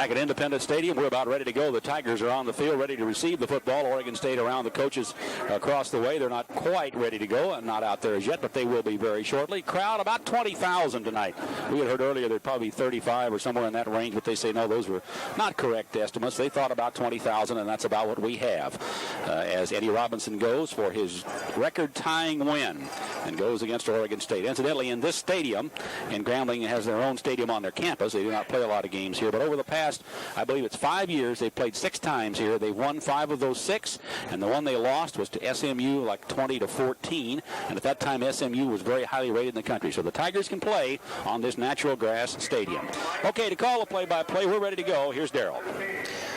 Back at Independence Stadium, we're about ready to go. The Tigers are on the field, ready to receive the football. Oregon State around the coaches across the way. They're not quite ready to go, and not out there as yet, but they will be very shortly. Crowd about 20,000 tonight. We had heard earlier there'd probably be 35 or somewhere in that range, but they say no, those were not correct estimates. They thought about 20,000, and that's about what we have. As Eddie Robinson goes for his record-tying win and goes against Oregon State. Incidentally, in this stadium, and Grambling has their own stadium on their campus. They do not play a lot of games here, but over the past, I believe it's 5 years, they've played 6 times here. They've won 5 of those 6, and the one they lost was to SMU like 20-14, and at that time SMU was very highly rated in the country. So the Tigers can play on this natural grass stadium. Okay, to call the play-by-play, we're ready to go. Here's Darrell.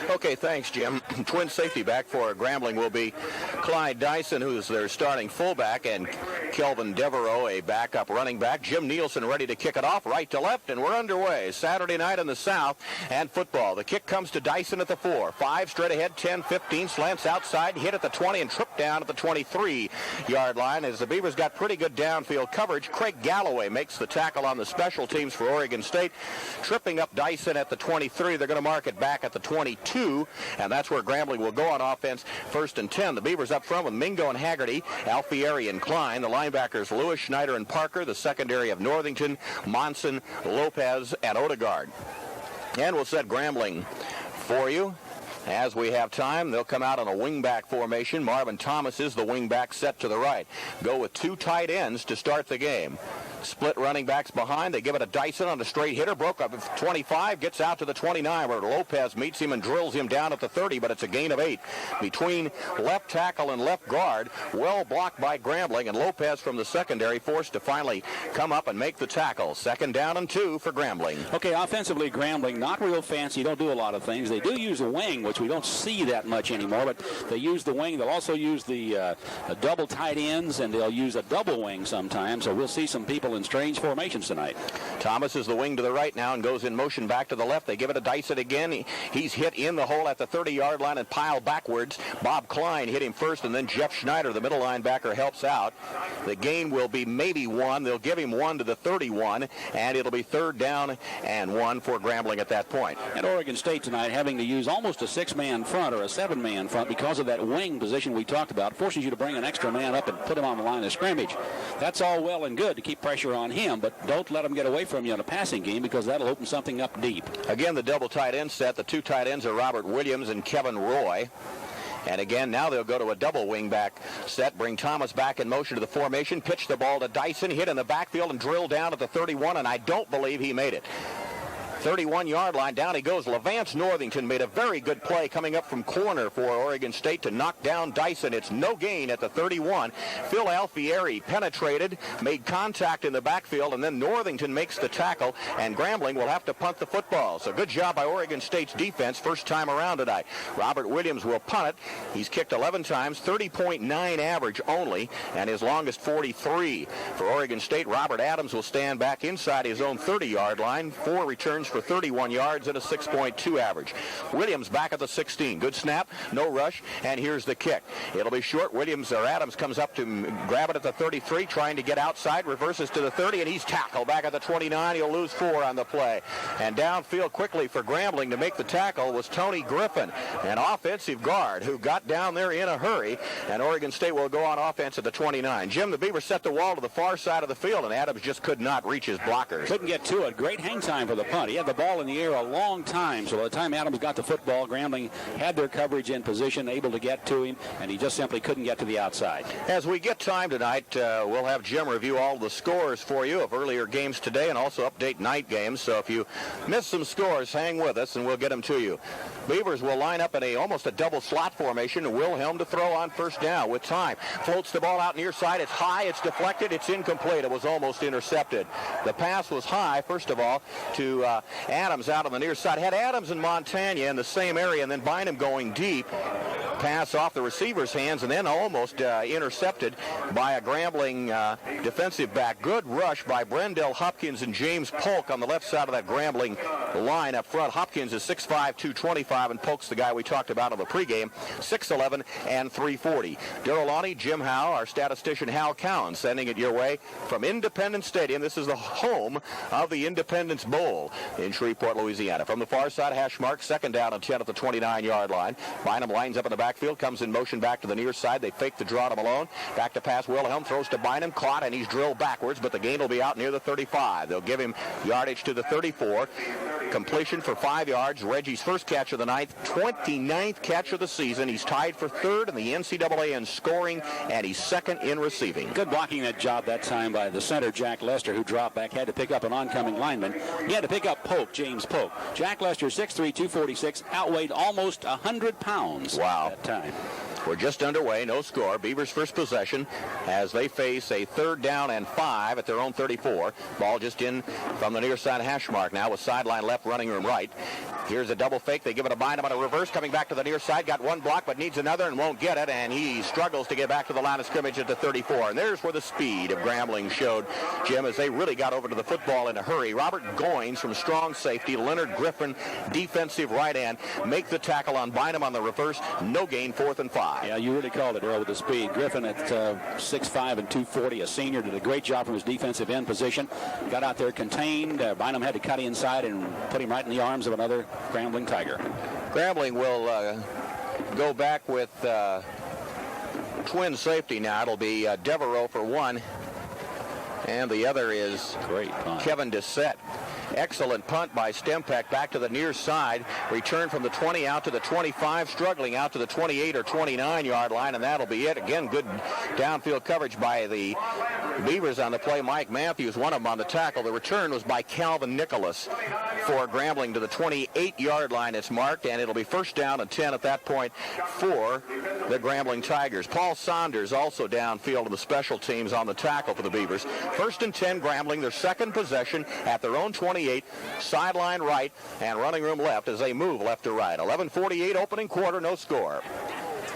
Okay, thanks, Jim. Twin safety back for Grambling will be Clyde Dyson, who's their starting fullback, and Kelvin Devereaux, a backup running back. Jim Nielsen ready to kick it off right to left, and we're underway. Saturday night in the South and football. The kick comes to Dyson at the 4. 5 straight ahead, 10, 15, slants outside, hit at the 20, and tripped down at the 23-yard line. As the Beavers got pretty good downfield coverage, Craig Galloway makes the tackle on the special teams for Oregon State, tripping up Dyson at the 23. They're going to mark it back at the 22, and that's where Grambling will go on offense. 1st and 10. The Beavers up front with Mingo and Haggerty, Alfieri and Klein. The linebackers Lewis, Schneider, and Parker. The secondary of Northington, Monson, Lopez, and Odegaard. And we'll set Grambling for you. As we have time, they'll come out on a wingback formation. Marvin Thomas is the wingback set to the right. Go with 2 tight ends to start the game. Split running backs behind. They give it to Dyson on a straight hitter. Broke up at 25. Gets out to the 29 where Lopez meets him and drills him down at the 30, but it's a gain of 8. Between left tackle and left guard, well blocked by Grambling, and Lopez from the secondary forced to finally come up and make the tackle. 2nd down and 2 for Grambling. Okay, offensively, Grambling, not real fancy. Don't do a lot of things. They do use a wing, which we don't see that much anymore, but they use the wing. They'll also use the double tight ends, and they'll use a double wing sometimes, so we'll see some people in strange formations tonight. Thomas is the wing to the right now and goes in motion back to the left. They give it to Dyson again. He's hit in the hole at the 30-yard line and piled backwards. Bob Klein hit him first, and then Jeff Schneider, the middle linebacker, helps out. The gain will be maybe 1. They'll give him 1 to the 31, and it'll be 3rd down and 1 for Grambling at that point. And Oregon State tonight having to use almost a 6-man front or a 7-man front because of that wing position we talked about. It forces you to bring an extra man up and put him on the line of scrimmage. That's all well and good to keep pressure on him, but don't let him get away from you in a passing game because that'll open something up deep. Again, the double tight end set. The 2 tight ends are Robert Williams and Kevin Roy. And again, now they'll go to a double wingback set, bring Thomas back in motion to the formation, pitch the ball to Dyson, hit in the backfield and drill down at the 31, and I don't believe he made it. 31-yard line, down he goes. Levance Northington made a very good play coming up from corner for Oregon State to knock down Dyson. It's no gain at the 31. Phil Alfieri penetrated, made contact in the backfield, and then Northington makes the tackle, and Grambling will have to punt the football. So good job by Oregon State's defense first time around tonight. Robert Williams will punt it. He's kicked 11 times, 30.9 average only, and his longest 43. For Oregon State, Robert Adams will stand back inside his own 30-yard line. 4 returns for 31 yards and a 6.2 average. Williams back at the 16. Good snap, no rush, and here's the kick. It'll be short. Adams comes up to grab it at the 33, trying to get outside, reverses to the 30, and he's tackled back at the 29. He'll lose 4 on the play. And downfield quickly for Grambling to make the tackle was Tony Griffin, an offensive guard who got down there in a hurry, and Oregon State will go on offense at the 29. Jim, the Beavers set the wall to the far side of the field, and Adams just could not reach his blockers. Couldn't get to it. Great hang time for the punt. He had the ball in the air a long time, so by the time Adams got the football, Grambling had their coverage in position, able to get to him, and he just simply couldn't get to the outside. As we get time tonight, we'll have Jim review all the scores for you of earlier games today and also update night games, so if you miss some scores, hang with us and we'll get them to you. Beavers will line up in almost a double slot formation, and Wilhelm to throw on first down with time. Floats the ball out near side. It's high, it's deflected, it's incomplete. It was almost intercepted. The pass was high, first of all, to Adams out on the near side. Had Adams and Montagna in the same area, and then Bynum going deep. Pass off the receiver's hands, and then almost intercepted by a Grambling defensive back. Good rush by Brendel Hopkins and James Polk on the left side of that Grambling line up front. Hopkins is 6'5", 225, and Polk's the guy we talked about on the pregame, 6'11", and 340. Darrell Lonnie, Jim Howe, our statistician Hal Cowan, sending it your way from Independence Stadium. This is the home of the Independence Bowl in Shreveport, Louisiana. From the far side, hash mark, 2nd down and 10 at the 29-yard line. Bynum lines up in the backfield, comes in motion back to the near side. They fake the draw to Malone. Back to pass, Wilhelm throws to Bynum, caught, and he's drilled backwards, but the gain will be out near the 35. They'll give him yardage to the 34. Completion for 5 yards. Reggie's first catch of the night, 29th catch of the season. He's tied for 3rd in the NCAA in scoring, and he's 2nd in receiving. Good blocking that job that time by the center, Jack Lester, who dropped back, had to pick up an oncoming lineman. He had to pick up Polk, James Polk. Jack Lester, 6'3", 246, outweighed almost 100 pounds at that time. We're just underway, no score. Beavers first possession as they face a 3rd down and 5 at their own 34. Ball just in from the near side hash mark now with sideline left, running room right. Here's a double fake. They give it a Bynum on a reverse, coming back to the near side. Got one block, but needs another and won't get it, and he struggles to get back to the line of scrimmage at the 34. And there's where the speed of Grambling showed, Jim, as they really got over to the football in a hurry. Robert Goines from strong safety, Leonard Griffin, defensive right end, make the tackle on Bynum on the reverse. No gain, 4th and 5. Yeah, you really called it, Earl, with the speed. Griffin at 6'5" and 240, a senior, did a great job from his defensive end position. Got out there contained. Bynum had to cut inside and put him right in the arms of another Grambling Tiger. Grambling will go back with twin safety now. It'll be Devereaux for one, and the other is great punt. Kevin Dissett. Excellent punt by Stempeck back to the near side. Return from the 20 out to the 25, struggling out to the 28 or 29-yard line, and that'll be it. Again, good downfield coverage by the Beavers on the play. Mike Matthews, one of them on the tackle. The return was by Calvin Nicholas for Grambling to the 28-yard line. It's marked, and it'll be 1st down and 10 at that point for the Grambling Tigers. Paul Saunders also downfield of the special teams on the tackle for the Beavers. 1st and 10, Grambling, their 2nd possession at their own 28, sideline right and running room left as they move left to right. 11:48 opening quarter, no score.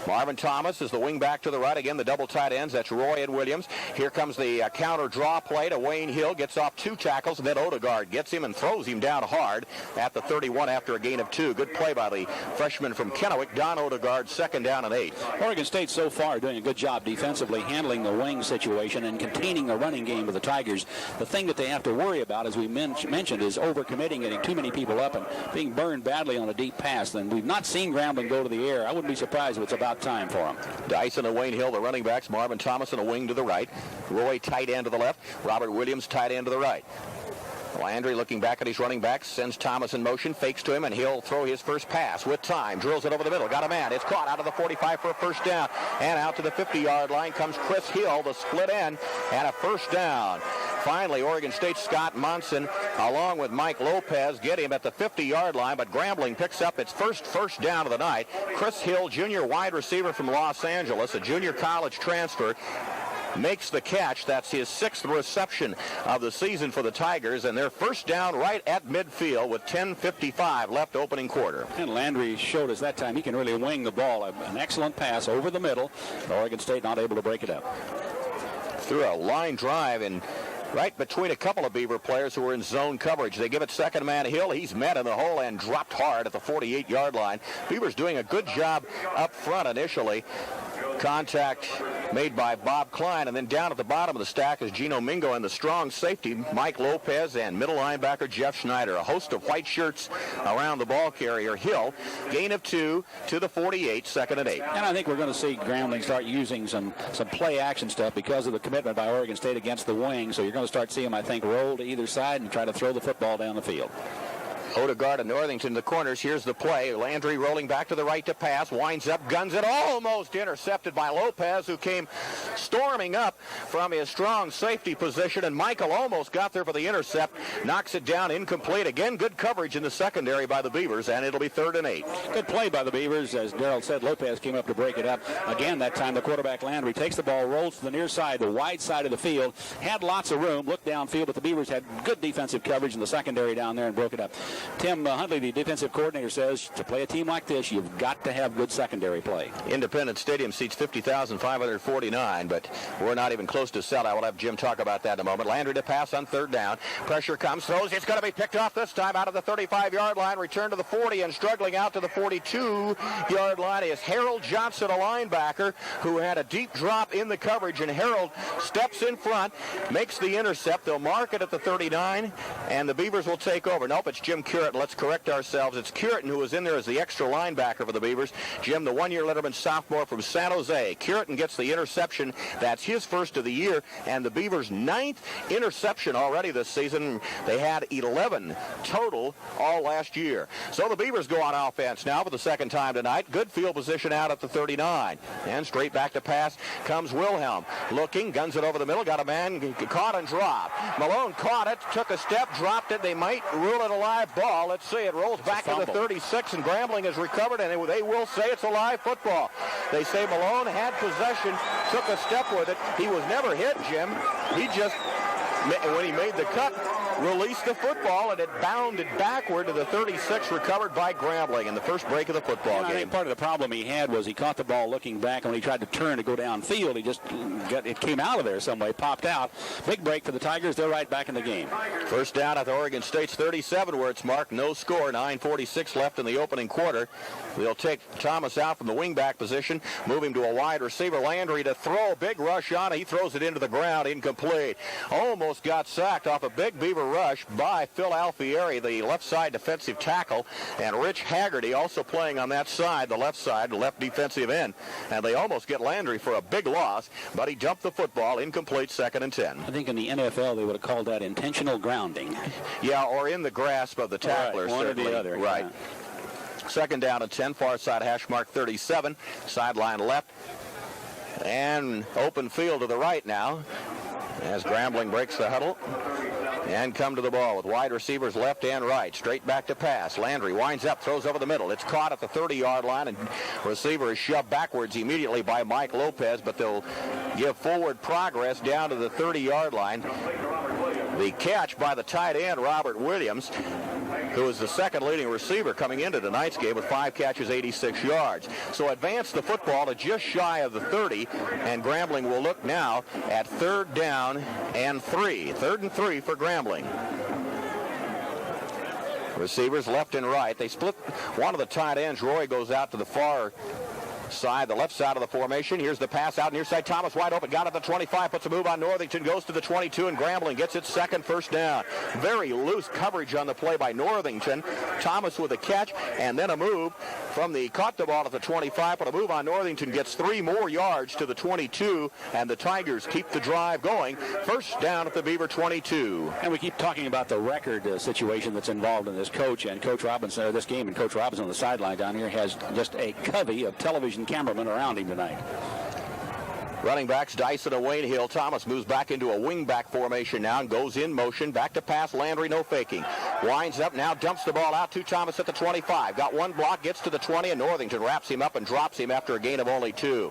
Marvin Thomas is the wing back to the right. Again, the double tight ends. That's Roy and Williams. Here comes the counter draw play to Wayne Hill. Gets off 2 tackles, and then Odegaard gets him and throws him down hard at the 31 after a gain of 2. Good play by the freshman from Kennewick, Don Odegaard, 2nd down and 8. Oregon State so far doing a good job defensively handling the wing situation and containing the running game of the Tigers. The thing that they have to worry about, as we mentioned, is overcommitting, getting too many people up and being burned badly on a deep pass. And we've not seen Grambling go to the air. I wouldn't be surprised if it's about time for him. Dyson and Wayne Hill, the running backs. Marvin Thomas in a wing to the right. Roy tight end to the left. Robert Williams tight end to the right. Landry looking back at his running backs, sends Thomas in motion, fakes to him, and he'll throw his first pass with time. Drills it over the middle. Got a man. It's caught out of the 45 for a 1st down. And out to the 50-yard line comes Chris Hill, the split end, and a 1st down. Finally, Oregon State's Scott Monson, along with Mike Lopez, get him at the 50-yard line, but Grambling picks up its first down of the night. Chris Hill, junior wide receiver from Los Angeles, a junior college transfer, makes the catch. That's his 6th reception of the season for the Tigers, and their 1st down right at midfield with 10:55 left opening quarter. And Landry showed us that time he can really wing the ball. An excellent pass over the middle. Oregon State not able to break it up. Through a line drive and right between a couple of Beaver players who were in zone coverage. They give it 2nd man Hill. He's met in the hole and dropped hard at the 48-yard line. Beavers doing a good job up front initially. Contact made by Bob Klein, and then down at the bottom of the stack is Gino Mingo and the strong safety Mike Lopez and middle linebacker Jeff Schneider. A host of white shirts around the ball carrier Hill. Gain of 2 to the 48, 2nd and 8. And I think we're going to see Grambling start using some play action stuff because of the commitment by Oregon State against the wing. So you're going to start seeing them, I think, roll to either side and try to throw the football down the field. Odegaard and Northington in the corners. Here's the play. Landry rolling back to the right to pass. Winds up, guns it. Almost intercepted by Lopez, who came storming up from his strong safety position. And Michael almost got there for the intercept. Knocks it down, incomplete. Again, good coverage in the secondary by the Beavers, and it'll be 3rd and 8. Good play by the Beavers. As Darrell said, Lopez came up to break it up. Again, that time the quarterback Landry takes the ball, rolls to the near side, the wide side of the field. Had lots of room, looked downfield, but the Beavers had good defensive coverage in the secondary down there and broke it up. Tim Huntley, the defensive coordinator, says to play a team like this, you've got to have good secondary play. Independence Stadium seats 50,549, but we're not even close to sellout. We'll have Jim talk about that in a moment. Landry to pass on third down. Pressure comes, throws. It's going to be picked off this time out of the 35-yard line. Return to the 40 and struggling out to the 42-yard line is Harold Johnson, a linebacker, who had a deep drop in the coverage, and Harold steps in front, makes the intercept. They'll mark it at the 39, and the Beavers will take over. Nope, it's Jim Curriton. Let's correct ourselves. It's Curriton who was in there as the extra linebacker for the Beavers. Jim, the one-year letterman sophomore from San Jose. Curriton gets the interception. That's his first of the year, and the Beavers' 9th interception already this season. They had 11 total all last year. So the Beavers go on offense now for the second time tonight. Good field position out at the 39. And straight back to pass comes Wilhelm. Looking, guns it over the middle, got a man caught and dropped. Malone caught it, took a step, dropped it. They might rule it a live ball. Let's see, it rolls back to the 36, and Grambling has recovered, and they will say it's a live football. They say Malone had possession, took a step with it. He was never hit, Jim. He just, when he made the cut, released the football, and it bounded backward to the 36, recovered by Grambling in the first break of the football game. I think part of the problem he had was he caught the ball looking back, and when he tried to turn to go downfield, it came out of there some way, popped out. Big break for the Tigers. They're right back in the game. First down at the Oregon State's 37, where it's marked no score. 9:46 left in the opening quarter. They'll take Thomas out from the wingback position, move him to a wide receiver. Landry to throw, big rush on it. He throws it into the ground, incomplete. Almost got sacked off a big Beaver rush by Phil Alfieri, the left side defensive tackle, and Rich Haggerty also playing on that side, the left side, the left defensive end. And they almost get Landry for a big loss, but he dumped the football, incomplete, 2nd and 10. I think in the NFL they would have called that intentional grounding. Yeah, or in the grasp of the tackler. Right, one or the other. Right. Yeah. 2nd down and 10, far side hash mark 37, sideline left, and open field to the right now as Grambling breaks the huddle and come to the ball with wide receivers left and right. Straight back to pass. Landry winds up, throws over the middle. It's caught at the 30-yard line, and receiver is shoved backwards immediately by Mike Lopez, but they'll give forward progress down to the 30-yard line. The catch by the tight end, Robert Williams, who is the second leading receiver coming into tonight's game with 5 catches, 86 yards. So advance the football to just shy of the 30, and Grambling will look now at 3rd down and 3. 3rd and 3 for Grambling. Receivers left and right. They split one of the tight ends. Roy goes out to the far side, the left side of the formation. Here's the pass out near side. Thomas wide open, got it at the 25, puts a move on Northington, goes to the 22, and Grambling gets its second first down. Very loose coverage on the play by Northington. Thomas with a catch, and then a move from the, caught the ball at the 25, but a move on Northington gets 3 more yards to the 22, and the Tigers keep the drive going. First down at the Beaver 22. And we keep talking about the record situation that's involved in this coach, and Coach Robinson, this game, and Coach Robinson on the sideline down here has just a covey of television cameramen around him tonight. Running backs Dyson and Wayne Hill. Thomas moves back into a wingback formation now and goes in motion. Back to pass. Landry, no faking. Winds up now, dumps the ball out to Thomas at the 25. Got one block, gets to the 20, and Northington wraps him up and drops him after a gain of only 2.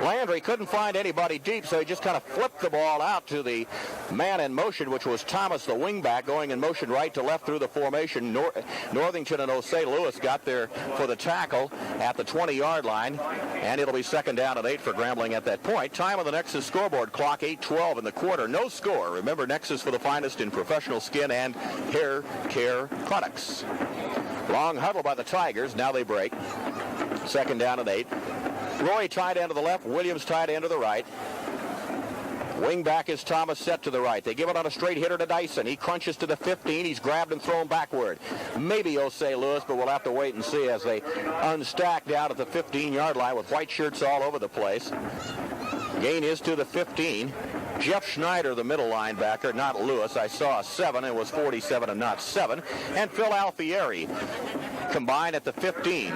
Landry couldn't find anybody deep, so he just kind of flipped the ball out to the man in motion, which was Thomas, the wingback, going in motion right to left through the formation. Northington and Osei Lewis got there for the tackle at the 20-yard line, and it'll be 2nd down and 8 for Grambling at that point. Time on the Nexus scoreboard clock, 8:12 in the quarter. No score. Remember, Nexus for the finest in professional skin and hair care products. Long huddle by the Tigers. Now they break. 2nd down and 8. Roy tight end to the left, Williams tight end to the right. Wing back is Thomas, set to the right. They give it on a straight hitter to Dyson. He crunches to the 15. He's grabbed and thrown backward. Maybe Osei Lewis, but we'll have to wait and see as they unstack down at the 15-yard line with white shirts all over the place. Gain is to the 15. Jeff Schneider, the middle linebacker, not Lewis. I saw a 7. It was 47 and not 7. And Phil Alfieri combined at the 15.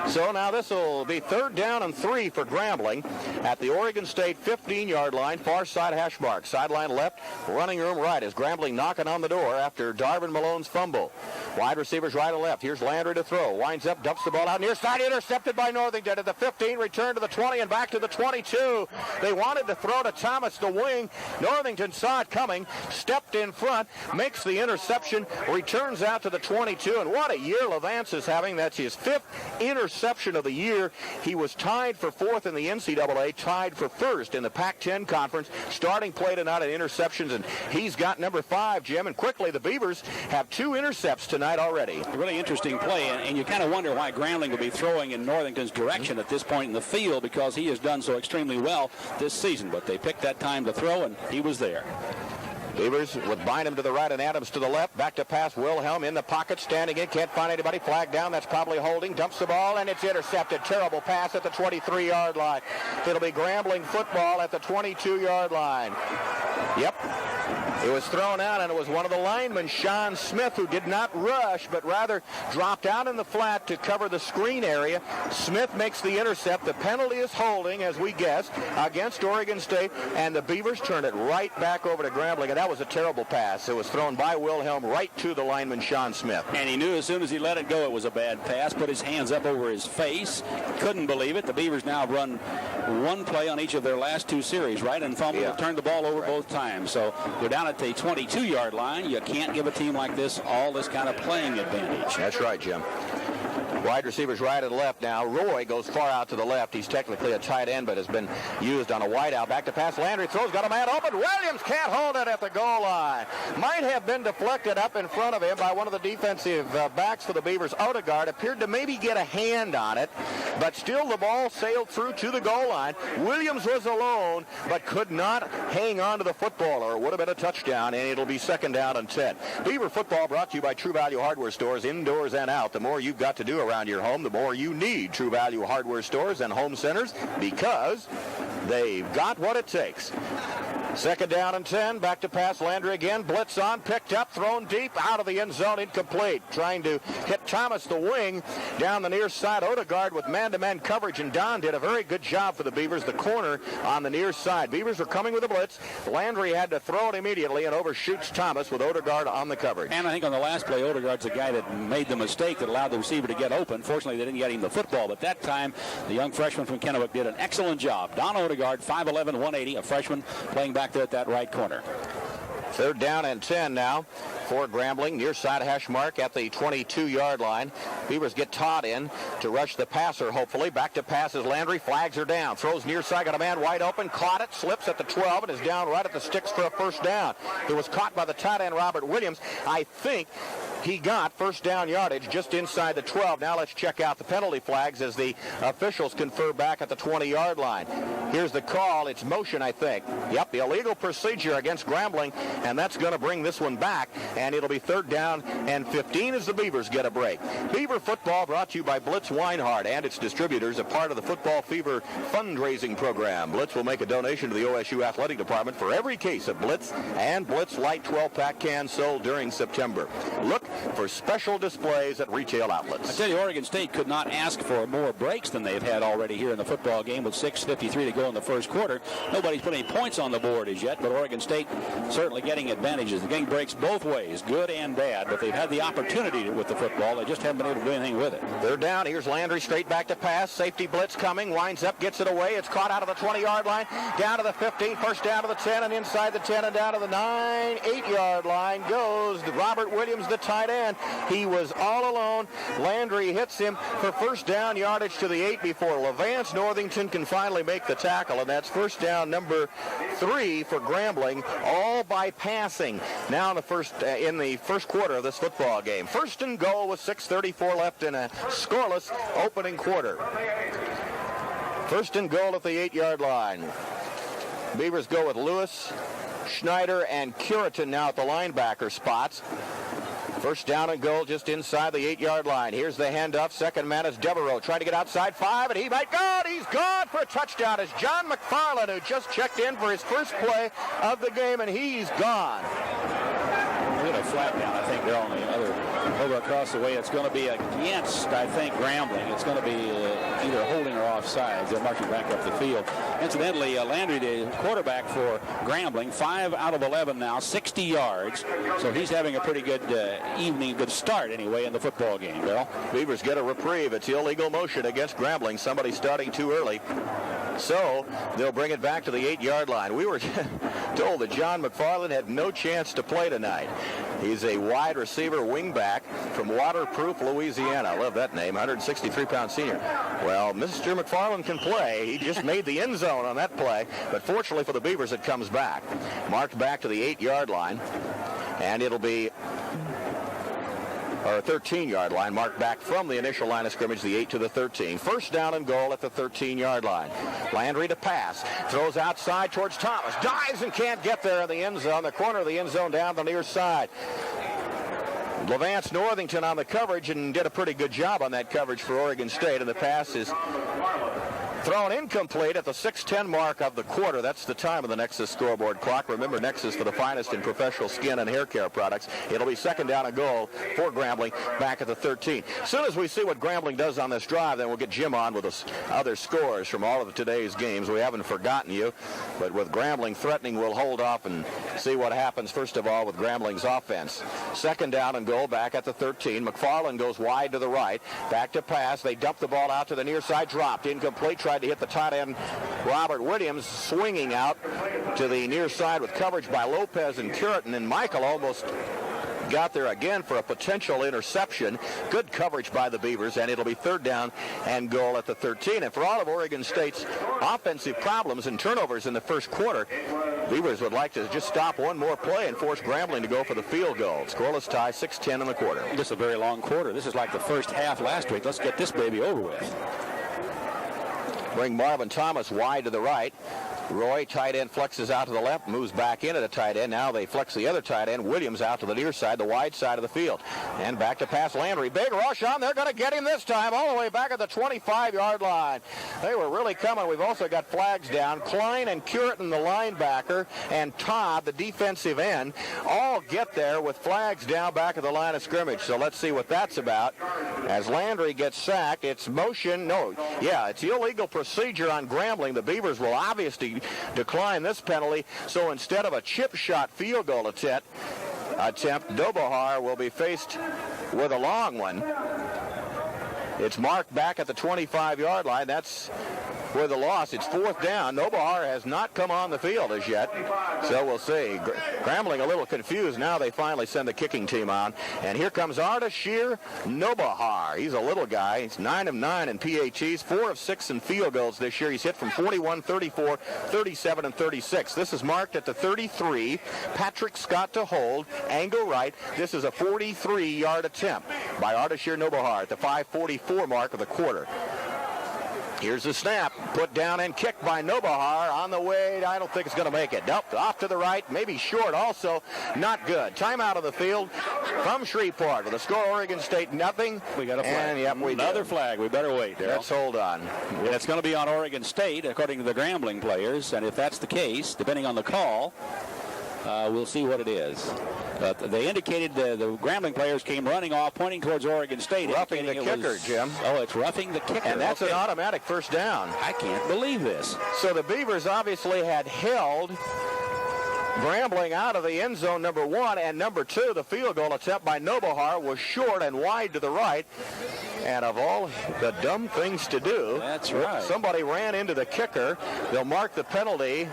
So now this will be 3rd down and 3 for Grambling at the Oregon State 15-yard line, far side hash mark. Sideline left, running room right as Grambling knocking on the door after Darvin Malone's fumble. Wide receivers right and left. Here's Landry to throw. Winds up, dumps the ball out near side, intercepted by Northington at the 15, return to the 20 and back to the 22. They wanted to throw to Thomas, the wing. Northington saw it coming, stepped in front, makes the interception, returns out to the 22, and what a year Levance is having. That's his 5th interception of the year. He was tied for 4th in the NCAA, tied for 1st in the Pac-10 conference. Starting play tonight at interceptions, and he's got number 5, Jim, and quickly the Beavers have 2 intercepts tonight already. A really interesting play, and you kind of wonder why Grambling will be throwing in Northington's direction at this point in the field, because he has done so extremely well this season, but they picked that time to throw, and he was there. Beavers with Bynum to the right and Adams to the left. Back to pass. Wilhelm in the pocket, standing in. Can't find anybody. Flag down. That's probably holding. Dumps the ball, and it's intercepted. Terrible pass at the 23-yard line. It'll be Grambling football at the 22-yard line. Yep. It was thrown out, and it was one of the linemen, Sean Smith, who did not rush, but rather dropped out in the flat to cover the screen area. Smith makes the intercept. The penalty is holding, as we guessed, against Oregon State, and the Beavers turn it right back over to Grambling, and that was a terrible pass. It was thrown by Wilhelm right to the lineman, Sean Smith. And he knew as soon as he let it go it was a bad pass, put his hands up over his face, couldn't believe it. The Beavers now run one play on each of their last 2 series, right, and fumble, turned the ball over both times. So they're down at the 22-yard line. You can't give a team like this all this kind of playing advantage. That's right, Jim. Wide receivers right and left now. Roy goes far out to the left. He's technically a tight end, but has been used on a wideout. Back to pass. Landry throws, got a man open. Williams can't hold it at the goal line. Might have been deflected up in front of him by one of the defensive backs for the Beavers. Odegaard appeared to maybe get a hand on it, but still the ball sailed through to the goal line. Williams was alone, but could not hang on to the football, or it would have been a touchdown, and it'll be 2nd down and 10. Beaver football brought to you by True Value Hardware Stores, indoors and out. The more you've got to do around your home, the more you need True Value Hardware Stores and home centers, because they've got what it takes. 2nd down and 10. Back to pass. Landry again. Blitz on. Picked up. Thrown deep. Out of the end zone. Incomplete. Trying to hit Thomas, the wing, down the near side. Odegaard with man-to-man coverage, and Don did a very good job for the Beavers. The corner on the near side. Beavers are coming with a blitz. Landry had to throw it immediately and overshoots Thomas with Odegaard on the coverage. And I think on the last play, Odegaard's the guy that made the mistake that allowed the receiver to get open. Fortunately, they didn't get him the football, but that time the young freshman from Kennewick did an excellent job. Don Odegaard, 5'11", 180, a freshman playing back there at that right corner. 3rd down and 10 now for Grambling, near side hash mark at the 22-yard line. Beavers get Todd in to rush the passer, hopefully. Back to passes. Landry, flags are down. Throws near side, got a man wide open, caught it, slips at the 12, and is down right at the sticks for a 1st down. It was caught by the tight end, Robert Williams. I think he got 1st down yardage just inside the 12. Now let's check out the penalty flags as the officials confer back at the 20-yard line. Here's the call. It's motion, I think. Yep, the illegal procedure against Grambling, and that's going to bring this one back, and it'll be 3rd down and 15 as the Beavers get a break. Beaver football brought to you by Blitz Weinhardt and its distributors, a part of the Football Fever fundraising program. Blitz will make a donation to the OSU Athletic Department for every case of Blitz and Blitz Light 12-pack cans sold during September. Look for special displays at retail outlets. I tell you, Oregon State could not ask for more breaks than they've had already here in the football game with 6:53 to go in the 1st quarter. Nobody's put any points on the board as yet, but Oregon State certainly getting advantages. The game breaks both ways, good and bad, but they've had the opportunity with the football. They just haven't been able to do anything with it. They're down. Here's Landry straight back to pass. Safety blitz coming. Winds up, gets it away. It's caught out of the 20-yard line. Down to the 15, 1st down to the 10, and inside the 10 and down to the 9, 8-yard line goes Robert Williams, the tight end. He was all alone. Landry hits him for 1st down yardage to the 8 before Levance Northington can finally make the tackle, and that's 1st down number 3 for Grambling, all by passing. Now in the first quarter of this football game. 1st and goal with 6:34 left in a scoreless opening quarter. 1st and goal at the 8-yard line. Beavers go with Lewis, Schneider, and Curitan now at the linebacker spots. 1st down and goal just inside the 8-yard line. Here's the handoff. 2nd man is Devereaux trying to get outside 5, and he might go. He's gone for a touchdown. It's John McFarland, who just checked in for his first play of the game, and he's gone. We got a flag down, I think, there on the other, over across the way. It's going to be against, I think, Grambling. It's going to be either holding or offsides. They're marching back up the field. Incidentally, Landry, the quarterback for Grambling, 5 out of 11 now, 60 yards. So he's having a pretty good evening, good start anyway in the football game, Bill. Beavers get a reprieve. It's illegal motion against Grambling. Somebody starting too early. So they'll bring it back to the 8-yard line. We were told that John McFarland had no chance to play tonight. He's a wide receiver wingback from Waterproof, Louisiana. I love that name, 163-pound senior. Well, Mr. McFarland can play. He just made the end zone on that play. But fortunately for the Beavers, it comes back. Marked back to the 8-yard line. And it'll be or 13-yard line, marked back from the initial line of scrimmage, the 8 to the 13. First down and goal at the 13-yard line. Landry to pass, throws outside towards Thomas, dives and can't get there in the end zone, the corner of the end zone down the near side. Levance Northington on the coverage and did a pretty good job on that coverage for Oregon State, and the pass is thrown incomplete at the 6:10 mark of the quarter. That's the time of the Nexus scoreboard clock. Remember, Nexus for the finest in professional skin and hair care products. It'll be second down and goal for Grambling back at the 13. As soon as we see what Grambling does on this drive, then we'll get Jim on with us other scores from all of today's games. We haven't forgotten you, but with Grambling threatening, we'll hold off and see what happens, first of all, with Grambling's offense. Second down and goal back at the 13. McFarland goes wide to the right. Back to pass. They dump the ball out to the near side. Dropped. Incomplete. Tried to hit the tight end, Robert Williams, swinging out to the near side with coverage by Lopez and Curitin, and Michael almost got there again for a potential interception. Good coverage by the Beavers, and it'll be third down and goal at the 13. And for all of Oregon State's offensive problems and turnovers in the first quarter, Beavers would like to just stop one more play and force Grambling to go for the field goal. Scoreless tie, 6:10 in the quarter. This is a very long quarter. This is like the first half last week. Let's get this baby over with. Bring Marvin Thomas wide to the right. Roy, tight end, flexes out to the left, moves back into the tight end. Now they flex the other tight end, Williams, out to the near side, the wide side of the field. And back to pass Landry. Big rush on. They're going to get him this time all the way back at the 25-yard line. They were really coming. We've also got flags down. Klein and Curitin, the linebacker, and Todd, the defensive end, all get there with flags down back at the line of scrimmage. So let's see what that's about. As Landry gets sacked, it's motion. No, yeah, it's illegal procedure on Grambling. The Beavers will obviously decline this penalty, so instead of a chip shot field goal attempt, Dobahar will be faced with a long one. It's marked back at the 25-yard line. That's with the loss. It's fourth down. Dobahar has not come on the field as yet, so we'll see. Grambling a little confused. Now they finally send the kicking team on, and here comes Ardashir Dobahar. He's a little guy. He's 9 of 9 in PATs, 4 of 6 in field goals this year. He's hit from 41, 34, 37, and 36. This is marked at the 33. Patrick Scott to hold, angle right. This is a 43-yard attempt by Ardashir Dobahar at the 5:44 mark of the quarter. Here's the snap, put down and kicked by Dobahar on the way. I don't think it's going to make it. Nope, off to the right, maybe short also. Not good. Timeout of the field from Shreveport with a score Oregon State nothing. We got a flag. And yep, Another flag. We better wait, Darryl. Let's hold on. And it's going to be on Oregon State, according to the Grambling players. And if that's the case, depending on the call, we'll see what it is. They indicated the Grambling players came running off, pointing towards Oregon State. Roughing the kicker, Jim. Oh, it's roughing the kicker. And that's an automatic first down. I can't believe this. So the Beavers obviously had held Grambling out of the end zone, number 1, and number 2, the field goal attempt by Dobahar was short and wide to the right. And of all the dumb things to do, that's right. Somebody ran into the kicker. They'll mark the penalty.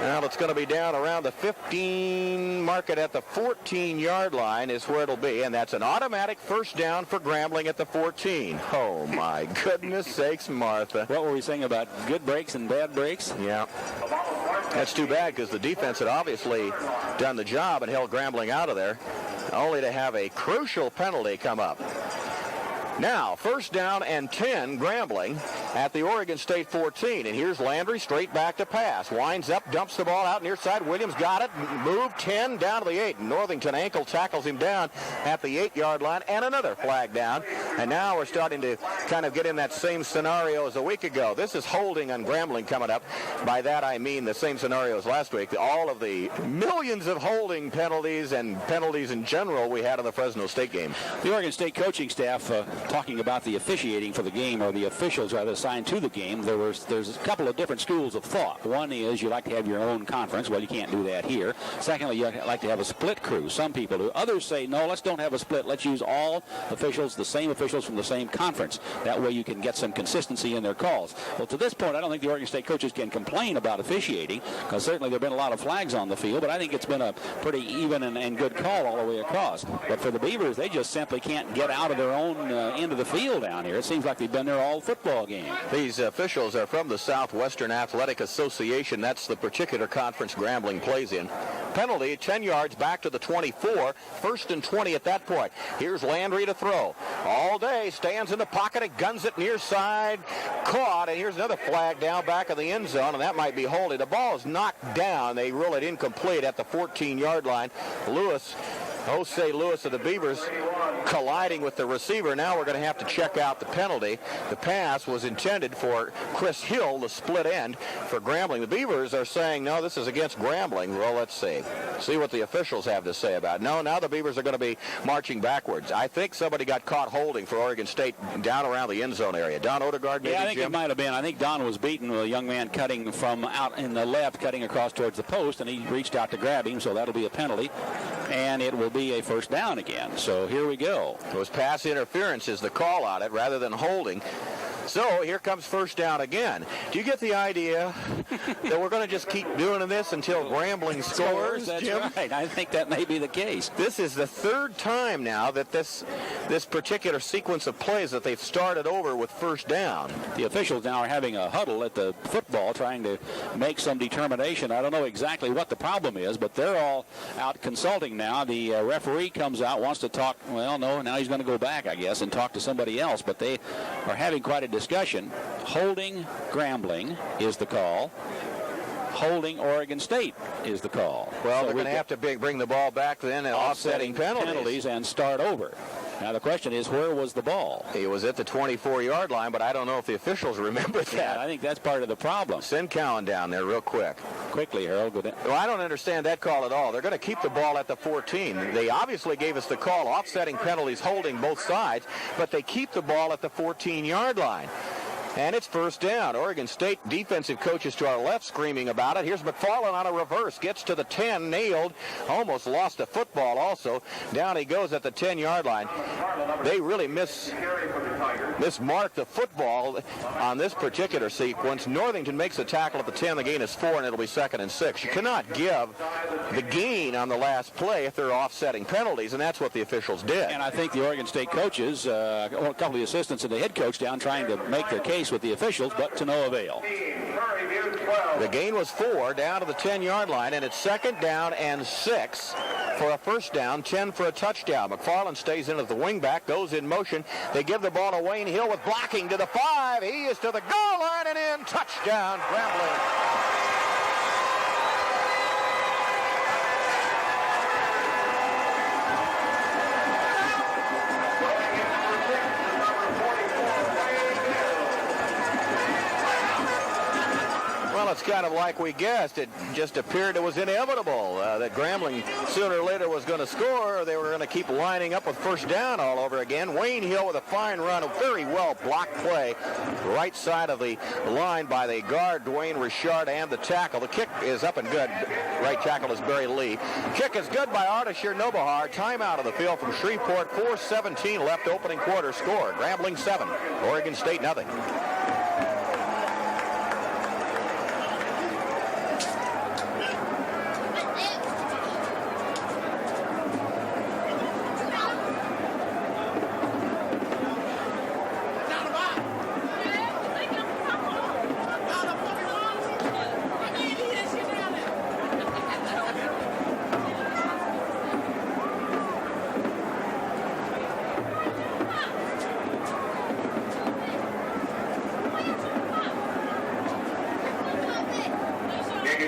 Now it's going to be down around the 15, mark it at the 14-yard line is where it'll be, and that's an automatic first down for Grambling at the 14. Oh, my goodness sakes, Martha. What were we saying about good breaks and bad breaks? Yeah. That's too bad because the defense had obviously done the job and held Grambling out of there, only to have a crucial penalty come up. Now, first down and 10, Grambling. at the Oregon State 14. And here's Landry straight back to pass. Winds up, dumps the ball out near side. Williams got it. Moved 10 down to the 8. Northington ankle tackles him down at the 8-yard line, and another flag down. And now we're starting to kind of get in that same scenario as a week ago. This is holding on Grambling coming up. By that I mean the same scenario as last week. All of the millions of holding penalties and penalties in general we had in the Fresno State game. The Oregon State coaching staff talking about the officiating for the game, or the officials rather assigned to the game. There's a couple of different schools of thought. One is you like to have your own conference. Well, you can't do that here. Secondly, you like to have a split crew. Some people do. Others say, no, let's don't have a split. Let's use all officials, the same officials from the same conference. That way you can get some consistency in their calls. Well, to this point, I don't think the Oregon State coaches can complain about officiating, because certainly there have been a lot of flags on the field, but I think it's been a pretty even and good call all the way across. But for the Beavers, they just simply can't get out of their own end of the field down here. It seems like they've been there all football game. These officials are from the Southwestern Athletic Association. That's the particular conference Grambling plays in. Penalty, 10 yards back to the 24. First and 20 at that point. Here's Landry to throw. All day, stands in the pocket and guns it near side. Caught, and here's another flag down back of the end zone, and that might be holding. The ball is knocked down. They rule it incomplete at the 14-yard line. Jose Lewis of the Beavers colliding with the receiver. Now we're going to have to check out the penalty. The pass was intended for Chris Hill, the split end for Grambling. The Beavers are saying, no, this is against Grambling. Well, let's see what the officials have to say about it. No, now the Beavers are going to be marching backwards. I think somebody got caught holding for Oregon State down around the end zone area. Don Odegaard, maybe, yeah, I think Jim? it might have been. I think Don was beaten with a young man cutting from out in the left, cutting across towards the post, and he reached out to grab him, so that'll be a penalty. And it will be a first down again. So here we go. It was pass interference is the call on it rather than holding. So here comes first down again. Do you get the idea that we're going to just keep doing this until Grambling scores, That's Jim? right. I think that may be the case. This is the third time now that this particular sequence of plays that they've started over with first down. The officials now are having a huddle at the football trying to make some determination. I don't know exactly what the problem is, but they're all out consulting now. The referee comes out, wants to talk. Well, no, now he's going to go back, I guess, and talk to somebody else. But they are having quite a discussion. Holding Grambling is the call. Holding Oregon State is the call. Well, so they're going to have to bring the ball back then and offsetting penalties and start over. Now the question is, where was the ball? It was at the 24-yard line, but I don't know if the officials remember that. Yeah, I think that's part of the problem. Send Cowan down there real quick. Quickly, Harold. Go down. Well, I don't understand that call at all. They're going to keep the ball at the 14. They obviously gave us the call, offsetting penalties, holding both sides, but they keep the ball at the 14-yard line. And it's first down. Oregon State defensive coaches to our left screaming about it. Here's McFarland on a reverse. Gets to the 10. Nailed. Almost lost the football also. Down he goes at the 10-yard line. They really mismarked the football on this particular sequence. Northington makes a tackle at the 10. The gain is 4, and it'll be 2nd and 6. You cannot give the gain on the last play if they're offsetting penalties, and that's what the officials did. And I think the Oregon State coaches, a couple of the assistants and the head coach down trying to make their case with the officials, but to no avail. The gain was 4 down to the 10-yard line, and it's 2nd down and 6 for a first down, 10 for a touchdown. McFarland stays in at the wingback, goes in motion. They give the ball to Wayne Hill with blocking to the 5. He is to the goal line and in. Touchdown, Grambling. It's kind of like we guessed. It just appeared it was inevitable that Grambling sooner or later was going to score, or they were going to keep lining up with first down all over again. Wayne Hill with a fine run, a very well blocked play, right side of the line by the guard, Dwayne Richard, and the tackle. The kick is up and good. Right tackle is Barry Lee. Kick is good by Ardashir Nobahar. Timeout of the field from Shreveport. 4:17 left, opening quarter score. Grambling 7, Oregon State nothing.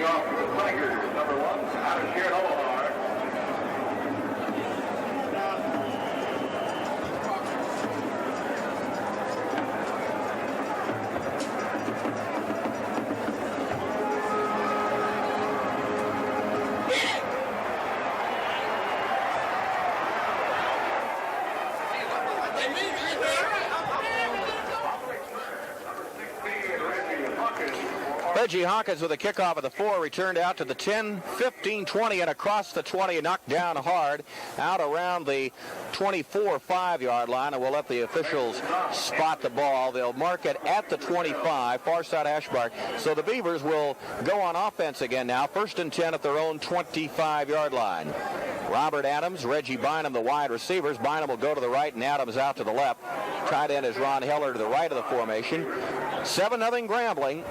off for the Tigers, number 1, out of Sharon Omaha. Reggie Hawkins with a kickoff of the 4, returned out to the 10, 15, 20, and across the 20, knocked down hard out around the 24 5-yard line, and we'll let the officials spot the ball. They'll mark it at the 25, far side Ashbark. So the Beavers will go on offense again now, 1st and 10 at their own 25-yard line. Robert Adams, Reggie Bynum, the wide receivers. Bynum will go to the right and Adams out to the left. Tight end is Ron Heller to the right of the formation. 7-0 Grambling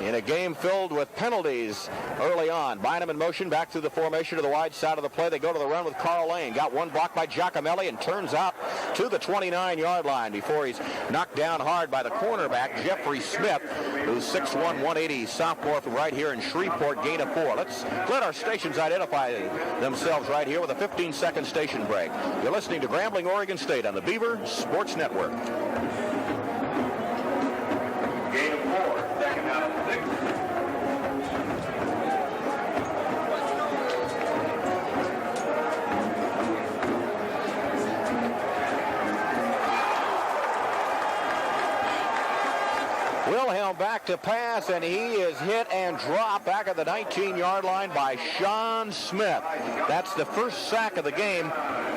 in a game filled with penalties early on. Bynum in motion back through the formation to the wide side of the play. They go to the run with Carl Lane. Got one block by Giacomelli and turns out to the 29-yard line before he's knocked down hard by the cornerback, Jeffrey Smith, who's 6'1", 180, sophomore from right here in Shreveport, gain of 4. Let's let our stations identify themselves right here with a 15-second station break. You're listening to Grambling, Oregon State on the Beaver Sports Network. Gain of 4, second down and 6. Wilhelm back to pass, and he is hit and dropped back at the 19-yard line by Sean Smith. That's the first sack of the game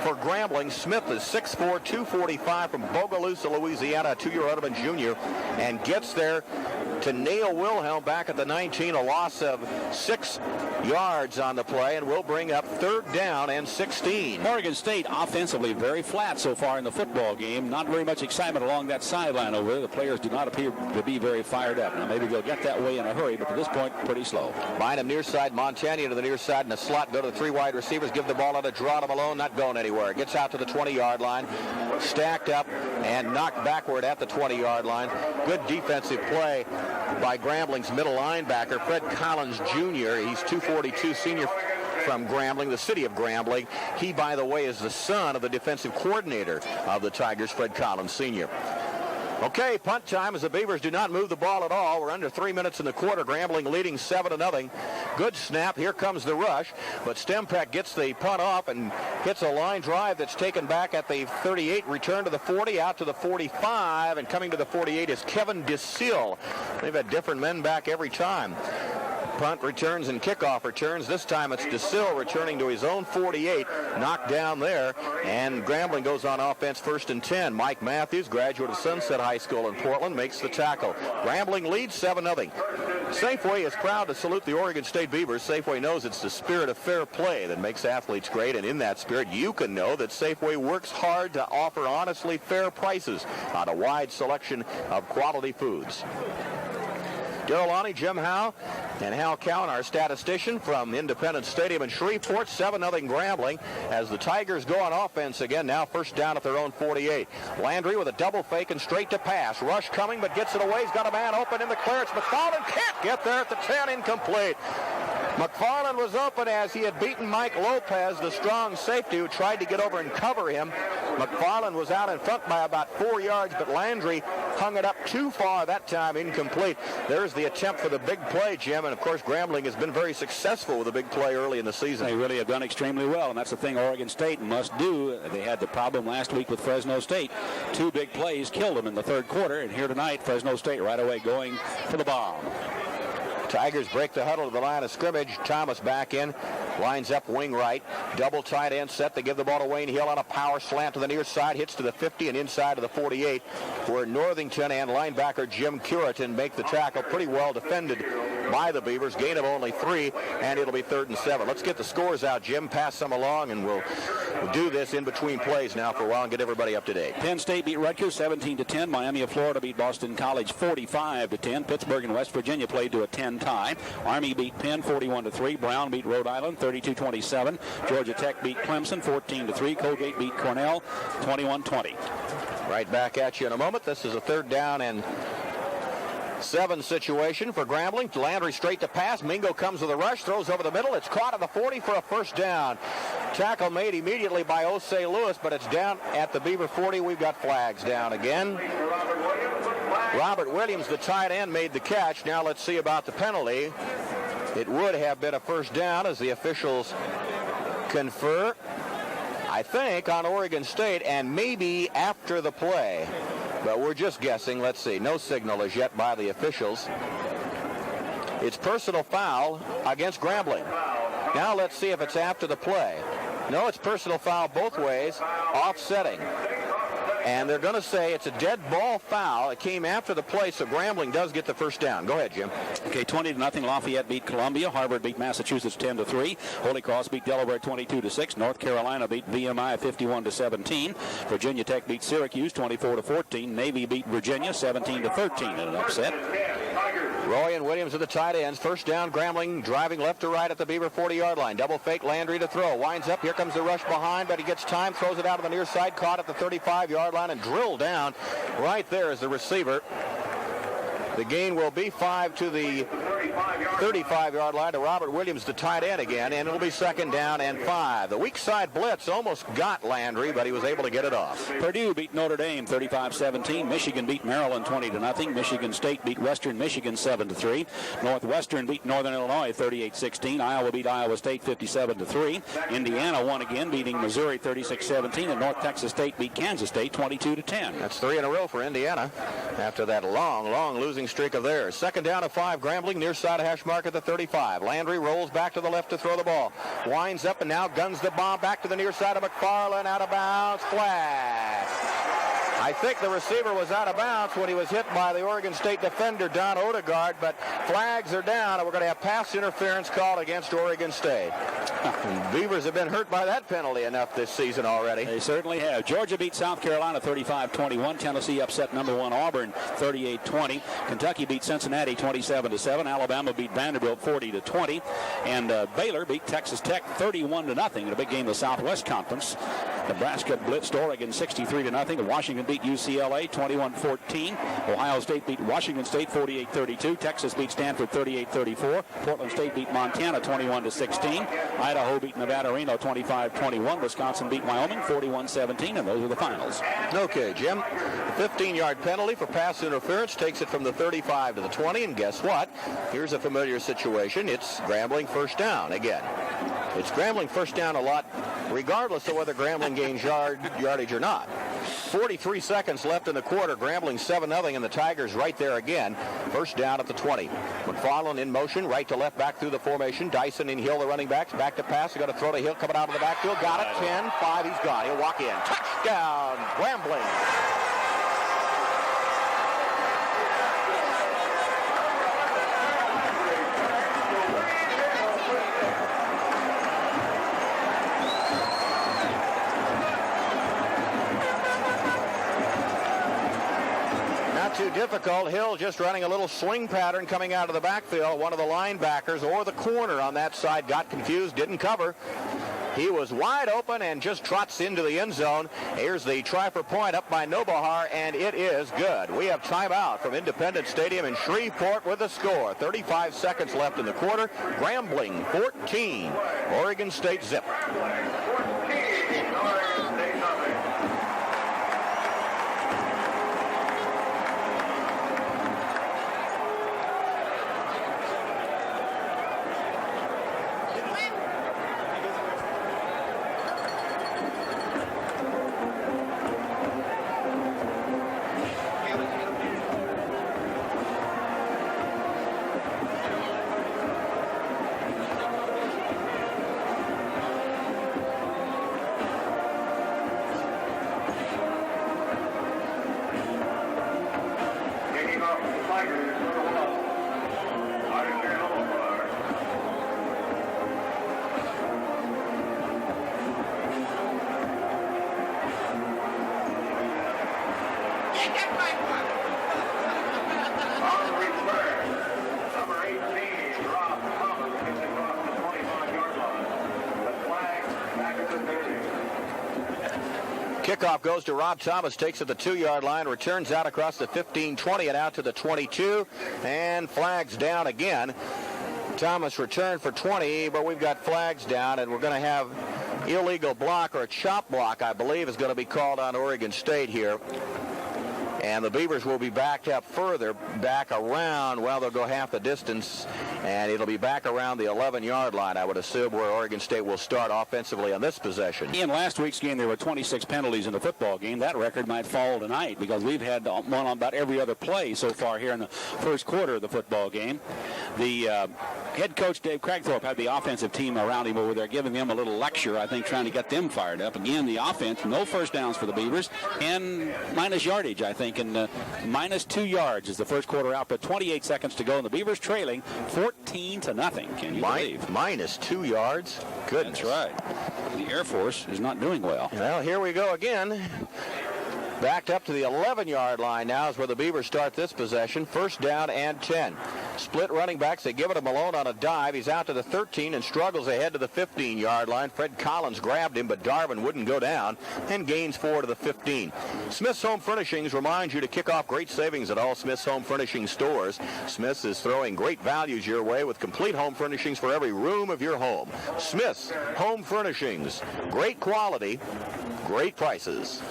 for Grambling. Smith is 6'4", 245 from Bogalusa, Louisiana, a 2-year Ottoman junior, and gets there to nail Wilhelm back at the 19, a loss of 6 yards on the play, and will bring up 3rd down and 16. Oregon State offensively very flat so far in the football game. Not very much excitement along that sideline over there. The players do not appear to be very fired up. Now maybe they'll get that way in a hurry, but to this point, pretty slow. Bynum near side, Montana to the near side in the slot. Go to the 3 wide receivers, give the ball out to Gerardo Malone, not going anywhere. Gets out to the 20-yard line, stacked up and knocked backward at the 20-yard line. Good defensive play by Grambling's middle linebacker, Fred Collins Jr. He's 242, senior from Grambling, the city of Grambling. He, by the way, is the son of the defensive coordinator of the Tigers, Fred Collins Sr. Okay, punt time as the Beavers do not move the ball at all. We're under 3 minutes in the quarter. Grambling leading 7-0. Good snap. Here comes the rush. But Stempeck gets the punt off and hits a line drive that's taken back at the 38. Return to the 40, out to the 45. And coming to the 48 is Kevin DeSille. They've had different men back every time. Punt returns and kickoff returns. This time it's DeSille returning to his own 48. Knocked down there. And Grambling goes on offense 1st and 10. Mike Matthews, graduate of Sunset High School in Portland, makes the tackle. Grambling leads 7-0. Safeway is proud to salute the Oregon State Beavers. Safeway knows it's the spirit of fair play that makes athletes great. And in that spirit, you can know that Safeway works hard to offer honestly fair prices on a wide selection of quality foods. Darrell Lonnie, Jim Howe, and Hal Cowan, our statistician from Independence Stadium in Shreveport. 7-0 Grambling as the Tigers go on offense again. Now 1st down at their own 48. Landry with a double fake and straight to pass. Rush coming, but gets it away. He's got a man open in the clearance. McFarland can't get there at the 10, incomplete. McFarland was open as he had beaten Mike Lopez, the strong safety, who tried to get over and cover him. McFarland was out in front by about 4 yards, but Landry hung it up too far that time, incomplete. There's the attempt for the big play, Jim, and of course Grambling has been very successful with a big play early in the season. They really have done extremely well, and that's the thing Oregon State must do. They had the problem last week with Fresno State. 2 big plays killed them in the 3rd quarter, and here tonight, Fresno State right away going for the bomb. Tigers break the huddle to the line of scrimmage. Thomas back in. Lines up wing right. Double tight end set. They give the ball to Wayne Hill on a power slant to the near side. Hits to the 50 and inside to the 48, where Northington and linebacker Jim Curitan make the tackle. Pretty well defended by the Beavers. Gain of only 3, and it'll be 3rd and 7. Let's get the scores out, Jim. Pass some along, and we'll do this in between plays now for a while and get everybody up to date. Penn State beat Rutgers 17-10. Miami of Florida beat Boston College 45-10. Pittsburgh and West Virginia played to a 10 tie. Army beat Penn 41-3. Brown beat Rhode Island 32-27. Georgia Tech beat Clemson 14-3. Colgate beat Cornell 21-20. Right back at you in a moment. This is a 3rd down and 7 situation for Grambling. Landry straight to pass. Mingo comes with a rush, throws over the middle. It's caught at the 40 for a first down. Tackle made immediately by Osei Lewis, but it's down at the Beaver 40. We've got flags down again. Robert Williams, the tight end, made the catch. Now let's see about the penalty. It would have been a first down as the officials confer, I think, on Oregon State and maybe after the play. But we're just guessing. Let's see. No signal as yet by the officials. It's personal foul against Grambling. Now let's see if it's after the play. No, it's personal foul both ways, offsetting. And they're going to say it's a dead ball foul. It came after the play, so Grambling does get the first down. Go ahead, Jim. Okay, 20-0. Lafayette beat Columbia. Harvard beat Massachusetts 10-3. Holy Cross beat Delaware 22-6. North Carolina beat VMI 51-17. Virginia Tech beat Syracuse 24-14. Navy beat Virginia 17-13 in an upset. Roy and Williams are the tight ends. First down, Grambling driving left to right at the Beaver 40-yard line. Double fake, Landry to throw. Winds up. Here comes the rush behind, but he gets time. Throws it out on the near side. Caught at the 35-yard line and drilled down. Right there is the receiver. The gain will be 5 to the 35-yard line to Robert Williams, the tight end again, and it'll be second down and 5. The weak side blitz almost got Landry, but he was able to get it off. Purdue beat Notre Dame 35-17. Michigan beat Maryland 20-0. Michigan State beat Western Michigan 7-3. Northwestern beat Northern Illinois 38-16. Iowa beat Iowa State 57-3. Indiana won again, beating Missouri 36-17, and North Texas State beat Kansas State 22-10. That's 3 in a row for Indiana after that long losing streak of theirs. Second down and 5, Grambling near side of hash mark at the 35. Landry rolls back to the left to throw the ball. Winds up and now guns the bomb back to the near side of McFarland. Out of bounds. Flag. I think the receiver was out of bounds when he was hit by the Oregon State defender, Don Odegaard, but flags are down, and we're going to have pass interference called against Oregon State. Beavers have been hurt by that penalty enough this season already. They certainly have. Georgia beat South Carolina 35-21. Tennessee upset number 1 Auburn 38-20. Kentucky beat Cincinnati 27-7. Alabama beat Vanderbilt 40-20. And Baylor beat Texas Tech 31-0 in a big game of the Southwest Conference. Nebraska blitzed Oregon 63-0. Washington beat UCLA 21-14. Ohio State beat Washington State 48-32. Texas beat Stanford 38-34. Portland State beat Montana 21-16. Idaho beat Nevada Reno 25-21. Wisconsin beat Wyoming 41-17, and those are the finals. Okay, Jim. The 15-yard penalty for pass interference takes it from the 35 to the 20, and guess what? Here's a familiar situation. It's Grambling first down again. It's Grambling first down a lot, regardless of whether Grambling gains yardage or not. 43 seconds left in the quarter. Grambling 7-0, and the Tigers right there again. First down at the 20. McFarland in motion, right to left, back through the formation. Dyson and Hill, the running backs, back to pass. They're going to throw to Hill coming out of the backfield. Got it. 10, 5, he's gone. He'll walk in. Touchdown, Grambling. Too difficult. Hill just running a little swing pattern coming out of the backfield. One of the linebackers or the corner on that side got confused, didn't cover. He was wide open and just trots into the end zone. Here's the try for point up by Nobahar, and it is good. We have timeout from Independence Stadium in Shreveport with the score. 35 seconds left in the quarter. Grambling 14. Oregon State zip. Kickoff goes to Rob Thomas, takes at the 2-yard line, returns out across the 15-20 and out to the 22, and flags down again. Thomas returned for 20, but we've got flags down, and we're going to have illegal block, or a chop block, I believe, is going to be called on Oregon State here. And the Beavers will be backed up further, back around, well, they'll go half the distance, and it'll be back around the 11-yard line, I would assume, where Oregon State will start offensively on this possession. In last week's game, there were 26 penalties in the football game. That record might fall tonight because we've had one on about every other play so far here in the first quarter of the football game. The head coach, Dave Cragthorpe, had the offensive team around him over there giving them a little lecture, I think, trying to get them fired up. Again, the offense, no first downs for the Beavers, and minus yardage, I think, and minus 2 yards is the first quarter output. 28 seconds to go, and the Beavers trailing 14-0. Can you believe? Minus 2 yards? Goodness. That's right. The Air Force is not doing well. Well, here we go again. Backed up to the 11-yard line now is where the Beavers start this possession. First down and 10. Split running backs. They give it to Malone on a dive. He's out to the 13 and struggles ahead to the 15-yard line. Fred Collins grabbed him, but Darvin wouldn't go down and gains 4 to the 15. Smith's Home Furnishings reminds you to kick off great savings at all Smith's Home Furnishings stores. Smith's is throwing great values your way with complete home furnishings for every room of your home. Smith's Home Furnishings. Great quality, great prices.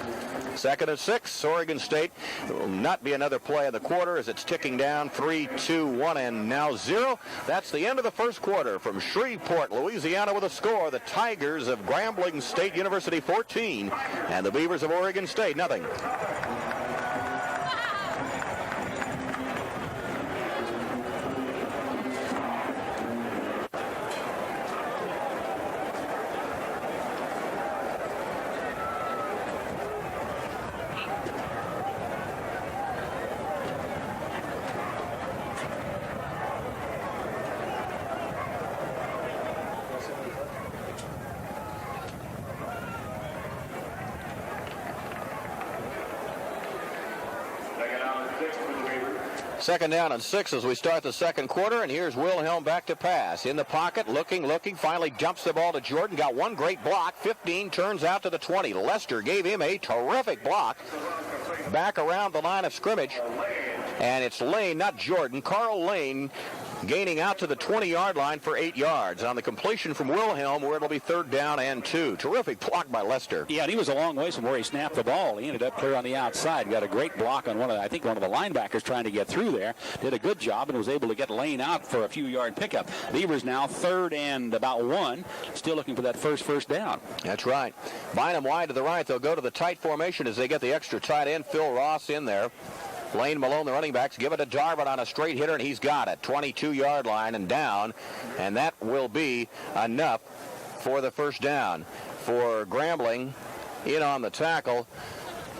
2nd and 6. Oregon State will not be another play in the quarter as it's ticking down 3, 2, 1, and now 0. That's the end of the first quarter from Shreveport, Louisiana, with a score. The Tigers of Grambling State University 14 and the Beavers of Oregon State nothing. Second down and 6 as we start the second quarter, and here's Wilhelm back to pass. In the pocket, looking, finally jumps the ball to Jordan. Got one great block, 15, turns out to the 20. Lester gave him a terrific block. Back around the line of scrimmage, and it's Lane, not Jordan, Carl Lane, gaining out to the 20-yard line for 8 yards on the completion from Wilhelm, where it'll be 3rd down and 2. Terrific block by Lester. Yeah, and he was a long ways from where he snapped the ball. He ended up clear on the outside. Got a great block on one of the linebackers trying to get through there. Did a good job and was able to get Lane out for a few-yard pickup. Beavers now 3rd and about 1. Still looking for that first down. That's right. Bynum wide to the right. They'll go to the tight formation as they get the extra tight end, Phil Ross, in there. Lane Malone, the running backs, give it to Darvin on a straight hitter, and he's got it. 22-yard line and down, and that will be enough for the first down. For Grambling, in on the tackle,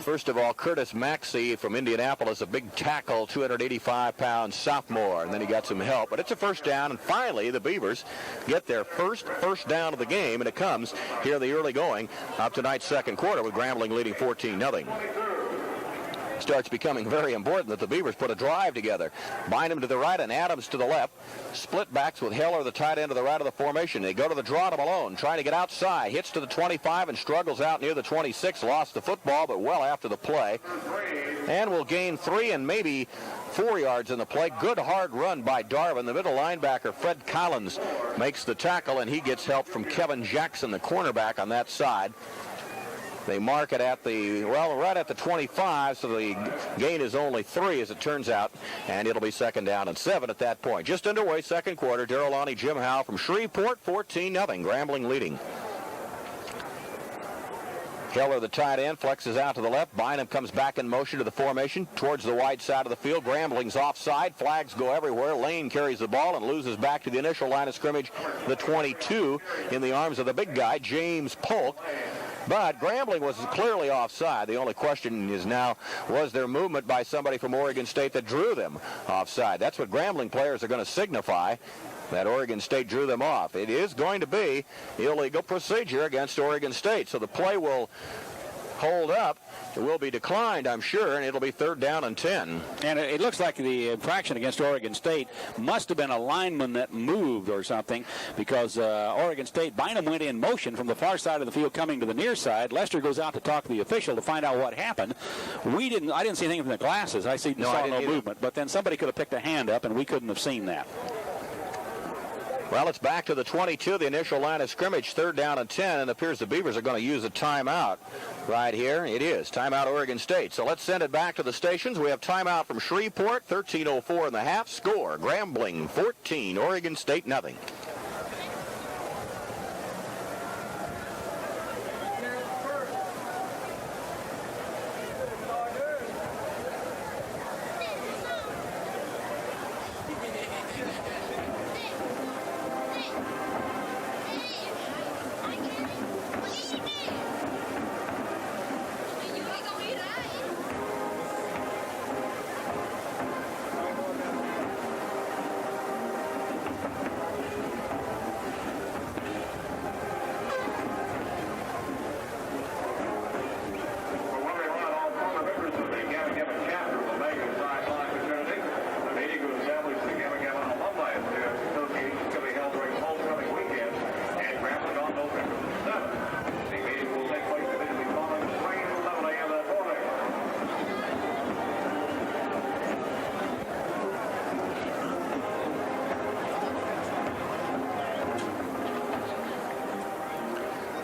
first of all, Curtis Maxey from Indianapolis, a big tackle, 285-pound sophomore, and then he got some help. But it's a first down, and finally the Beavers get their first down of the game, and it comes here in the early going of tonight's second quarter with Grambling leading 14-0. Starts becoming very important that the Beavers put a drive together. Bynum to the right and Adams to the left. Split backs with Heller, the tight end, to the right of the formation. They go to the draw to Malone, trying to get outside. Hits to the 25 and struggles out near the 26. Lost the football, but well after the play. And will gain 3 and maybe 4 yards in the play. Good hard run by Darvin. The middle linebacker, Fred Collins, makes the tackle, and he gets help from Kevin Jackson, the cornerback on that side. They mark it at right at the 25, so the gain is only 3 as it turns out, and it'll be 2nd down and 7 at that point. Just underway, second quarter. Darrell Lonnie, Jim Howe from Shreveport, 14-0. Grambling leading. Heller, the tight end, flexes out to the left. Bynum comes back in motion to the formation towards the wide side of the field. Grambling's offside. Flags go everywhere. Lane carries the ball and loses back to the initial line of scrimmage, the 22, in the arms of the big guy, James Polk. But Grambling was clearly offside. The only question is now, was there movement by somebody from Oregon State that drew them offside? That's what Grambling players are going to signify, that Oregon State drew them off. It is going to be illegal procedure against Oregon State. So the play will hold up will be declined, I'm sure, and it'll be 3rd down and 10. And it looks like the infraction against Oregon State must have been a lineman that moved or something, because Oregon State, Bynum went in motion from the far side of the field coming to the near side. Lester goes out to talk to the official to find out what happened. I didn't see anything from the glasses. I saw no movement, but then somebody could have picked a hand up, and we couldn't have seen that. Well, it's back to the 22, the initial line of scrimmage, 3rd down and 10, and it appears the Beavers are going to use a timeout right here. It is timeout Oregon State. So let's send it back to the stations. We have timeout from Shreveport, 13:04 in the half. Score, Grambling 14, Oregon State nothing.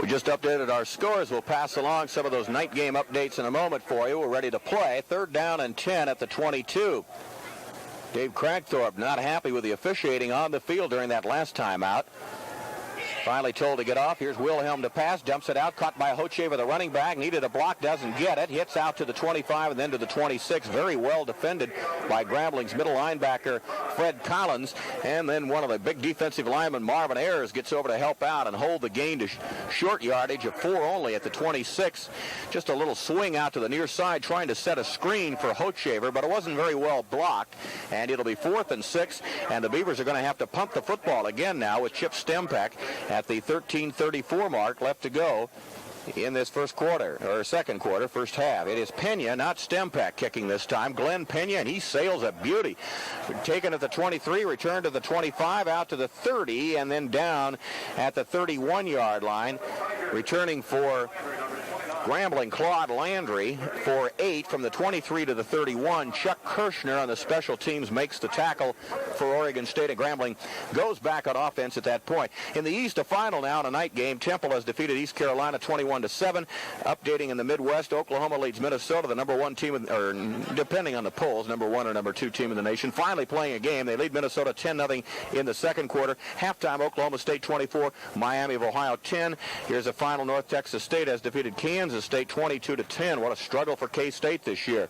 We just updated our scores. We'll pass along some of those night game updates in a moment for you. We're ready to play. 3rd down and 10 at the 22. Dave Cragthorpe not happy with the officiating on the field during that last timeout. Finally told to get off. Here's Wilhelm to pass. Dumps it out. Caught by Hochevar, the running back. Needed a block. Doesn't get it. Hits out to the 25 and then to the 26. Very well defended by Grambling's middle linebacker, Fred Collins. And then one of the big defensive linemen, Marvin Ayers, gets over to help out and hold the gain to short yardage of 4 only at the 26. Just a little swing out to the near side trying to set a screen for Hochevar, but it wasn't very well blocked. And it'll be 4th and 6. And the Beavers are going to have to punt the football again now with Chip Stempeck at the 13:34 mark left to go in this first half. It is Pena, not Stempeck, kicking this time. Glenn Pena, and he sails a beauty. Taken at the 23, returned to the 25, out to the 30, and then down at the 31-yard line. Returning for Grambling, Claude Landry for 8 from the 23 to the 31. Chuck Kirshner on the special teams makes the tackle for Oregon State, and Grambling goes back on offense at that point. In the East, a final now in a night game. Temple has defeated East Carolina 21-7. Updating in the Midwest, Oklahoma leads Minnesota, the number 1 team, or depending on the polls, number 1 or number 2 team in the nation. Finally playing a game. They lead Minnesota 10-0 in the second quarter. Halftime, Oklahoma State 24, Miami of Ohio 10. Here's a final. North Texas State has defeated Kansas State 22-10. What a struggle for K-State this year.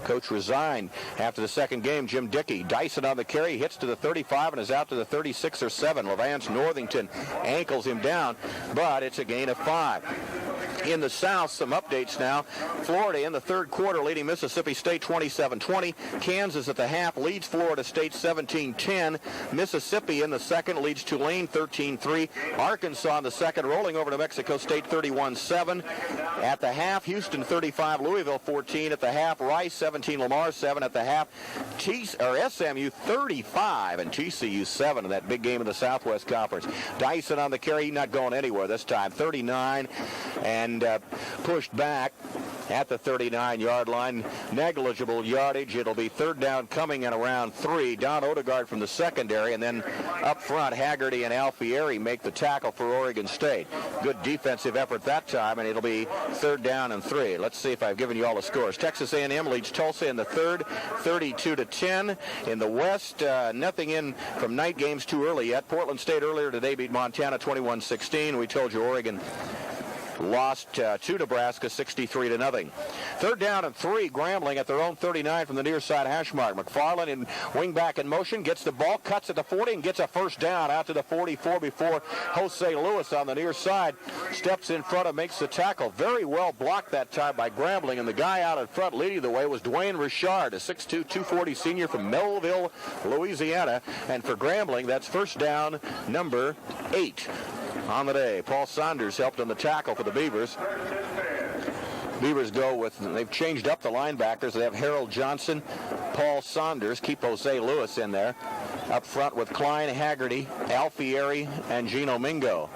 Coach resigned after the second game. Jim Dickey, Dyson on the carry, hits to the 35 and is out to the 36 or 7. Levance Northington ankles him down, but it's a gain of 5. In the South, some updates now. Florida in the third quarter leading Mississippi State 27-20. Kansas at the half leads Florida State 17-10. Mississippi in the second leads Tulane 13-3. Arkansas in the second rolling over to Mexico State 31-7. At the half, Houston 35, Louisville 14. At the half, Rice 17, Lamar 7. At the half, SMU 35 and TCU 7 in that big game of the Southwest Conference. Dyson on the carry, not going anywhere this time. 39 and pushed back at the 39-yard line. Negligible yardage. It'll be third down coming in around 3. Don Odegaard from the secondary, and then up front, Haggerty and Alfieri make the tackle for Oregon State. Good defensive effort that time, and it'll be third down and 3. Let's see if I've given you all the scores. Texas A&M leads Tulsa in the third, 32-10. In the West, nothing in from night games too early yet. Portland State earlier today beat Montana 21-16. We told you Oregon lost to Nebraska 63-0. Third down and 3, Grambling at their own 39 from the near side hash mark. McFarland in wing back in motion, gets the ball, cuts at the 40 and gets a first down out to the 44 before Jose Lewis on the near side steps in front and makes the tackle. Very well blocked that time by Grambling, and the guy out in front leading the way was Dwayne Richard, a 6'2", 240 senior from Melville, Louisiana. And for Grambling, that's first down number 8 on the day. Paul Saunders helped on the tackle for the Beavers. Beavers go with, they've changed up the linebackers. They have Harold Johnson, Paul Saunders, keep Jose Lewis in there. Up front with Klein Haggerty, Alfieri, and Gino Mingo.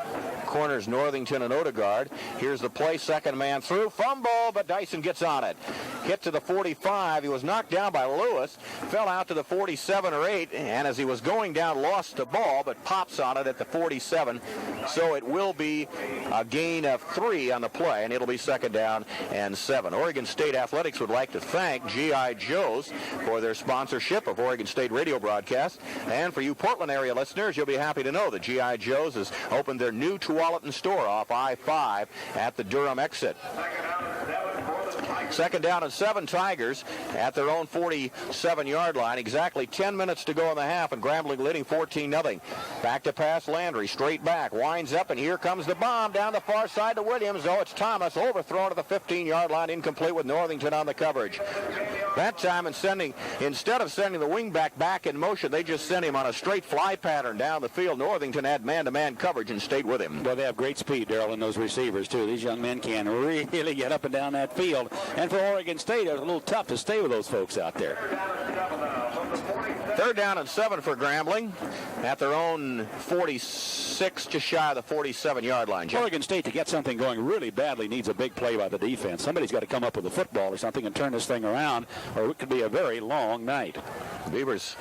Corners Northington and Odegaard. Here's the play, second man through, fumble, but Dyson gets on it. Hit to the 45. He was knocked down by Lewis, fell out to the 47 or 8, and as he was going down, lost the ball, but pops on it at the 47. So it will be a gain of 3 on the play, and it'll be second down and 7. Oregon State Athletics would like to thank G.I. Joe's for their sponsorship of Oregon State radio broadcast. And for you Portland area listeners, you'll be happy to know that G.I. Joe's has opened their new Tualatin store off I-5 at the Durham exit. Second down and 7, Tigers at their own 47-yard line. Exactly 10 minutes to go in the half, and Grambling leading 14-0. Back to pass Landry, straight back, winds up, and here comes the bomb down the far side to Williams. Oh, it's Thomas, overthrown to the 15-yard line, incomplete with Northington on the coverage. That time, instead of sending the wingback back in motion, they just sent him on a straight fly pattern down the field. Northington had man-to-man coverage and stayed with him. Well, they have great speed, Darrell, in those receivers, too. These young men can really get up and down that field. And for Oregon State, it was a little tough to stay with those folks out there. Third down and 7 for Grambling at their own 46, just shy of the 47-yard line. Jim. Oregon State, to get something going really badly, needs a big play by the defense. Somebody's got to come up with a football or something and turn this thing around, or it could be a very long night. Beavers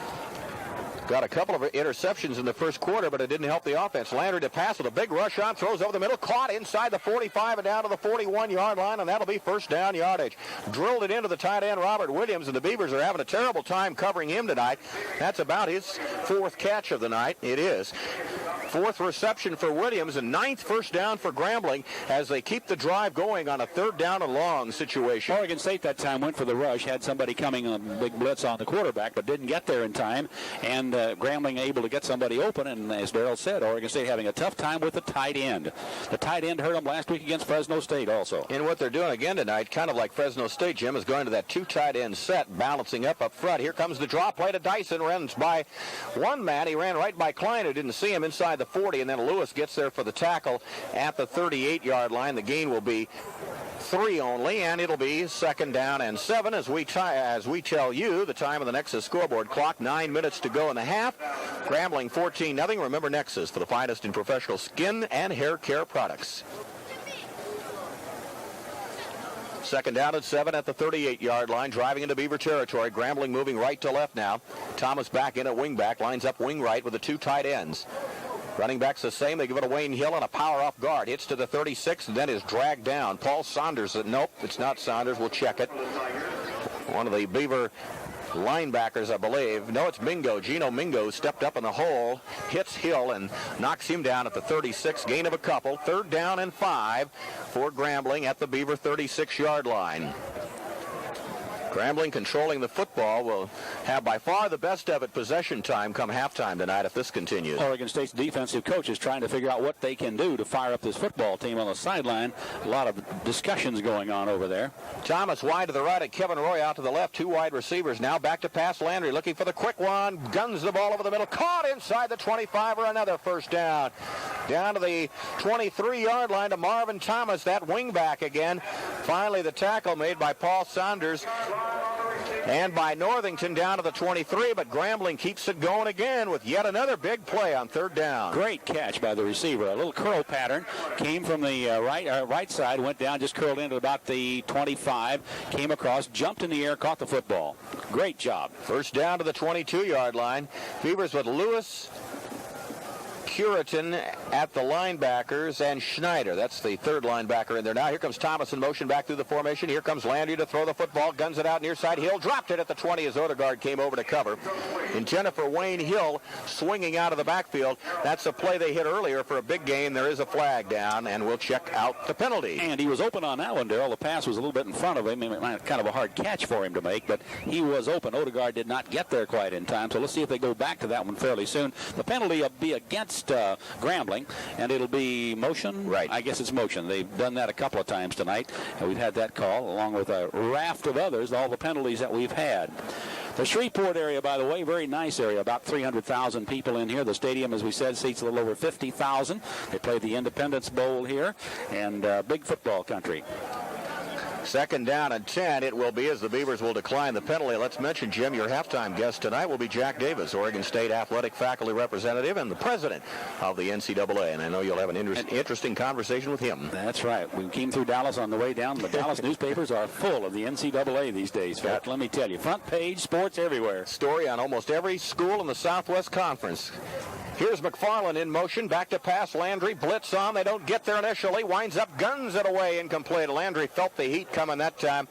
got a couple of interceptions in the first quarter, but it didn't help the offense. Landry to pass with a big rush on, throws over the middle, caught inside the 45 and down to the 41-yard line, and that'll be first down yardage. Drilled it into the tight end, Robert Williams, and the Beavers are having a terrible time covering him tonight. That's about his 4th catch of the night. It is. 4th reception for Williams and 9th first down for Grambling as they keep the drive going on a 3rd down and long situation. Oregon State that time went for the rush, had somebody coming on a big blitz on the quarterback, but didn't get there in time, and Grambling able to get somebody open, and as Darrell said, Oregon State having a tough time with the tight end. The tight end hurt them last week against Fresno State also. And what they're doing again tonight, kind of like Fresno State, Jim, is going to that 2 tight end set, balancing up front. Here comes the draw play to Dyson, runs by one man. He ran right by Klein, who didn't see him inside the 40, and then Lewis gets there for the tackle at the 38-yard line. The gain will be 3 only, and it'll be second down and 7 as we tell you the time of the Nexus scoreboard clock. 9 minutes to go in the half. Grambling 14-0. Remember Nexus, for the finest in professional skin and hair care products. Second down and 7 at the 38-yard line, driving into Beaver territory. Grambling moving right to left now. Thomas back in at wing back, lines up wing right with the 2 tight ends. Running backs the same. They give it to Wayne Hill on a power off guard. Hits to the 36 and then is dragged down. Paul Saunders. Nope, it's not Saunders. We'll check it. One of the Beaver linebackers, I believe. No, it's Mingo. Gino Mingo stepped up in the hole, hits Hill, and knocks him down at the 36. Gain of a couple. 3rd down and 5 for Grambling at the Beaver 36-yard line. Grambling controlling the football will have by far the best of it possession time come halftime tonight if this continues. Oregon State's defensive coach is trying to figure out what they can do to fire up this football team on the sideline. A lot of discussions going on over there. Thomas wide to the right, and Kevin Roy out to the left. 2 wide receivers now back to pass. Landry looking for the quick one. Guns the ball over the middle. Caught inside the 25 or another first down. Down to the 23-yard line to Marvin Thomas, that wing back again. Finally the tackle made by Paul Saunders and by Northington down to the 23, but Grambling keeps it going again with yet another big play on 3rd down. Great catch by the receiver. A little curl pattern. Came from the right side, went down, just curled into about the 25, came across, jumped in the air, caught the football. Great job. First down to the 22-yard line. Beavers with Lewis, Curitan at the linebackers, and Schneider. That's the 3rd linebacker in there now. Here comes Thomas in motion back through the formation. Here comes Landry to throw the football. Guns it out near side. Hill dropped it at the 20 as Odegaard came over to cover. Intended for Wayne Hill, swinging out of the backfield. That's a play they hit earlier for a big gain. There is a flag down, and we'll check out the penalty. And he was open on that one, Darrell. The pass was a little bit in front of him. It might kind of a hard catch for him to make, but he was open. Odegaard did not get there quite in time, so let's see if they go back to that one fairly soon. The penalty will be against Grambling, and it'll be motion. Right. I guess it's motion. They've done that a couple of times tonight, and we've had that call along with a raft of others, all the penalties that we've had. The Shreveport area, by the way, very nice area, about 300,000 people in here. The stadium, as we said, seats a little over 50,000. They play the Independence Bowl here, and big football country. Second down and 10 it will be, as the Beavers will decline the penalty. Let's mention, Jim, your halftime guest tonight will be Jack Davis, Oregon State athletic faculty representative and the president of the NCAA. And I know you'll have an interesting conversation with him. That's right. We came through Dallas on the way down. The Dallas newspapers are full of the NCAA these days, Phil. Let me tell you, front page sports everywhere. Story on almost every school in the Southwest Conference. Here's McFarland in motion. Back to pass. Landry. Blitz on. They don't get there initially. Winds up. Guns it away. Incomplete. Landry felt the heat coming that time.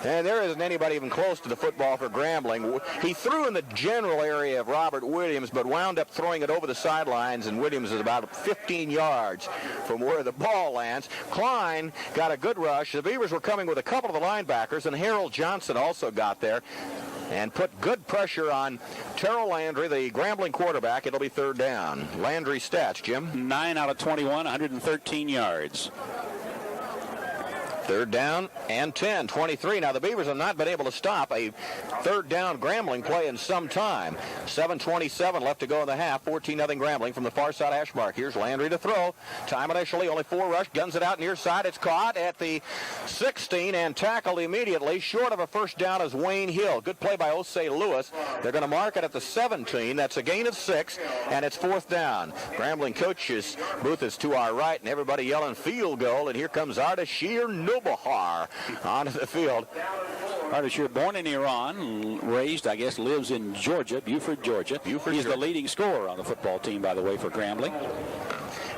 And there isn't anybody even close to the football for Grambling. He threw in the general area of Robert Williams, but wound up throwing it over the sidelines, and Williams is about 15 yards from where the ball lands. Klein got a good rush. The Beavers were coming with a couple of the linebackers, and Harold Johnson also got there and put good pressure on Terrell Landry, the Grambling quarterback. It'll be third down. Landry stats, Jim. 9 out of 21, 113 yards. Third down and 10, 23. Now, the Beavers have not been able to stop a third down Grambling play in some time. 7:27 left to go in the half. 14-0 Grambling from the far side hash mark. Here's Landry to throw. Time initially, only 4 rush. Guns it out near side. It's caught at the 16 and tackled immediately. Short of a first down is Wayne Hill. Good play by Osei Lewis. They're going to mark it at the 17. That's a gain of 6, and it's fourth down. Grambling coach's booth is to our right, and everybody yelling field goal, and here comes Ardashir Nobahar onto the field. Ardashir, born in Iran, raised, I guess, lives in Georgia, Buford, Georgia. He's the leading scorer on the football team, by the way, for Grambling.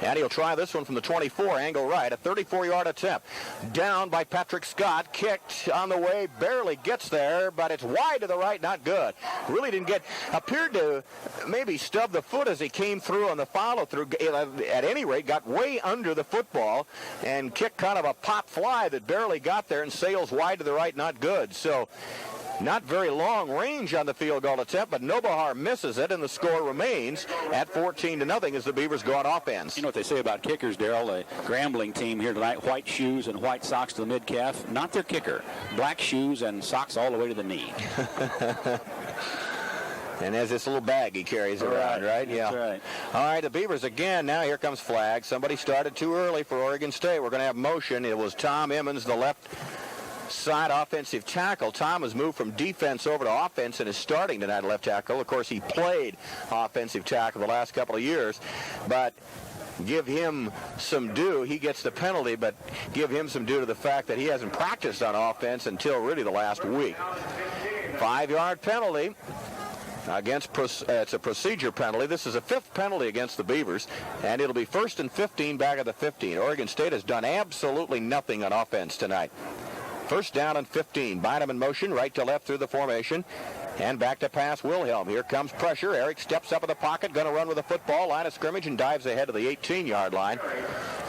And he'll try this one from the 24, angle right, a 34-yard attempt. Down by Patrick Scott, kicked on the way, barely gets there, but it's wide to the right, not good. Really didn't get, appeared to maybe stub the foot as he came through on the follow-through. At any rate, got way under the football and kicked kind of a pop fly that barely got there and sails wide to the right, not good. So not very long range on the field goal attempt, but Nobahar misses it, and the score remains at 14-0 as the Beavers go on offense. You know what they say about kickers, Darrell? The Grambling team here tonight, white shoes and white socks to the mid-calf. Not their kicker. Black shoes and socks all the way to the knee. And there's this little bag he carries around, right? Yeah. That's right. All right, the Beavers again. Now here comes flag. Somebody started too early for Oregon State. We're going to have motion. It was Tom Emmons, the left side offensive tackle. Tom has moved from defense over to offense and is starting tonight left tackle. Of course, he played offensive tackle the last couple of years, but give him some due. He gets the penalty, but give him some due to the fact that he hasn't practiced on offense until really the last week. 5-yard penalty against, it's a procedure penalty. This is a 5th penalty against the Beavers, and it'll be 1st and 15 back at the 15. Oregon State has done absolutely nothing on offense tonight. First down and 15. Bynum in motion, right to left through the formation. And back to pass Wilhelm. Here comes pressure. Eric steps up in the pocket, going to run with the football, line of scrimmage, and dives ahead of the 18-yard line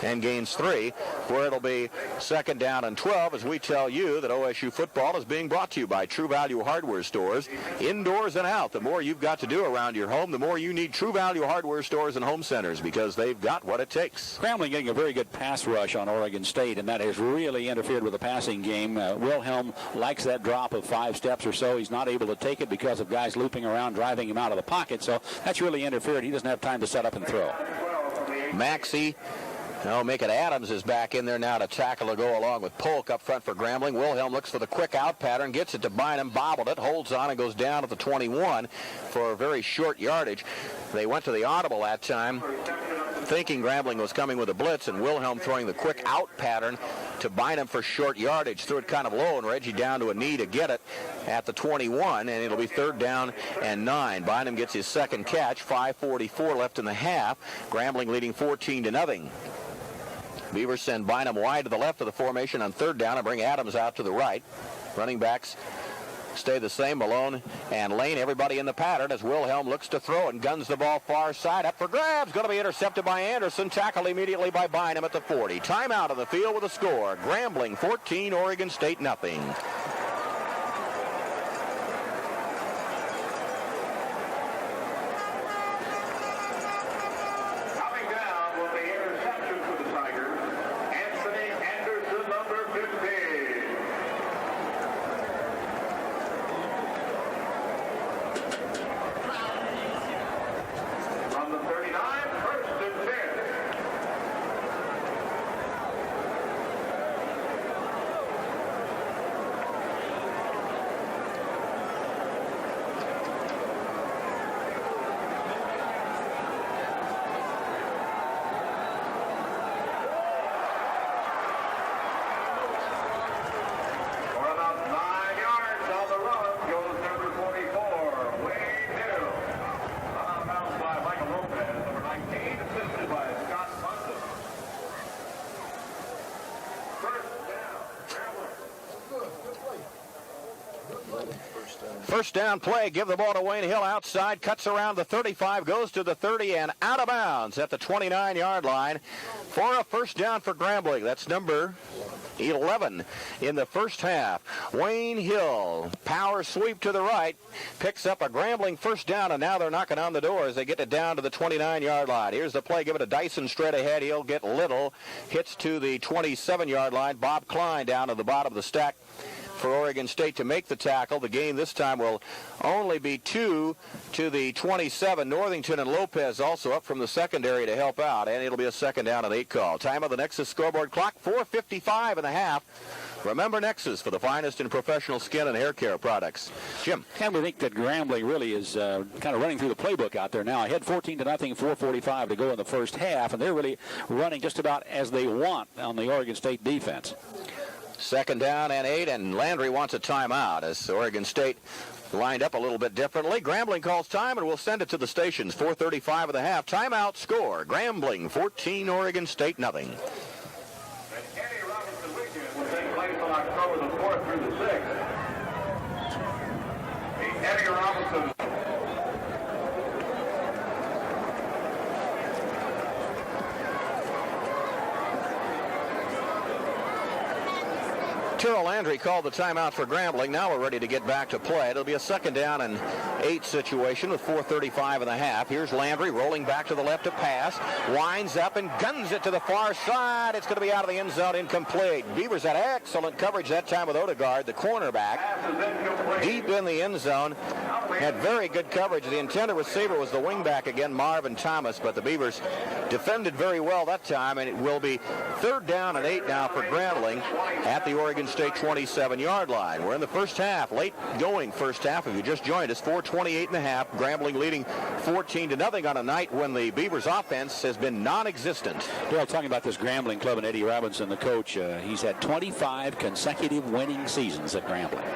and gains 3, where it'll be 2nd down and 12 as we tell you that OSU football is being brought to you by True Value Hardware Stores. Indoors and out, the more you've got to do around your home, the more you need True Value Hardware Stores and home centers, because they've got what it takes. Grambling getting a very good pass rush on Oregon State, and that has really interfered with the passing game. Wilhelm likes that drop of 5 steps or so. He's not able to take it because of guys looping around, driving him out of the pocket, so that's really interfered. He doesn't have time to set up and throw. Maxey, Macon Adams is back in there now to tackle to go along with Polk up front for Grambling. Wilhelm looks for the quick out pattern, gets it to Bynum, bobbled it, holds on and goes down at the 21 for a very short yardage. They went to the audible that time, thinking Grambling was coming with a blitz, and Wilhelm throwing the quick out pattern to Bynum for short yardage. Threw it kind of low, and Reggie down to a knee to get it at the 21, and it'll be 3rd down and 9. Bynum gets his 2nd catch, 5:44 left in the half. Grambling leading 14-0. Beavers send Bynum wide to the left of the formation on 3rd down and bring Adams out to the right. Running backs stay the same. Malone and Lane, everybody in the pattern as Wilhelm looks to throw and guns the ball far side. Up for grabs. Going to be intercepted by Anderson. Tackled immediately by Bynum at the 40. Timeout on the field with a score. Grambling 14, Oregon State nothing. Coming down will be interception for the Tigers. Anthony Anderson, number 15. From the 39, 1st and 10. First down play, give the ball to Wayne Hill outside, cuts around the 35, goes to the 30 and out of bounds at the 29-yard line for a first down for Grambling. That's number 11 in the first half. Wayne Hill, power sweep to the right, picks up a Grambling first down, and now they're knocking on the door as they get it down to the 29-yard line. Here's the play, give it to Dyson straight ahead. He'll get little, hits to the 27-yard line. Bob Klein down to the bottom of the stack for Oregon State to make the tackle. The gain this time will only be 2 to the 27. Northington and Lopez also up from the secondary to help out, and it'll be a second down and 8 call. Time of the Nexus scoreboard clock, 4:55 and a half. Remember Nexus for the finest in professional skin and hair care products. Jim. And we think that Grambling really is kind of running through the playbook out there now. Ahead 14-0, 4:45 to go in the first half, and they're really running just about as they want on the Oregon State defense. Second down and 8, and Landry wants a timeout as Oregon State lined up a little bit differently. Grambling calls time, and we'll send it to the stations. 4:35 of the half. Timeout score. Grambling 14, Oregon State nothing. The Eddie Robinson weekend will take place on October the 4th through the 6th. The Eddie Robinson. Terrell Landry called the timeout for Grambling. Now we're ready to get back to play. It'll be a second down and 8 situation with 4:35 and a half. Here's Landry rolling back to the left to pass. Winds up and guns it to the far side. It's going to be out of the end zone, incomplete. Beavers had excellent coverage that time with Odegaard, the cornerback, deep in the end zone. Had very good coverage. The intended receiver was the wingback again, Marvin Thomas, but the Beavers defended very well that time, and it will be third down and 8 now for Grambling at the Oregon State 27-yard line. We're in the first half, late going first half. If you just joined us, 4:28 and a half. Grambling leading 14-0 on a night when the Beavers offense has been non-existent. Well, talking about this Grambling club and Eddie Robinson, the coach, he's had 25 consecutive winning seasons at Grambling.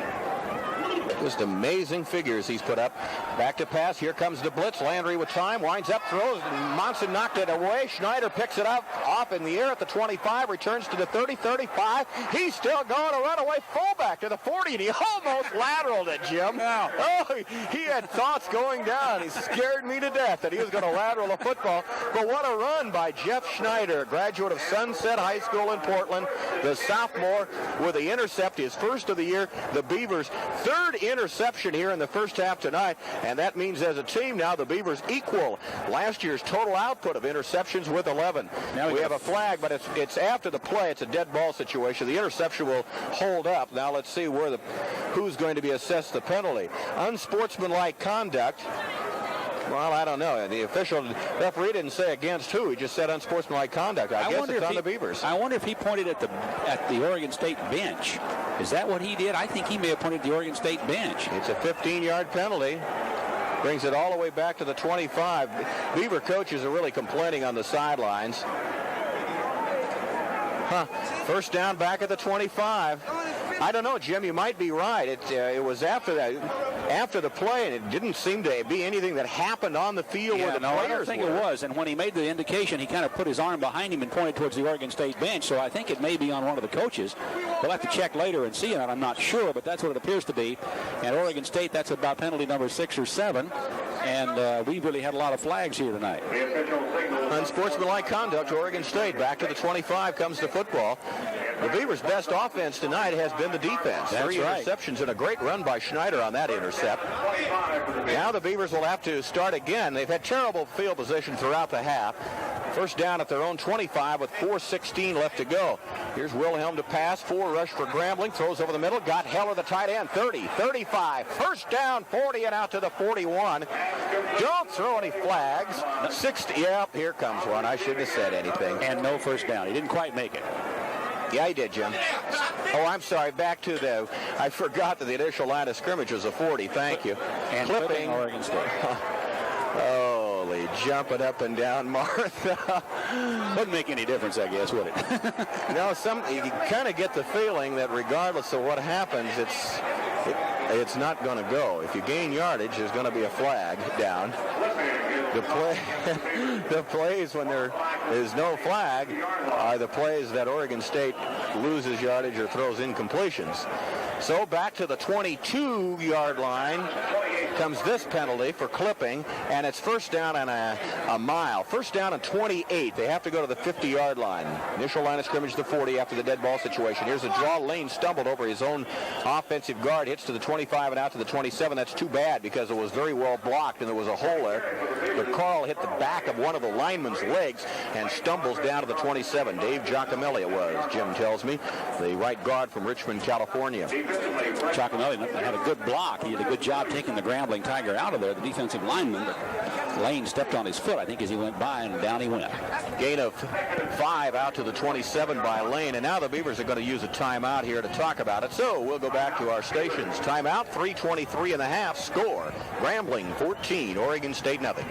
Just amazing figures he's put up. Back to pass. Here comes the blitz. Landry with time. Winds up, throws. Monson knocked it away. Schneider picks it up off in the air at the 25. Returns to the 30, 35. He's still going to run away fullback to the 40. And he almost lateraled it, Jim. Wow. Oh, he had thoughts going down. He scared me to death that he was going to lateral a football. But what a run by Jeff Schneider, graduate of Sunset High School in Portland. The sophomore with the intercept, his first of the year. The Beavers' third interception here in the first half tonight, and that means as a team now the Beavers equal last year's total output of interceptions with 11. Now we have a flag, but it's after the play. It's a dead ball situation. The interception will hold up. Now let's see who's going to be assessed the penalty. Unsportsmanlike conduct. Well, I don't know. The official referee didn't say against who. He just said unsportsmanlike conduct. I guess it's on the Beavers. I wonder if he pointed at the Oregon State bench. Is that what he did? I think he may have pointed at the Oregon State bench. It's a 15-yard penalty. Brings it all the way back to the 25. Beaver coaches are really complaining on the sidelines. First down back at the 25. I don't know, Jim. You might be right. It was after the play, and it didn't seem to be anything that happened on the field where the players were. I don't think it was. And when he made the indication, he kind of put his arm behind him and pointed towards the Oregon State bench. So I think it may be on one of the coaches. We'll have to check later and see that. I'm not sure, but that's what it appears to be. And Oregon State, that's about penalty number 6 or 7. And we really had a lot of flags here tonight. Unsportsmanlike conduct, Oregon State. Back to the 25 comes the football. The Beavers' best offense tonight has been the defense. That's 3 interceptions and a great run by Schneider on that intercept. Now the Beavers will have to start again. They've had terrible field position throughout the half. First down at their own 25 with 4:16 left to go. Here's Wilhelm to pass. 4 rush for Grambling. Throws over the middle. Got Heller, the tight end. 30, 35. First down, 40 and out to the 41. Don't throw any flags. 60. Yep, here comes one. I shouldn't have said anything. And no first down. He didn't quite make it. Yeah, he did, Jim. Oh, I'm sorry. Back to I forgot that the initial line of scrimmage was a 40. Thank you. And clipping Oregon State. Holy, jumping up and down, Martha. Wouldn't make any difference, I guess, would it? No, you kind of get the feeling that regardless of what happens, it's not going to go. If you gain yardage, there's going to be a flag down. The plays when there is no flag are the plays that Oregon State loses yardage or throws incompletions. So back to the 22-yard line comes this penalty for clipping, and it's first down and a mile. First down and 28. They have to go to the 50-yard line. Initial line of scrimmage, the 40 after the dead ball situation. Here's a draw. Lane stumbled over his own offensive guard, hits to the 25 and out to the 27. That's too bad because it was very well blocked and there was a hole there. But Carl hit the back of one of the lineman's legs and stumbles down to the 27. Dave Giacomelli it was, Jim tells me, the right guard from Richmond, California. Giacomelli had a good block. He did a good job taking the Grambling Tiger out of there, the defensive lineman. But Lane stepped on his foot, I think, as he went by, and down he went. Gain of 5 out to the 27 by Lane, and now the Beavers are going to use a timeout here to talk about it. So we'll go back to our stations. Timeout, 3:23 and a half. Score, Grambling 14, Oregon State nothing.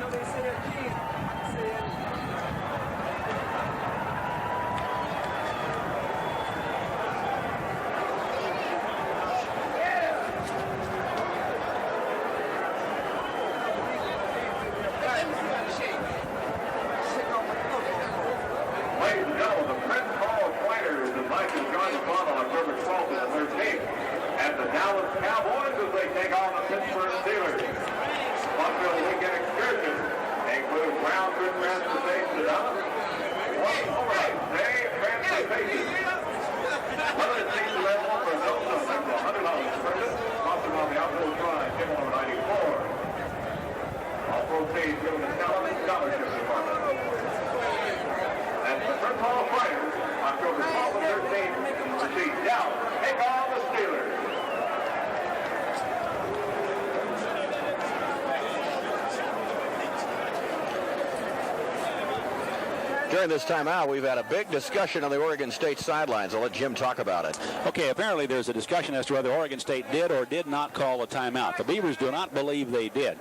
During this timeout, we've had a big discussion on the Oregon State sidelines. I'll let Jim talk about it. Okay, apparently there's a discussion as to whether Oregon State did or did not call a timeout. The Beavers do not believe they did.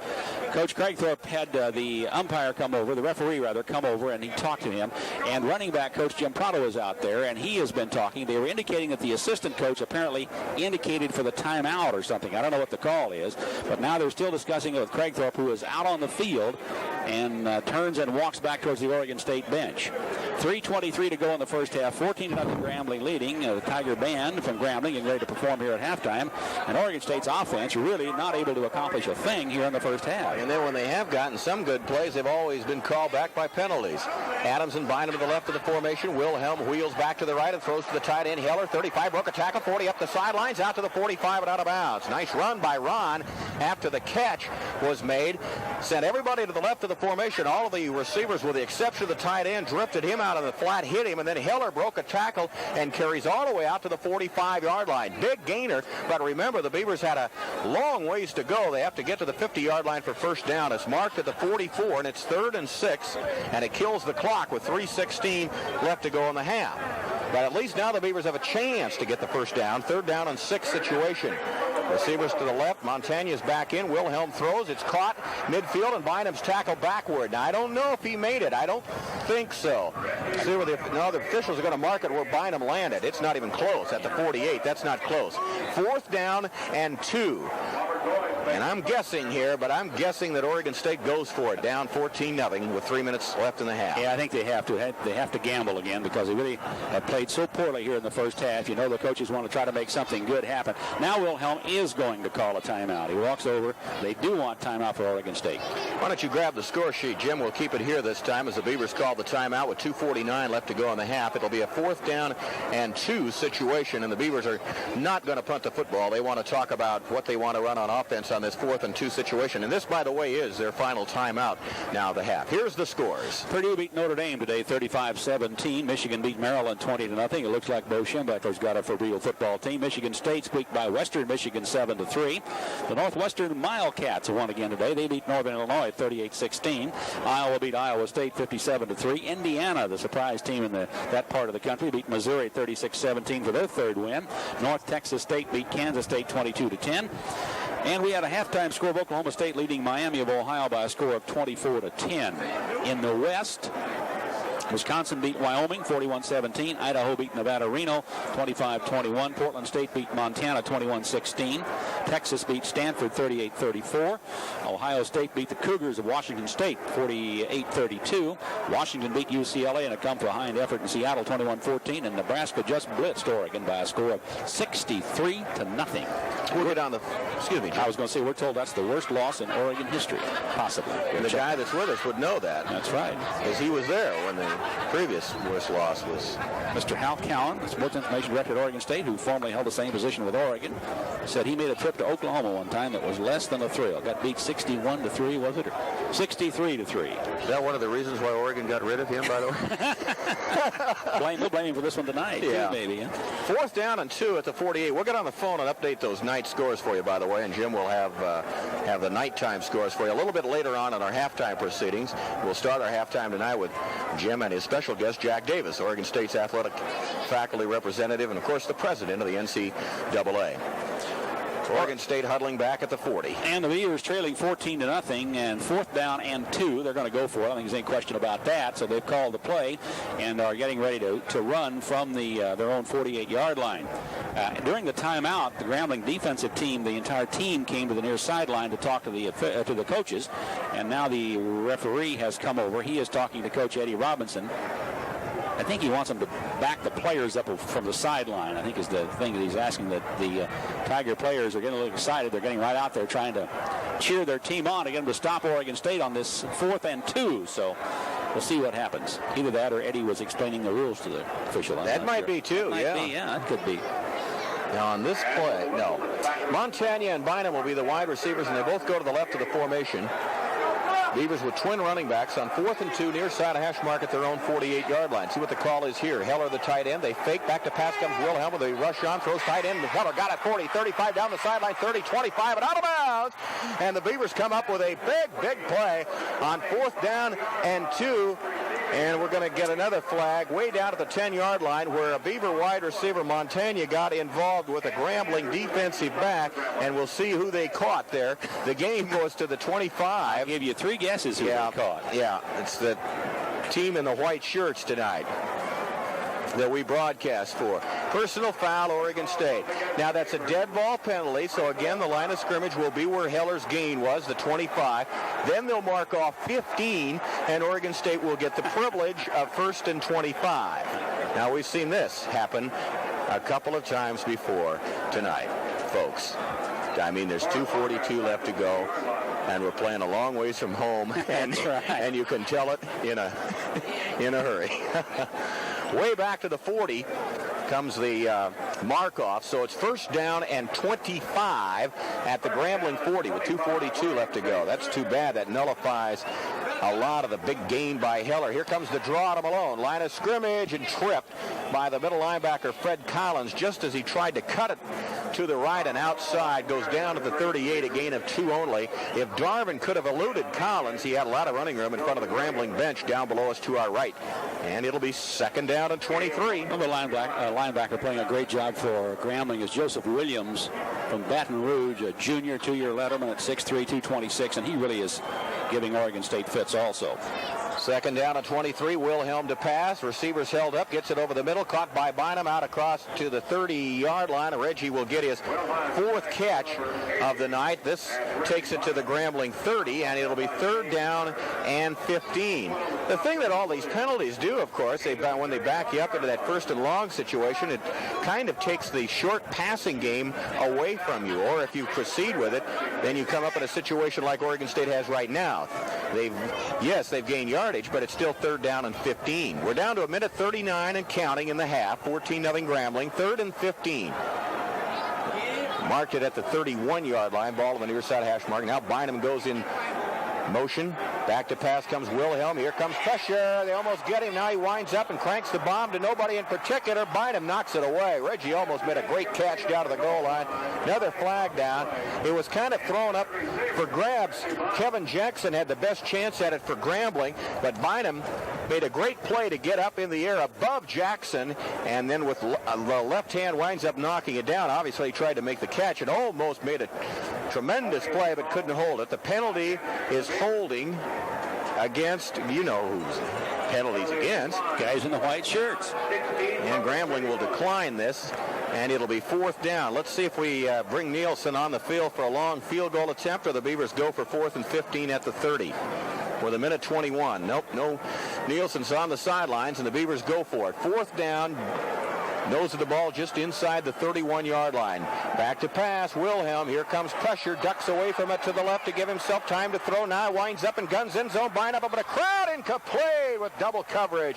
Coach Craigthorpe had the umpire come over, the referee rather, come over, and he talked to him. And running back Coach Jim Prado was out there, and he has been talking. They were indicating that the assistant coach apparently indicated for the timeout or something. I don't know what the call is, but now they're still discussing it with Craigthorpe, who is out on the field and turns and walks back towards the Oregon State bench. 3:23 to go in the first half. 14-0 Grambling leading. The Tiger Band from Grambling getting ready to perform here at halftime. And Oregon State's offense really not able to accomplish a thing here in the first half. And then when they have gotten some good plays, they've always been called back by penalties. Adams and Bynum to the left of the formation. Wilhelm wheels back to the right and throws to the tight end. Heller, 35, broke a tackle, 40 up the sidelines, out to the 45 and out of bounds. Nice run by Ron after the catch was made. Sent everybody to the left of the formation. All of the receivers, with the exception of the tight end, drifted him out of the flat, hit him, and then Heller broke a tackle and carries all the way out to the 45-yard line. Big gainer, but remember, the Beavers had a long ways to go. They have to get to the 50-yard line for first down. It's marked at the 44, and it's 3rd and 6, and it kills the clock with 3:16 left to go in the half. But at least now the Beavers have a chance to get the first down. 3rd down and 6 situation. Receivers to the left. Montagna's back in. Wilhelm throws. It's caught midfield, and Bynum's tackled backward. Now, I don't know if he made it. I don't think so. See where the officials are going to mark it where Bynum landed. It's not even close. At the 48, that's not close. 4th down and 2. And I'm guessing here, but I'm guessing that Oregon State goes for it, down 14-0 with 3 minutes left in the half. Yeah, I think they have to. They have to gamble again because they really have played so poorly here in the first half. You know the coaches want to try to make something good happen. Now Wilhelm is going to call a timeout. He walks over. They do want timeout for Oregon State. Why don't you grab the score sheet, Jim? We'll keep it here this time as the Beavers call the timeout with 2:49 left to go in the half. It'll be a 4th down and 2 situation, and the Beavers are not going to punt the football. They want to talk about what they want to run on offense on this 4th and 2 situation. And this, by the way, is their final timeout now the half. Here's the scores. Purdue beat Notre Dame today 35-17. Michigan beat Maryland 20-0. It looks like Bo Schembechler's got a for-real football team. Michigan State squeaked by Western Michigan 7-3. The Northwestern Wildcats won again today. They beat Northern Illinois 38-16. Iowa beat Iowa State 57-3. Indiana, the surprise team in that part of the country, beat Missouri 36-17 for their 3rd win. North Texas State beat Kansas State 22-10. And we had a halftime score of Oklahoma State leading Miami of Ohio by a score of 24-10. In the West, Wisconsin beat Wyoming 41-17. Idaho beat Nevada-Reno 25-21. Portland State beat Montana 21-16. Texas beat Stanford 38-34. Ohio State beat the Cougars of Washington State 48-32. Washington beat UCLA in a come-from-behind effort in Seattle 21-14. And Nebraska just blitzed Oregon by a score of 63-0. We'll get on the... Excuse me, Jim. I was going to say, we're told that's the worst loss in Oregon history, possibly. And the guy that's with us would know that. That's right. Because he was there when the previous worst loss was... Mr. Hal Cowan, the sports information director at Oregon State, who formerly held the same position with Oregon, said he made a trip to Oklahoma one time that was less than a thrill. Got beat 61-3, was it? Or 63-3. Is that one of the reasons why Oregon got rid of him, by the way? We'll blame him for this one tonight, yeah. too, maybe. Yeah. 4th down and 2 at the 48. We'll get on the phone and update those night scores for you, by the way, and Jim will have the nighttime scores for you a little bit later on in our halftime proceedings. We'll start our halftime tonight with Jim and his special guest, Jack Davis, Oregon State's athletic faculty representative, and, of course, the president of the NCAA. Oregon State huddling back at the 40. And the Beavers trailing 14-0, and 4th down and 2. They're going to go for it. I don't think there's any question about that. So they've called the play and are getting ready to run from their own 48-yard line. During the timeout, the Grambling defensive team, the entire team came to the near sideline to talk to the coaches, and now the referee has come over. He is talking to Coach Eddie Robinson. I think he wants them to back the players up from the sideline, I think is the thing that he's asking. That the Tiger players are getting a little excited. They're getting right out there trying to cheer their team on to get them to stop Oregon State on this 4th and 2. So we'll see what happens. Either that or Eddie was explaining the rules to the official. That might be, too, yeah. That could be. Now on this play, no. Montana and Bynum will be the wide receivers, and they both go to the left of the formation. Beavers with twin running backs on 4th and 2 near side of hash mark at their own 48-yard line. See what the call is here. Heller, the tight end. They fake. Back to pass comes Wilhelm with a rush on. Throws tight end. Heller got it 40, 35 down the sideline, 30, 25, and out of bounds. And the Beavers come up with a big play on 4th down and 2. And we're going to get another flag way down at the 10-yard line where a Beaver wide receiver, Montana, got involved with a Grambling defensive back, and we'll see who they caught there. The game goes to the 25. I'll give you 3 guesses who they caught. Yeah, it's the team in the white shirts tonight that we broadcast for. Personal foul, Oregon State. Now that's a dead ball penalty, so again the line of scrimmage will be where Heller's gain was, the 25. Then they'll mark off 15, and Oregon State will get the privilege of 1st and 25. Now we've seen this happen a couple of times before tonight, folks. I mean, there's 2:42 left to go, and we're playing a long ways from home, and, and you can tell it in a hurry. Way back to the 40 comes the mark-off, so it's 1st down and 25 at the Grambling 40 with 2:42 left to go. That's too bad. That nullifies a lot of the big gain by Heller. Here comes the draw to Malone. Line of scrimmage and tripped by the middle linebacker Fred Collins just as he tried to cut it to the right and outside. Goes down to the 38, a gain of 2 only. If Darvin could have eluded Collins, he had a lot of running room in front of the Grambling bench down below us to our right. And it'll be 2nd down and 23. Another linebacker playing a great job for Grambling is Joseph Williams from Baton Rouge, a junior, 2-year letterman at 6'3", 226, and he really is giving Oregon State fits also. 2nd down and 23. Wilhelm to pass. Receivers held up. Gets it over the middle. Caught by Bynum out across to the 30-yard line. Reggie will get his 4th catch of the night. This takes it to the Grambling 30, and it'll be 3rd down and 15. The thing that all these penalties do, of course, when they back you up into that 1st and long situation, it kind of takes the short passing game away from you. Or if you proceed with it, then you come up in a situation like Oregon State has right now. They've gained yardage, but it's still 3rd down and 15. We're down to 1:39 and counting in the half. 14-0 Grambling. 3rd and 15. Marked it at the 31-yard line. Ball on the near side hash mark. Now Bynum goes in motion. Back to pass comes Wilhelm. Here comes pressure. They almost get him. Now he winds up and cranks the bomb to nobody in particular. Bynum knocks it away. Reggie almost made a great catch down to the goal line. Another flag down. It was kind of thrown up for grabs. Kevin Jackson had the best chance at it for Grambling, but Bynum made a great play to get up in the air above Jackson, and then with the left hand winds up knocking it down. Obviously he tried to make the catch and almost made a tremendous play but couldn't hold it. The penalty is holding against, you know who's penalties against. Guys in the white shirts. And Grambling will decline this, and it'll be 4th down. Let's see if we bring Nielsen on the field for a long field goal attempt, or the Beavers go for 4th and 15 at the 30. With a minute 21. Nope, no. Nielsen's on the sidelines, and the Beavers go for it. 4th down. Nose of the ball just inside the 31-yard line. Back to pass. Wilhelm. Here comes pressure. Ducks away from it to the left to give himself time to throw. Now winds up and guns end zone. Bind up, but a crowd incomplete with double coverage.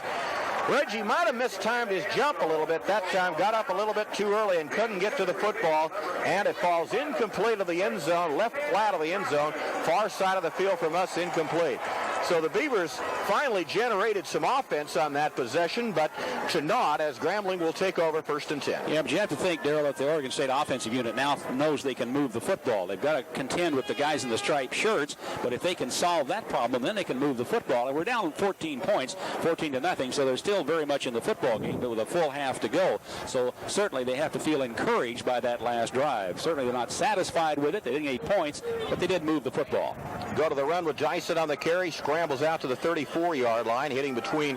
Reggie might have mistimed his jump a little bit that time. Got up a little bit too early and couldn't get to the football. And it falls incomplete of the end zone. Left flat of the end zone. Far side of the field from us, incomplete. So the Beavers finally generated some offense on that possession, but to naught as Grambling will take over 1st and 10. Yeah, but you have to think, Darrell, that the Oregon State offensive unit now knows they can move the football. They've got to contend with the guys in the striped shirts, but if they can solve that problem, then they can move the football. And we're down 14 points, 14-0, so they're still very much in the football game, but with a full half to go. So certainly they have to feel encouraged by that last drive. Certainly they're not satisfied with it. They didn't get 8 points, but they did move the football. Go to the run with Dyson on the carry. Scrambles out to the 34-yard line, hitting between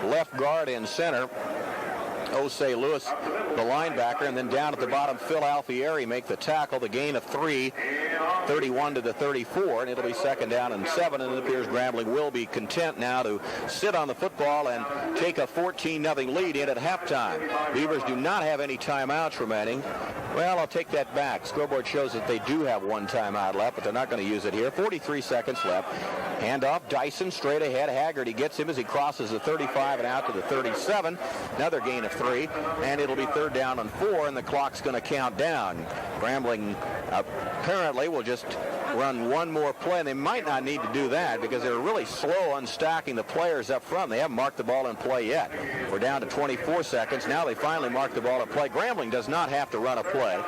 left guard and center. Osei Lewis, the linebacker, and then down at the bottom, Phil Alfieri make the tackle. The gain of 3, 31 to the 34, and it'll be 2nd down and 7. And it appears Grambling will be content now to sit on the football and take a 14-0 lead in at halftime. Beavers do not have any timeouts remaining. Well, I'll take that back. Scoreboard shows that they do have 1 timeout left, but they're not going to use it here. 43 seconds left. Handoff, Dyson straight ahead. Haggerty gets him as he crosses the 35 and out to the 37. Another gain of 3, and it'll be 3rd down and 4, and the clock's going to count down. Grambling apparently will just run one more play, and they might not need to do that because they're really slow unstacking the players up front. They haven't marked the ball in play yet. We're down to 24 seconds. Now they finally mark the ball in play. Grambling does not have to run a play.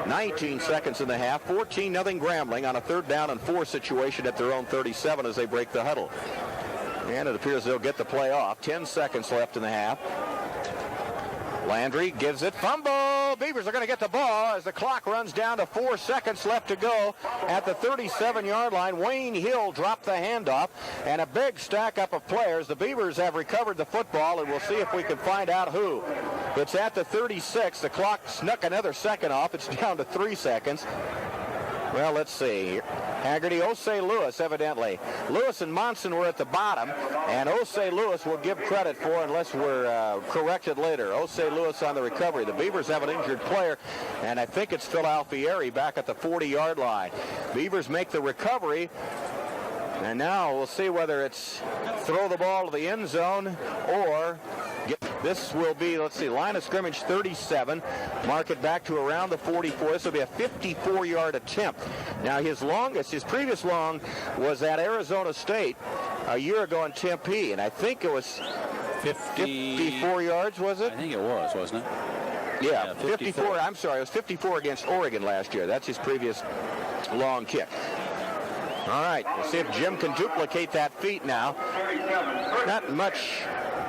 19 seconds in the half. 14-0 Grambling on a 3rd down and 4 situation at their own 37 as they break the huddle. And it appears they'll get the play off. 10 seconds left in the half. Landry gives it. Fumble. Beavers are going to get the ball as the clock runs down to 4 seconds left to go at the 37-yard line. Wayne Hill dropped the handoff, and a big stack up of players. The Beavers have recovered the football, and we'll see if we can find out who. It's at the 36. The clock snuck another second off. It's down to 3 seconds. Well, let's see. Haggerty, Osei Lewis, evidently. Lewis and Monson were at the bottom, and Osei Lewis will give credit for unless we're corrected later. Osei Lewis on the recovery. The Beavers have an injured player, and I think it's Phil Alfieri back at the 40-yard line. Beavers make the recovery, and now we'll see whether it's throw the ball to the end zone or this will be, let's see, line of scrimmage 37. Mark it back to around the 44. This will be a 54-yard attempt. Now, his previous long was at Arizona State a year ago in Tempe, and I think it was 54 yards, was it? I think it was, wasn't it? Yeah, 54. I'm sorry, it was 54 against Oregon last year. That's his previous long kick. All right, we'll see if Jim can duplicate that feat now. Not much.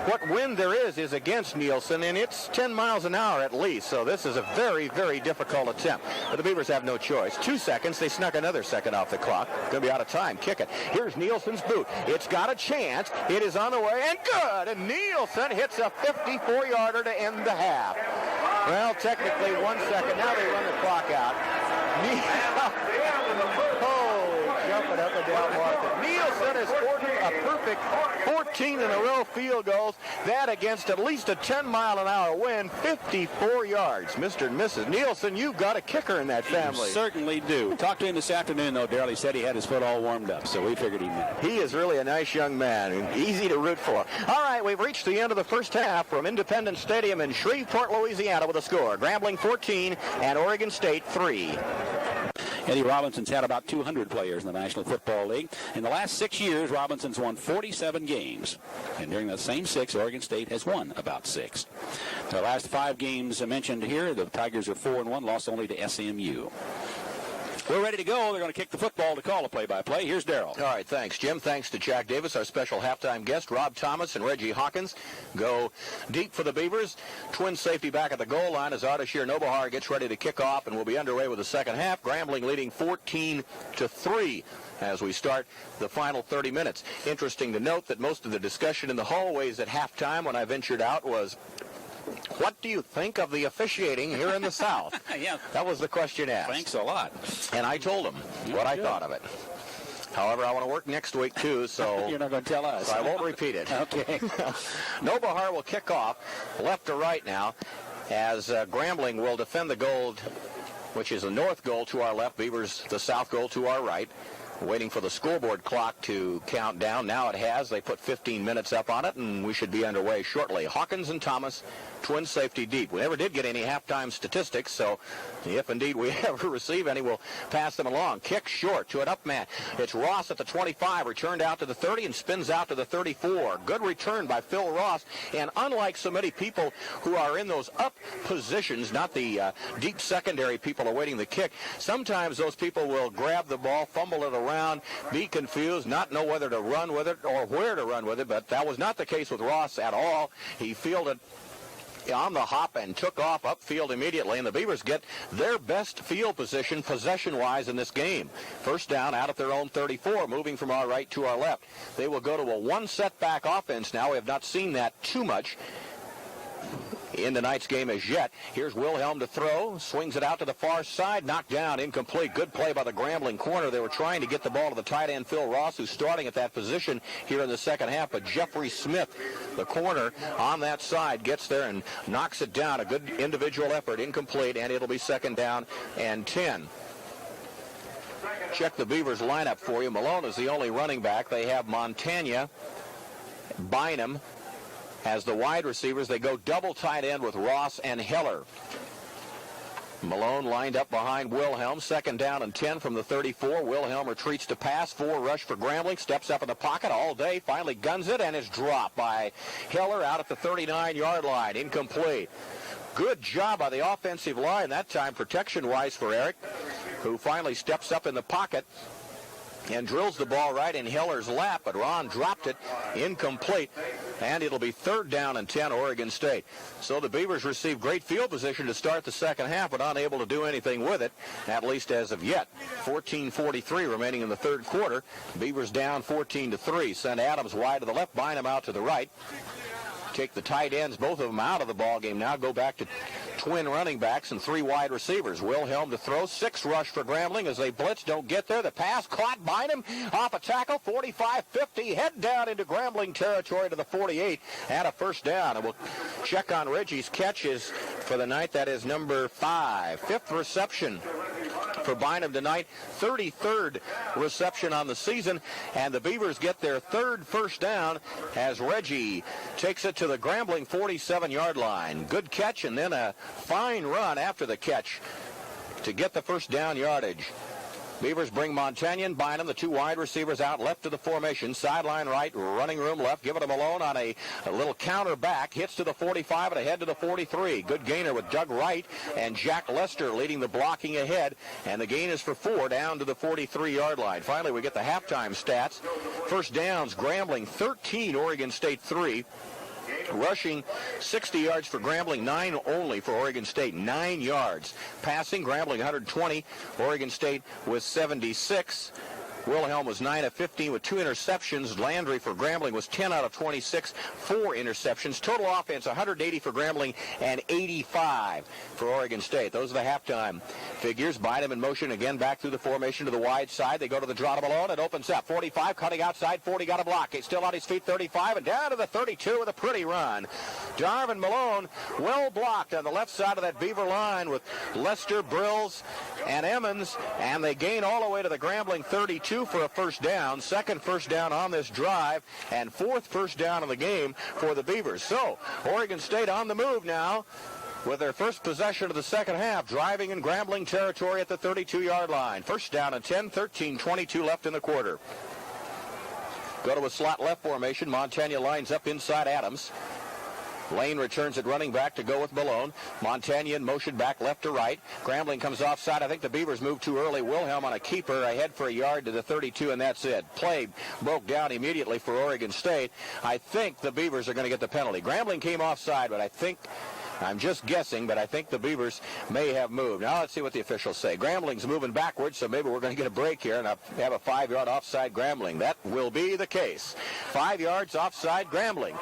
What wind there is against Nielsen, and it's 10 miles an hour at least, so this is a very, very difficult attempt. But the Beavers have no choice. 2 seconds. They snuck another second off the clock. Going to be out of time. Kick it. Here's Nielsen's boot. It's got a chance. It is on the way, and good! And Nielsen hits a 54-yarder to end the half. Well, technically 1 second. Now they run the clock out. Jumping up and down Martha. Nielsen has scored a perfect 14 in a row field goals. That against at least a 10-mile-an-hour wind, 54 yards. Mr. and Mrs. Nielsen, you've got a kicker in that family. You certainly do. Talked to him this afternoon, though, Darrell. He said he had his foot all warmed up, so we figured he knew. He is really a nice young man and easy to root for. All right, we've reached the end of the first half from Independence Stadium in Shreveport, Louisiana with a score. Grambling 14 and Oregon State 3. Eddie Robinson's had about 200 players in the National Football League. In the last 6 years, Robinson's won 47 games. And during the same 6, Oregon State has won about 6. The last 5 games mentioned here, the Tigers are 4-1, lost only to SMU. We're ready to go. They're going to kick the football to call a play-by-play. Here's Darrell. All right, thanks, Jim. Thanks to Jack Davis, our special halftime guest. Rob Thomas and Reggie Hawkins go deep for the Beavers. Twin safety back at the goal line as Ardashir Nobahar gets ready to kick off, and we'll be underway with the second half. Grambling leading 14-3 as we start the final 30 minutes. Interesting to note that most of the discussion in the hallways at halftime when I ventured out was, what do you think of the officiating here in the South? Yeah. That was the question asked. Thanks a lot. And I told them what I thought of it. However, I want to work next week, too, so You're not going to tell us. so I won't repeat it. Okay. Nobahar will kick off left to right now as Grambling will defend the goal, which is the north goal to our left, Beavers the south goal to our right. Waiting for the scoreboard clock to count down. Now it has. They put 15 minutes up on it, and we should be underway shortly. Hawkins and Thomas, twin safety deep. We never did get any halftime statistics, so if indeed we ever receive any, we'll pass them along. Kick short to an up man. It's Ross at the 25, returned out to the 30 and spins out to the 34. Good return by Phil Ross, and unlike so many people who are in those up positions, not the deep secondary people awaiting the kick, sometimes those people will grab the ball, fumble it around, be confused, not know whether to run with it or where to run with it, but that was not the case with Ross at all. He fielded on the hop and took off upfield immediately, and the Beavers get their best field position possession-wise in this game. First down out at their own 34, moving from our right to our left. They will go to a one-setback offense now. We have not seen that too much in tonight's game as yet. Here's Wilhelm to throw. Swings it out to the far side. Knocked down. Incomplete. Good play by the Grambling corner. They were trying to get the ball to the tight end, Phil Ross, who's starting at that position here in the second half. But Jeffrey Smith, the corner on that side, gets there and knocks it down. A good individual effort. Incomplete. And it'll be second down and 10. Check the Beavers lineup for you. Malone is the only running back. They have Montagna, Bynum as the wide receivers. They go double tight end with Ross and Heller. Malone lined up behind Wilhelm. Second down and 10 from the 34. Wilhelm retreats to pass. 4 rush for Grambling. Steps up in the pocket all day. Finally guns it and is dropped by Heller out at the 39-yard line. Incomplete. Good job by the offensive line that time, protection-wise for Eric, who finally steps up in the pocket and drills the ball right in Heller's lap, but Ron dropped it, incomplete, and it'll be third down and 10, Oregon State. So the Beavers receive great field position to start the second half, but unable to do anything with it, at least as of yet. 14:43 remaining in the third quarter. Beavers down 14-3. Send Adams wide to the left, Bynum out to the right. Take the tight ends, both of them out of the ball game now. Go back to twin running backs and 3 wide receivers. Wilhelm to throw. 6 rush for Grambling as they blitz. Don't get there. The pass caught. Bynum off a tackle. 45-50. Head down into Grambling territory to the 48 and a first down. And we'll check on Reggie's catches for the night. That is number 5. 5th reception for Bynum tonight. 33rd reception on the season. And the Beavers get their 3rd first down as Reggie takes it to the Grambling 47-yard line. Good catch and then a fine run after the catch to get the first down yardage. Beavers bring Montagna and Bynum, the 2 wide receivers, out left to the formation. Sideline right, running room left. Give it to Malone on a little counter back. Hits to the 45 and ahead to the 43. Good gainer with Doug Wright and Jack Lester leading the blocking ahead. And the gain is for 4 down to the 43-yard line. Finally, we get the halftime stats. First downs, Grambling 13, Oregon State 3. Rushing 60 yards for Grambling, 9 only for Oregon State, 9 yards. Passing, Grambling 120, Oregon State with 76. Wilhelm was 9 of 15 with 2 interceptions. Landry for Grambling was 10 out of 26, 4 interceptions. Total offense, 180 for Grambling and 85 for Oregon State. Those are the halftime figures. Bynum in motion again back through the formation to the wide side. They go to the draw to Malone. It opens up. 45 cutting outside. 40 got a block. He's still on his feet. 35 and down to the 32 with a pretty run. Darvin Malone well blocked on the left side of that Beaver line with Lester, Brills, and Emmons. And they gain all the way to the Grambling 32 for a first down. 2nd first down on this drive and 4th first down of the game for the Beavers. So Oregon State on the move now with their first possession of the second half, driving in Grambling territory at the 32-yard line. First down and 10, 13:22 left in the quarter. Go to a slot left formation. Montagna lines up inside Adams. Lane returns at running back to go with Malone. Montagna in motion back left to right. Grambling comes offside. I think the Beavers moved too early. Wilhelm on a keeper ahead for a yard to the 32, and that's it. Play broke down immediately for Oregon State. I think the Beavers are going to get the penalty. Grambling came offside, but I'm just guessing, but I think the Beavers may have moved. Now let's see what the officials say. Grambling's moving backwards, so maybe we're going to get a break here and have a 5-yard offside Grambling. That will be the case. 5 yards offside Grambling.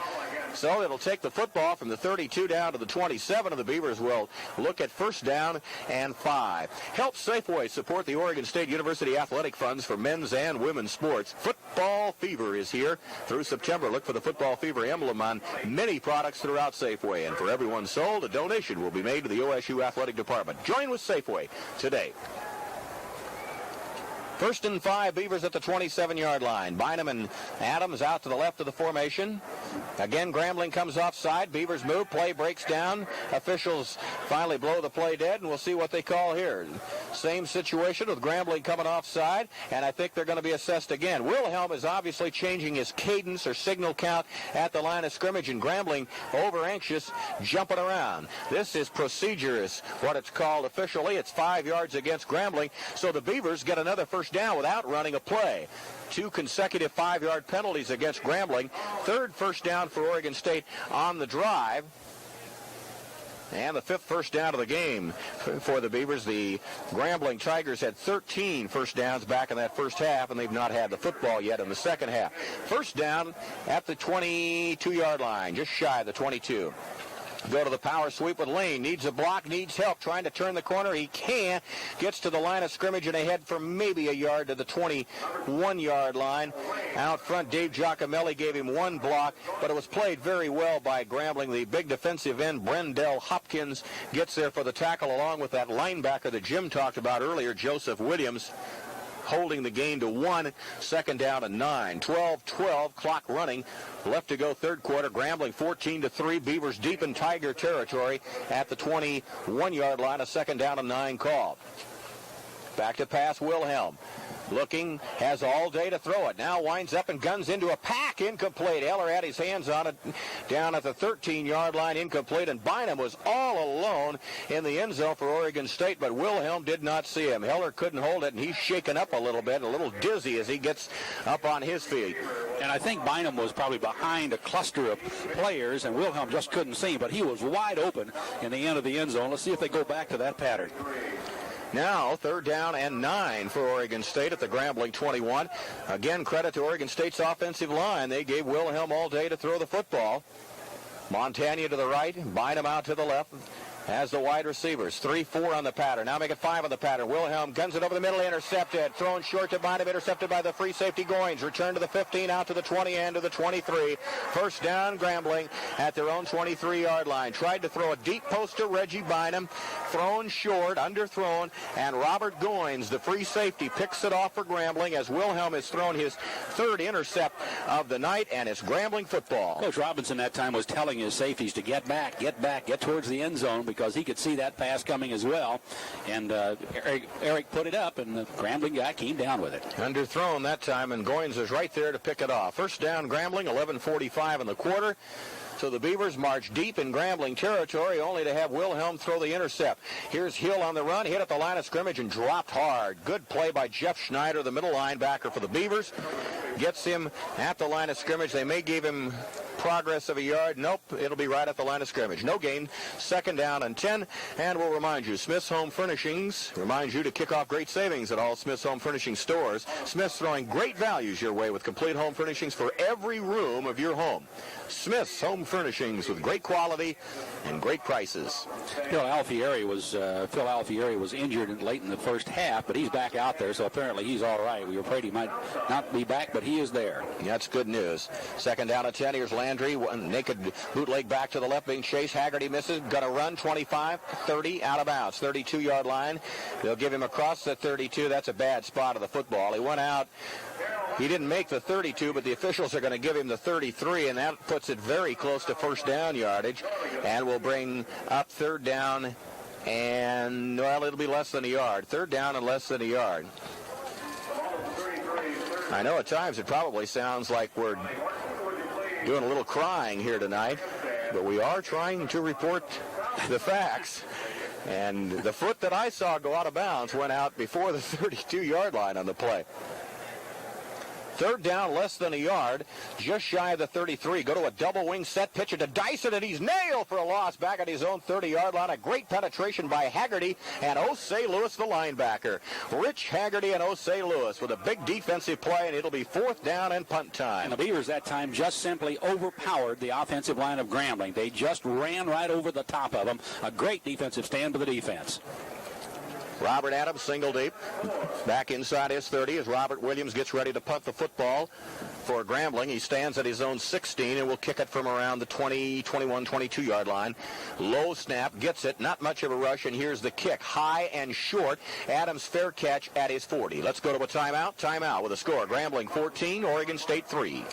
So it'll take the football from the 32 down to the 27, and the Beavers will look at first down and 5. Help Safeway support the Oregon State University Athletic Funds for men's and women's sports. Football Fever is here through September. Look for the Football Fever emblem on many products throughout Safeway. And for everyone sold, a donation will be made to the OSU Athletic Department. Join with Safeway today. First and 5, Beavers at the 27-yard line. Bynum and Adams out to the left of the formation. Again, Grambling comes offside. Beavers move. Play breaks down. Officials finally blow the play dead, and we'll see what they call here. Same situation with Grambling coming offside, and I think they're going to be assessed again. Wilhelm is obviously changing his cadence or signal count at the line of scrimmage, and Grambling over anxious, jumping around. This is procedure is what it's called officially. It's 5 yards against Grambling, so the Beavers get another first down without running a play. 2 consecutive 5-yard penalties against Grambling. Third first down for Oregon State on the drive. And the 5th first down of the game for the Beavers. The Grambling Tigers had 13 first downs back in that first half, and they've not had the football yet in the second half. First down at the 22-yard line, just shy of the 22. Go to the power sweep with Lane. Needs a block, needs help. Trying to turn the corner. He can't. Gets to the line of scrimmage and ahead for maybe a yard to the 21-yard line. Out front, Dave Giacomelli gave him 1 block, but it was played very well by Grambling. The big defensive end, Brendell Hopkins, gets there for the tackle along with that linebacker that Jim talked about earlier, Joseph Williams, holding the gain to 1. Second down and 9. 12-12, clock running. Left to go third quarter. Grambling 14-3. Beavers deep in Tiger territory at the 21-yard line. A second down and 9 call. Back to pass, Wilhelm. Looking, has all day to throw it. Now winds up and guns into a pack. Incomplete. Eller had his hands on it down at the 13-yard line. Incomplete. And Bynum was all alone in the end zone for Oregon State, but Wilhelm did not see him. Heller couldn't hold it, and he's shaken up a little bit, a little dizzy as he gets up on his feet. And I think Bynum was probably behind a cluster of players, and Wilhelm just couldn't see him, but he was wide open in the end of the end zone. Let's see if they go back to that pattern. Now, third down and 9 for Oregon State at the Grambling 21. Again, credit to Oregon State's offensive line. They gave Wilhelm all day to throw the football. Montagna to the right, Bynum out to the left as the wide receivers. 3-4 on the pattern. Now make it 5 on the pattern. Wilhelm guns it over the middle, intercepted. Thrown short to Bynum, intercepted by the free safety Goins. Return to the 15, out to the 20 and to the 23. First down, Grambling at their own 23-yard line. Tried to throw a deep post to Reggie Bynum. Thrown short, underthrown, and Robert Goins, the free safety, picks it off for Grambling as Wilhelm has thrown his 3rd intercept of the night, and it's Grambling football. Coach Robinson that time was telling his safeties to get back, get towards the end zone, because he could see that pass coming as well. And Eric put it up, and the Grambling guy came down with it. Underthrown that time, and Goins is right there to pick it off. First down, Grambling, 11:45 in the quarter. So the Beavers march deep in Grambling territory, only to have Wilhelm throw the intercept. Here's Hill on the run, hit at the line of scrimmage and dropped hard. Good play by Jeff Schneider, the middle linebacker for the Beavers. Gets him at the line of scrimmage. They may give him progress of a yard. Nope, it'll be right at the line of scrimmage. No gain. Second down and 10. And we'll remind you, Smith's Home Furnishings reminds you to kick off great savings at all Smith's Home Furnishing stores. Smith's throwing great values your way with complete home furnishings for every room of your home. Smith's Home Furnishings with great quality and great prices. Phil Alfieri was injured late in the first half, but he's back out there, so apparently he's all right. We were afraid he might not be back, but he is there. That's good news. Second down and 10. Here's Landry, naked bootleg back to the left, being chased. Haggerty misses, gonna run 25, 30, out of bounds, 32-yard line. They'll give him across the 32. That's a bad spot of the football. He went out. He didn't make the 32, but the officials are going to give him the 33, and that puts it very close to first down yardage, and will bring up third down, and, well, it'll be less than a yard. Third down and less than a yard. I know at times it probably sounds like we're doing a little crying here tonight. but we are trying to report the facts. And the foot that I saw go out of bounds went out before the 32-yard line on the play. Third down, less than a yard, just shy of the 33. Go to a double wing set, pitch it to Dyson, and he's nailed for a loss back at his own 30-yard line. A great penetration by Haggerty and Osei Lewis, the linebacker. Rich Haggerty and Osei Lewis with a big defensive play, and it'll be fourth down and punt time. And the Beavers that time just simply overpowered the offensive line of Grambling. They just ran right over the top of them. A great defensive stand for the defense. Robert Adams, single deep, back inside his 30 as Robert Williams gets ready to punt the football for Grambling. He stands at his own 16 and will kick it from around the 20, 21, 22-yard line. Low snap, gets it, not much of a rush, and here's the kick. High and short. Adams fair catch at his 40. Let's go to a timeout. Timeout with a score. Grambling 14, Oregon State 3.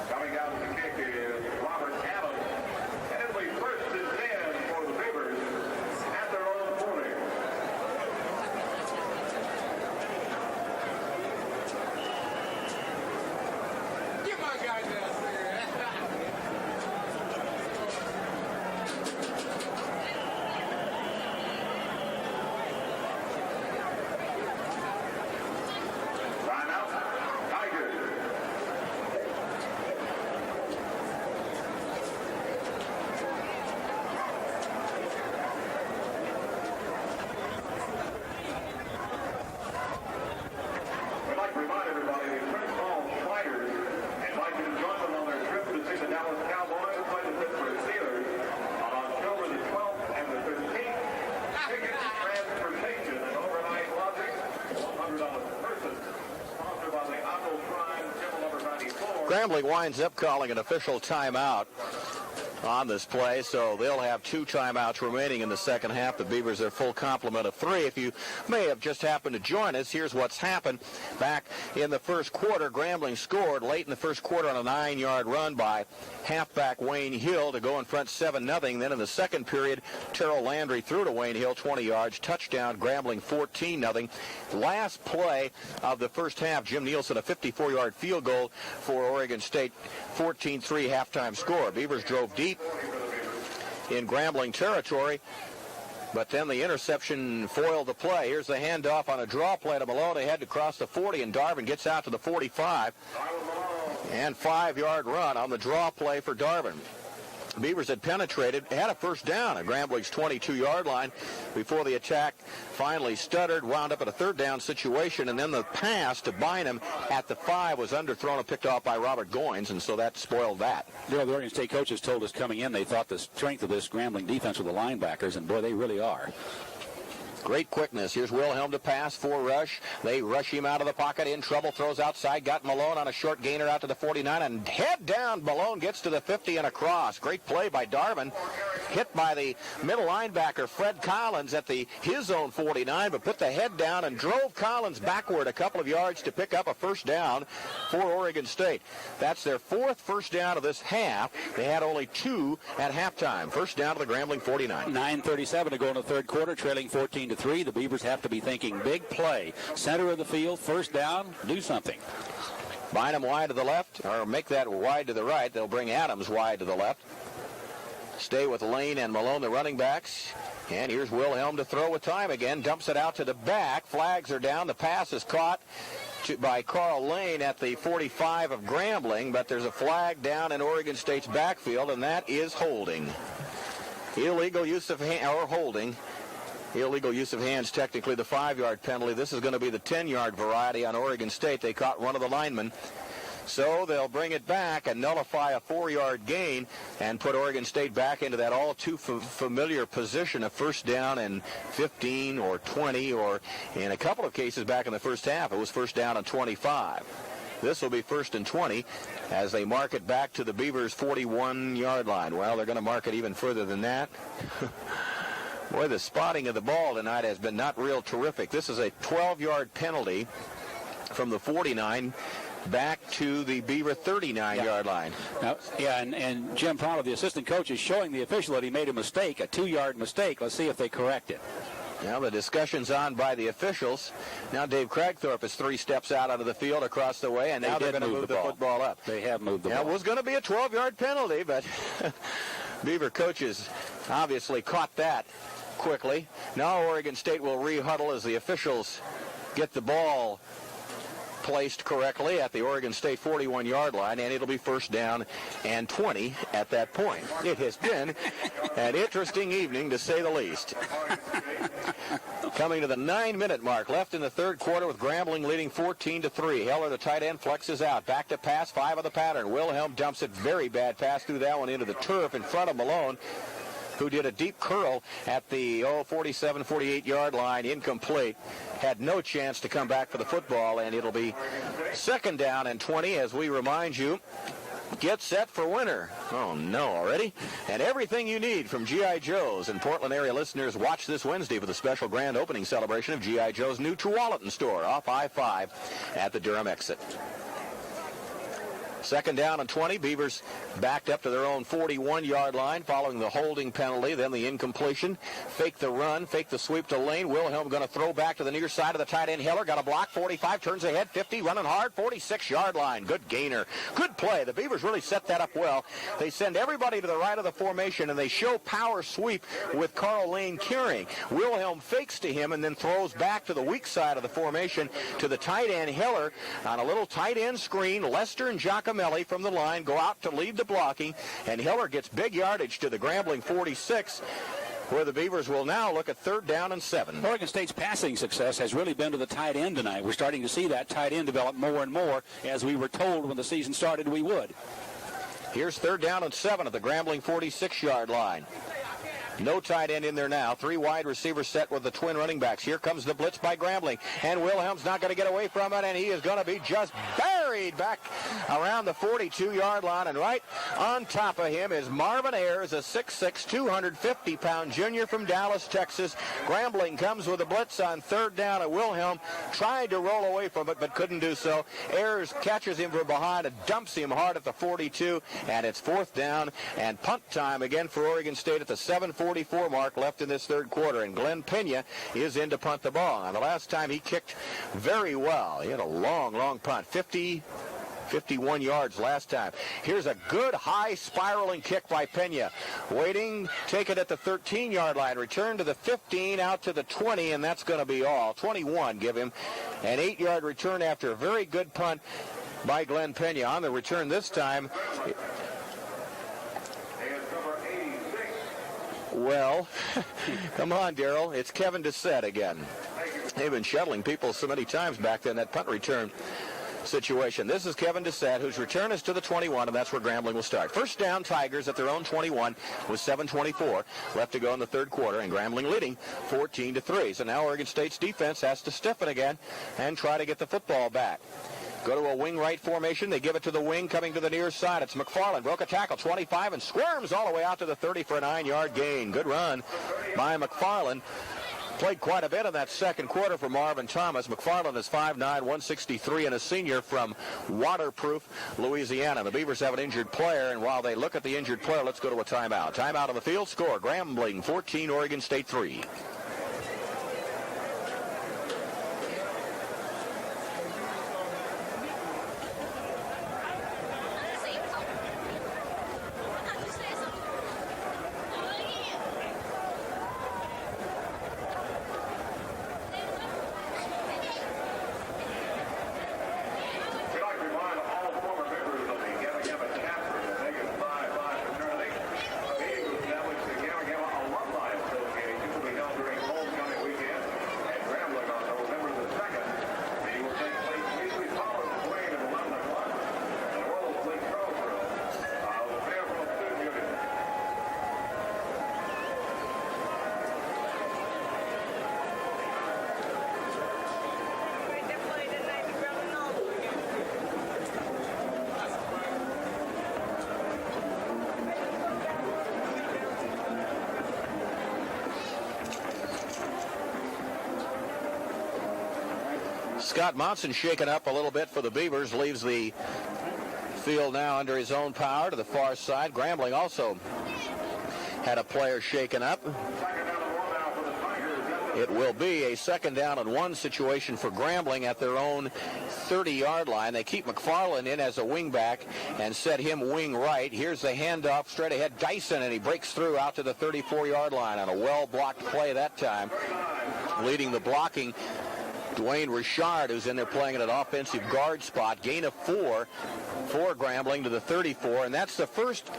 Coming down to the kick is Robert Adams. And it'll be first and 10 for the Beavers at their own 40. Get my guy down there. Timeout, Tigers. We'd like to remind everybody that Prince Paul Sliders invite you to join them on their trip to see the Dallas Cowboys play the Pittsburgh Steelers on October the 12th and the 15th. Tickets, transportation, and overnight lodging, $100 per person. Sponsored by the Otto Shrine, Temple number 94. Grambling winds up calling an official timeout on this play, so they'll have 2 timeouts remaining in the second half. The Beavers are full complement of 3. If you may have just happened to join us, here's what's happened. Back in the first quarter, Grambling scored late in the first quarter on a 9-yard run by halfback Wayne Hill to go in front 7-0. Then in the second period, Terrell Landry threw to Wayne Hill 20 yards, touchdown, Grambling 14-0. Last play of the first half, Jim Nielsen, a 54-yard field goal for Oregon State, 14-3 halftime score. Beavers drove deep in Grambling territory, but then the interception foiled the play. Here's the handoff on a draw play to Malone. They had to cross the 40, and Darvin gets out to the 45. And 5-yard run on the draw play for Darvin. Beavers had penetrated, had a first down at Grambling's 22-yard line before the attack finally stuttered, wound up at a third down situation, and then the pass to Bynum at the 5 was underthrown and picked off by Robert Goins, and so that spoiled that. You know, the Oregon State coaches told us coming in they thought the strength of this Grambling defense were the linebackers, and boy, they really are. Great quickness. Here's Wilhelm to pass for rush. They rush him out of the pocket, in trouble, throws outside, got Malone on a short gainer out to the 49, and head down, Malone gets to the 50 and across. Great play by Darvin. Hit by the middle linebacker, Fred Collins, at his own 49, but put the head down and drove Collins backward a couple of yards to pick up a first down for Oregon State. That's their 4th first down of this half. They had only 2 at halftime. First down to the Grambling 49. 9:37 to go in the third quarter, trailing 14-3. The Beavers have to be thinking big play. Center of the field, first down, do something. Bynum wide to the left, or make that wide to the right. They'll bring Adams wide to the left. Stay with Lane and Malone, the running backs. And here's Wilhelm to throw with time again. Dumps it out to the back. Flags are down. The pass is caught by Carl Lane at the 45 of Grambling, but there's a flag down in Oregon State's backfield, and that is holding. Illegal use of or holding. Illegal use of hands, technically the 5-yard penalty. This is going to be the 10-yard variety on Oregon State. They caught one of the linemen. So they'll bring it back and nullify a 4-yard gain and put Oregon State back into that all too familiar position of first down and 15 or 20, or in a couple of cases back in the first half, it was first down and 25. This will be first and 20 as they mark it back to the Beavers' 41-yard line. Well, they're going to mark it even further than that. Boy, the spotting of the ball tonight has been not real terrific. This is a 12-yard penalty from the 49 back to the Beaver 39-yard line. Now, and Jim Prado, the assistant coach, is showing the official that he made a mistake, a 2-yard mistake. Let's see if they correct it. Now the discussion's on by the officials. Now Dave Cragthorpe is 3 steps out onto the field across the way, and now they're going to move the football up. They have moved the ball. It was going to be a 12-yard penalty, but Beaver coaches obviously caught that quickly. Now Oregon State will re-huddle as the officials get the ball placed correctly at the Oregon State 41-yard line, and it'll be first down and 20 at that point. It has been an interesting evening, to say the least. Coming to the 9-minute mark, left in the third quarter with Grambling leading 14-3. Heller, the tight end, flexes out. Back to pass, 5 of the pattern. Wilhelm dumps it. Very bad pass through that one into the turf in front of Malone, who did a deep curl at the 47, 48-yard line, incomplete. Had no chance to come back for the football, and it'll be second down and 20 as we remind you, get set for winter. Oh, no, already? And everything you need from G.I. Joe's. And Portland area listeners, watch this Wednesday for the special grand opening celebration of G.I. Joe's new Tualatin store off I-5 at the Durham exit. Second down and 20. Beavers backed up to their own 41-yard line following the holding penalty, then the incompletion. Fake the run, fake the sweep to Lane. Wilhelm going to throw back to the near side of the tight end. Heller got a block, 45, turns ahead, 50, running hard, 46-yard line. Good gainer. Good play. The Beavers really set that up well. They send everybody to the right of the formation, and they show power sweep with Carl Lane carrying. Wilhelm fakes to him and then throws back to the weak side of the formation to the tight end, Heller, on a little tight end screen. Lester and Giacomelli from the line go out to lead the blocking, and Heller gets big yardage to the Grambling 46, where the Beavers will now look at third down and 7. Oregon State's passing success has really been to the tight end tonight. We're starting to see that tight end develop more and more, as we were told when the season started we would. Here's third down and 7 at the Grambling 46-yard line. No tight end in there now. 3 wide receivers set with the twin running backs. Here comes the blitz by Grambling, and Wilhelm's not going to get away from it, and he is going to be just buried back around the 42-yard line, and right on top of him is Marvin Ayers, a 6'6", 250-pound junior from Dallas, Texas. Grambling comes with a blitz on third down, and Wilhelm tried to roll away from it but couldn't do so. Ayers catches him from behind and dumps him hard at the 42, and it's fourth down and punt time again for Oregon State at the 7:44 mark left in this third quarter, and Glenn Pena is in to punt the ball. And the last time he kicked very well. He had a long punt, 51 yards last time. Here's a good high spiraling kick by Pena. Waiting, take it at the 13-yard line, return to the 15, out to the 20, and that's going to be all. 21, give him an 8-yard return after a very good punt by Glenn Pena. On the return this time, well, come on, Darrell. It's Kevin Doucette again. They've been shuttling people so many times back then, that punt return situation. This is Kevin Doucette, whose return is to the 21, and that's where Grambling will start. First down, Tigers at their own 21 with 7:24 left to go in the third quarter, and Grambling leading 14-3. So now Oregon State's defense has to stiffen again and try to get the football back. Go to a wing right formation. They give it to the wing coming to the near side. It's McFarland. Broke a tackle, 25, and squirms all the way out to the 30 for a 9-yard gain. Good run by McFarland. Played quite a bit in that second quarter for Marvin Thomas. McFarland is 5'9", 163, and a senior from Waterproof, Louisiana. The Beavers have an injured player, and while they look at the injured player, let's go to a timeout. Timeout on the field. Score, Grambling 14, Oregon State 3. Scott Monson shaken up a little bit for the Beavers, leaves the field now under his own power to the far side. Grambling also had a player shaken up. It will be a 2nd down and 1 situation for Grambling at their own 30-yard line. They keep McFarland in as a wingback and set him wing right. Here's the handoff straight ahead. Dyson, and he breaks through out to the 34-yard line on a well-blocked play that time. Leading the blocking, Dwayne Richard, who's in there playing at an offensive guard spot. Gain of 4 for Grambling to the 34, and that's the first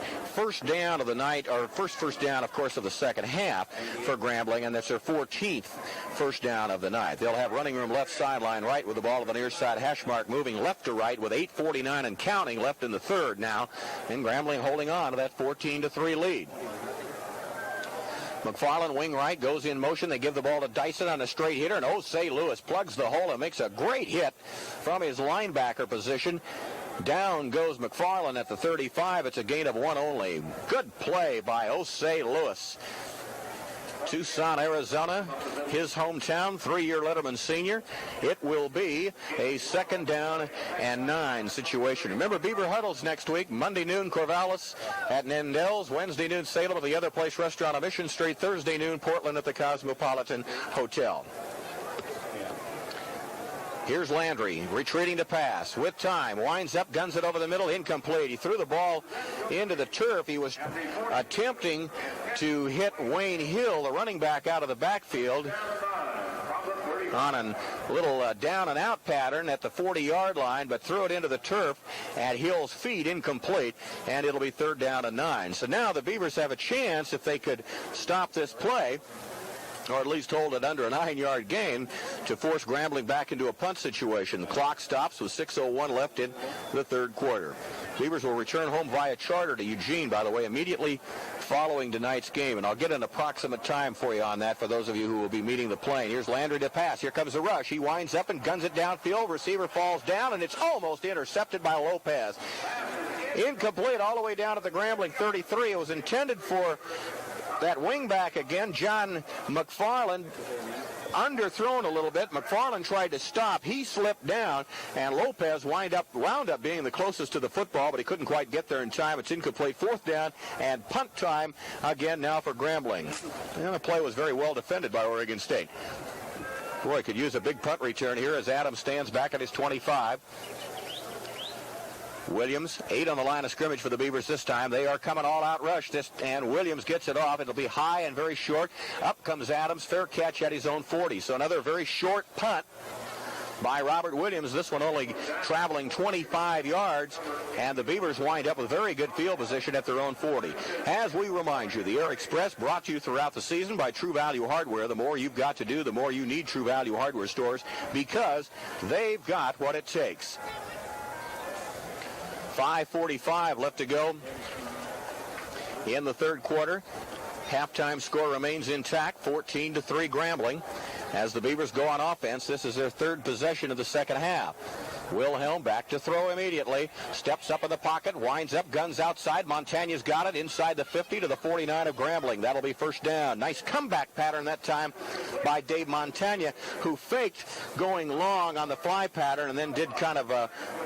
down of the night, or first down, of course, of the second half for Grambling, and that's their 14th first down of the night. They'll have running room left sideline right with the ball on the near side hash mark, moving left to right with 8:49 and counting left in the third now, and Grambling holding on to that 14-3 lead. McFarland, wing right, goes in motion. They give the ball to Dyson on a straight hitter, and Osei Lewis plugs the hole and makes a great hit from his linebacker position. Down goes McFarland at the 35. It's a gain of 1 only. Good play by Osei Lewis. Tucson, Arizona, his hometown, 3-year Letterman senior. It will be a 2nd down and 9 situation. Remember, Beaver Huddles next week, Monday noon, Corvallis at Nendell's, Wednesday noon, Salem at the Other Place Restaurant on Mission Street, Thursday noon, Portland at the Cosmopolitan Hotel. Here's Landry, retreating to pass with time, winds up, guns it over the middle, incomplete. He threw the ball into the turf. He was attempting to hit Wayne Hill, the running back, out of the backfield on a little down and out pattern at the 40-yard line, but threw it into the turf at Hill's feet, incomplete, and it'll be 3rd down and 9. So now the Beavers have a chance, if they could stop this play, or at least hold it under a 9-yard gain, to force Grambling back into a punt situation. The clock stops with 6:01 left in the 3rd quarter. Beavers will return home via charter to Eugene, by the way, immediately following tonight's game, and I'll get an approximate time for you on that for those of you who will be meeting the plane. Here's Landry to pass. Here comes the rush. He winds up and guns it downfield. Receiver falls down, and it's almost intercepted by Lopez. Incomplete all the way down at the Grambling 33. It was intended for that wingback again, John McFarland, underthrown a little bit. McFarland tried to stop. He slipped down, and Lopez wound up being the closest to the football, but he couldn't quite get there in time. It's incomplete. 4th down and punt time again now for Grambling. And the play was very well defended by Oregon State. Boy, could use a big punt return here as Adams stands back at his 25. Williams, 8 on the line of scrimmage for the Beavers this time. They are coming all-out rush, and Williams gets it off. It'll be high and very short. Up comes Adams, fair catch at his own 40. So another very short punt by Robert Williams. This one only traveling 25 yards, and the Beavers wind up with very good field position at their own 40. As we remind you, the Air Express brought to you throughout the season by True Value Hardware. The more you've got to do, the more you need True Value Hardware stores, because they've got what it takes. 5:45 left to go in the 3rd quarter. Halftime score remains intact, 14-3 Grambling. As the Beavers go on offense, this is their 3rd possession of the second half. Wilhelm back to throw immediately. Steps up in the pocket, winds up, guns outside. Montagna's got it inside the 50 to the 49 of Grambling. That'll be 1st down. Nice comeback pattern that time by Dave Montagna, who faked going long on the fly pattern and then did kind of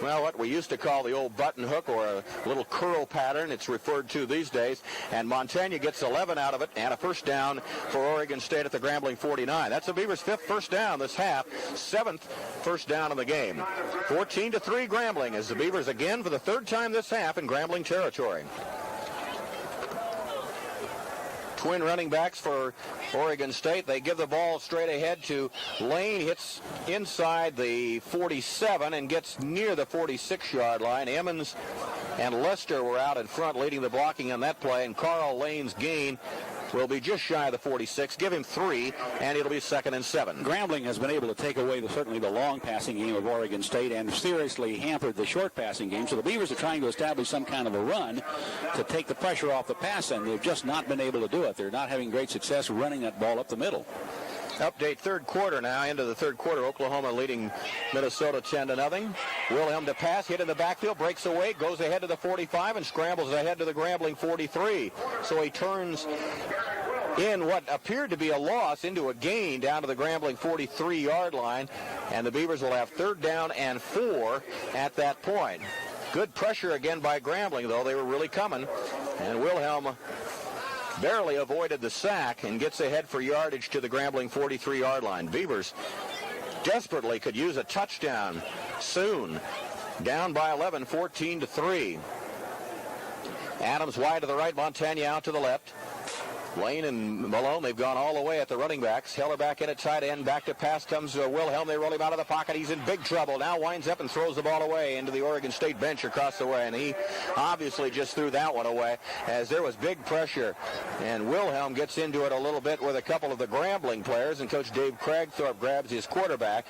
what we used to call the old button hook, or a little curl pattern, it's referred to these days. And Montagna gets 11 out of it and a 1st down for Oregon State at the Grambling 49. That's the Beavers' 5th first down this half, 7th first down of the game. 14-3 Grambling as the Beavers again for the 3rd time this half in Grambling territory. Twin running backs for Oregon State. They give the ball straight ahead to Lane. Hits inside the 47 and gets near the 46-yard line. Emmons and Lester were out in front leading the blocking on that play, and Carl Lane's gain will be just shy of the 46. Give him 3, and it'll be 2nd and 7. Grambling has been able to take away certainly the long passing game of Oregon State and seriously hampered the short passing game. So the Beavers are trying to establish some kind of a run to take the pressure off the pass, and they've just not been able to do it. They're not having great success running that ball up the middle. Update 3rd quarter now, into the 3rd quarter. Oklahoma leading Minnesota 10-0. Wilhelm to pass, hit in the backfield, breaks away, goes ahead to the 45 and scrambles ahead to the Grambling 43. So he turns in what appeared to be a loss into a gain down to the Grambling 43-yard line, and the Beavers will have 3rd down and 4 at that point. Good pressure again by Grambling, though. They were really coming, and Wilhelm barely avoided the sack and gets ahead for yardage to the Grambling 43-yard line. Beavers desperately could use a touchdown soon. Down by 11, 14-3. Adams wide to the right, Montagna out to the left. Lane and Malone, they've gone all the way at the running backs. Heller back in at tight end. Back to pass comes Wilhelm. They roll him out of the pocket. He's in big trouble. Now winds up and throws the ball away into the Oregon State bench across the way. And he obviously just threw that one away as there was big pressure. And Wilhelm gets into it a little bit with a couple of the Grambling players. And Coach Dave Cragthorpe grabs his quarterback.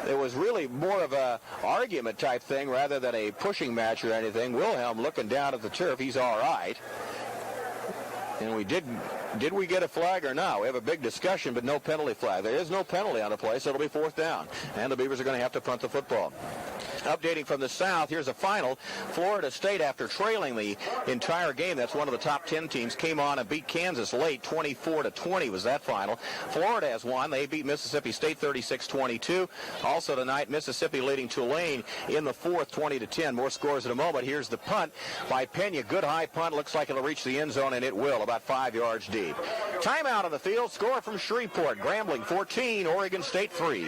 It was really more of a argument type thing rather than a pushing match or anything. Wilhelm looking down at the turf. He's all right. And we did we get a flag or not? We have a big discussion, but no penalty flag. There is no penalty on the play, so it'll be 4th down. And the Beavers are going to have to punt the football. Updating from the south, here's a final. Florida State, after trailing the entire game, that's one of the top 10 teams, came on and beat Kansas late. 24-20 was that final. Florida has won. They beat Mississippi State 36-22. Also tonight, Mississippi leading Tulane in the 4th, 20-10. More scores in a moment. Here's the punt by Pena. Good high punt. Looks like it'll reach the end zone, and it will, about 5 yards deep. Timeout on the field. Score from Shreveport. Grambling 14, Oregon State 3.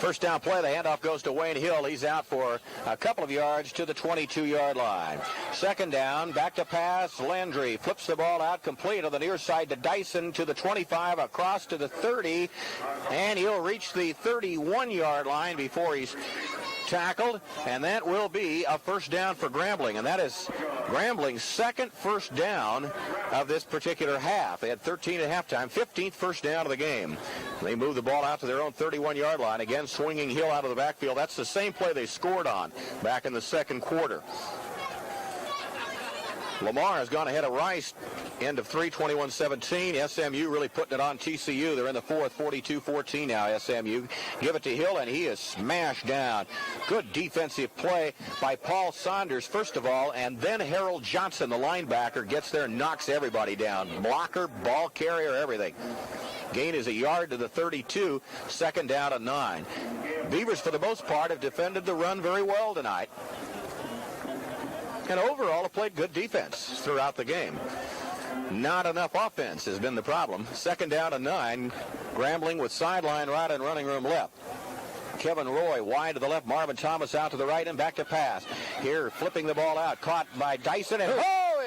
First down play, the handoff goes to Wayne Hill. He's out for a couple of yards to the 22-yard line. Second down, back to pass. Landry flips the ball out complete on the near side to Dyson to the 25, across to the 30, and he'll reach the 31-yard line before he's tackled, and that will be a first down for Grambling, and that is Grambling's second first down of this particular half. They had 13 at halftime, 15th first down of the game. They move the ball out to their own 31-yard line. Again, swinging Hill out of the backfield. That's the same play they scored on back in the second quarter. Lamar has gone ahead of Rice, end of 3, 21-17. SMU really putting it on TCU. They're in the 4th, 42-14 now, SMU. Give it to Hill, and he is smashed down. Good defensive play by Paul Saunders, first of all, and then Harold Johnson, the linebacker, gets there and knocks everybody down. Blocker, ball carrier, everything. Gain is a yard to the 32, second down at 9. Beavers, for the most part, have defended the run very well tonight. And overall, have played good defense throughout the game. Not enough offense has been the problem. Second down to 9. Grambling with sideline right and running room left. Kevin Roy wide to the left. Marvin Thomas out to the right and back to pass. Here, flipping the ball out. Caught by Dyson. And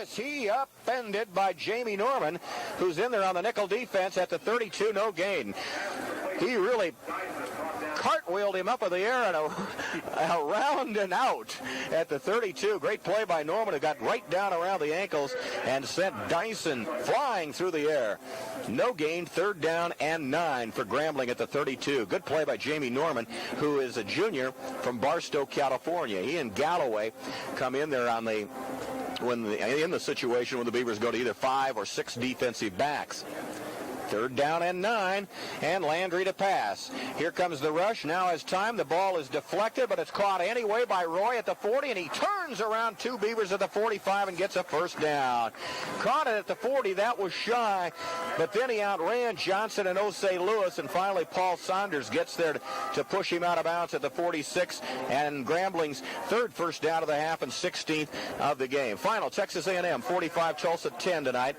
is he upended by Jamie Norman, who's in there on the nickel defense at the 32. No gain. He really cartwheeled him up in the air and around and out at the 32. Great play by Norman, who got right down around the ankles and sent Dyson flying through the air. No gain, third down and 9 for Grambling at the 32. Good play by Jamie Norman, who is a junior from Barstow, California. He and Galloway come in there on the in the situation when the Beavers go to either 5 or 6 defensive backs. Third down and 9, and Landry to pass. Here comes the rush. Now as time, the ball is deflected, but it's caught anyway by Roy at the 40, and he turns around 2 Beavers at the 45 and gets a first down. Caught it at the 40. That was shy, but then he outran Johnson and Osei Lewis, and finally Paul Saunders gets there to push him out of bounds at the 46, and Grambling's third first down of the half and 16th of the game. Final, Texas A&M 45, Tulsa 10 tonight.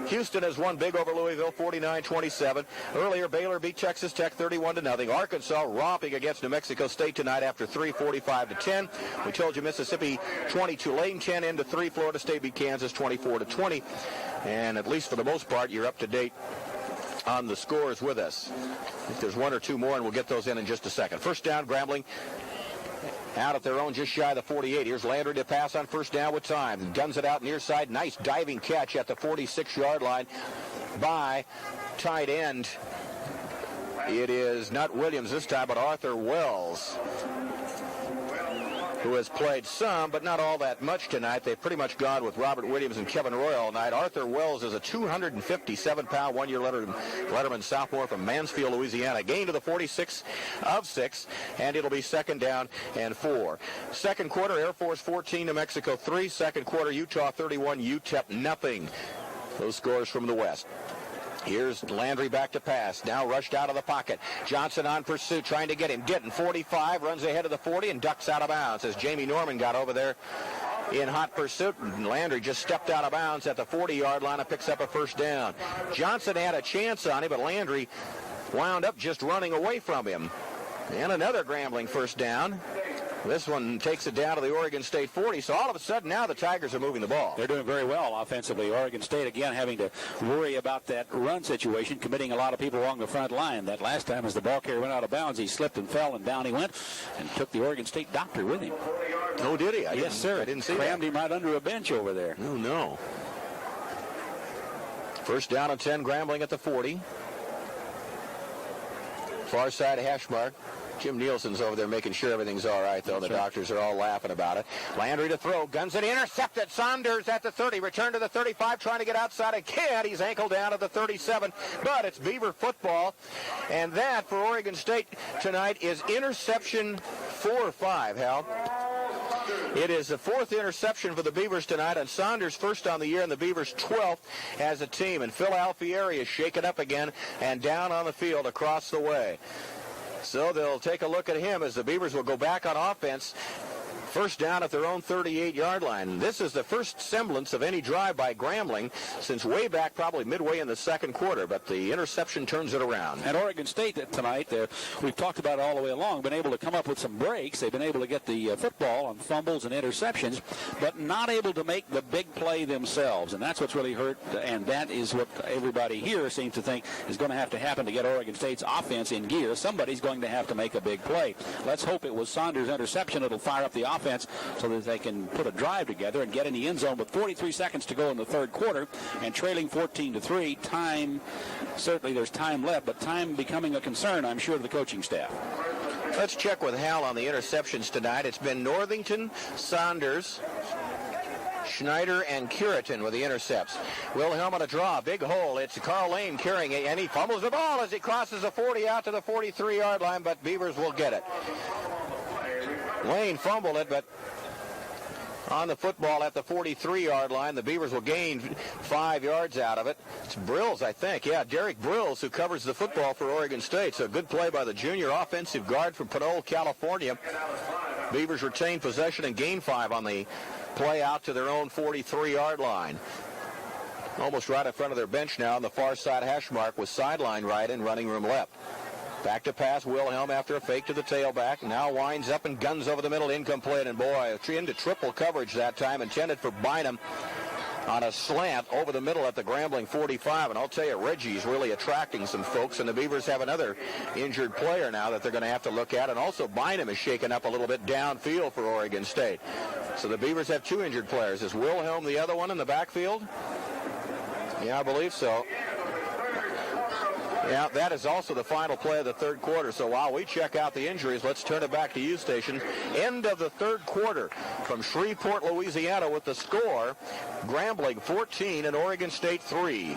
Houston has won big over Louisville, 49-27. Earlier, Baylor beat Texas Tech 31-0. Arkansas romping against New Mexico State tonight after 3, 45-10. We told you Mississippi 20, Tulane 10 into 3. Florida State beat Kansas 24-20. And at least for the most part, you're up to date on the scores with us. If there's one or two more, and we'll get those in just a second. First down, Grambling out at their own just shy of the 48. Here's Landry to pass on first down with time. Guns it out near side. Nice diving catch at the 46-yard line by tight end. It is not Williams this time, but Arthur Wells, who has played some, but not all that much tonight. They've pretty much gone with Robert Williams and Kevin Roy all night. Arthur Wells is a 257-pound, one-year Letterman sophomore from Mansfield, Louisiana. Gain to the 46 of 6, and it'll be second down and 4. Second quarter, Air Force 14, New Mexico 3. Second quarter, Utah 31, UTEP nothing. Those scores from the West. Here's Landry back to pass. Now rushed out of the pocket. Johnson on pursuit, trying to get him. Didn't. 45, runs ahead of the 40 and ducks out of bounds as Jamie Norman got over there in hot pursuit. And Landry just stepped out of bounds at the 40-yard line and picks up a first down. Johnson had a chance on him, but Landry wound up just running away from him. And another Grambling first down. This one takes it down to the Oregon State 40. So all of a sudden now the Tigers are moving the ball. They're doing very well offensively. Oregon State, again, having to worry about that run situation, committing a lot of people along the front line. That last time as the ball carrier went out of bounds, he slipped and fell, and down he went and took the Oregon State doctor with him. Oh, did he? Yes, sir. I didn't see that. Crammed him right under a bench over there. Oh, no. First down and 10, Grambling at the 40. Far side hash mark. Jim Nielsen's over there making sure everything's all right, though. The doctors are all laughing about it. Landry to throw. Guns it. Intercepted. Saunders at the 30. Return to the 35. Trying to get outside again. He's ankled down at the 37. But it's Beaver football. And that, for Oregon State tonight, is interception 4 or 5, Hal. It is the 4th interception for the Beavers tonight, and Saunders first on the year, and the Beavers 12th as a team. And Phil Alfieri is shaken up again and down on the field across the way. So they'll take a look at him as the Beavers will go back on offense. First down at their own 38-yard line. This is the first semblance of any drive by Grambling since way back, probably midway in the second quarter, but the interception turns it around. And Oregon State tonight, we've talked about it all the way along, been able to come up with some breaks. They've been able to get the football on fumbles and interceptions, but not able to make the big play themselves. And that's what's really hurt, and that is what everybody here seems to think is going to have to happen to get Oregon State's offense in gear. Somebody's going to have to make a big play. Let's hope it was Saunders' interception. It'll fire up the offense so that they can put a drive together and get in the end zone with 43 seconds to go in the third quarter and trailing 14-3. Time, certainly there's time left, but time becoming a concern, I'm sure, to the coaching staff. Let's check with Hal on the interceptions tonight. It's been Northington, Saunders, Schneider, and Curitin with the intercepts. Wilhelm on a draw, big hole. It's Carl Lane carrying it, and he fumbles the ball as he crosses the 40 out to the 43-yard line, but Beavers will get it. Lane fumbled it, but on the football at the 43-yard line, the Beavers will gain 5 yards out of it. It's Brills, I think. Yeah, Derek Brills, who covers the football for Oregon State. So a good play by the junior offensive guard from Pinole, California. Beavers retain possession and gain 5 on the play out to their own 43-yard line. Almost right in front of their bench now on the far side hash mark with sideline right and running room left. Back to pass, Wilhelm after a fake to the tailback. Now winds up and guns over the middle, incomplete. And boy, into triple coverage that time, intended for Bynum on a slant over the middle at the Grambling 45. And I'll tell you, Reggie's really attracting some folks. And the Beavers have another injured player now that they're going to have to look at. And also Bynum is shaken up a little bit downfield for Oregon State. So the Beavers have 2 injured players. Is Wilhelm the other one in the backfield? Yeah, I believe so. Yeah, that is also the final play of the third quarter. So while we check out the injuries, let's turn it back to you, station. End of the third quarter from Shreveport, Louisiana, with the score, Grambling 14 and Oregon State 3.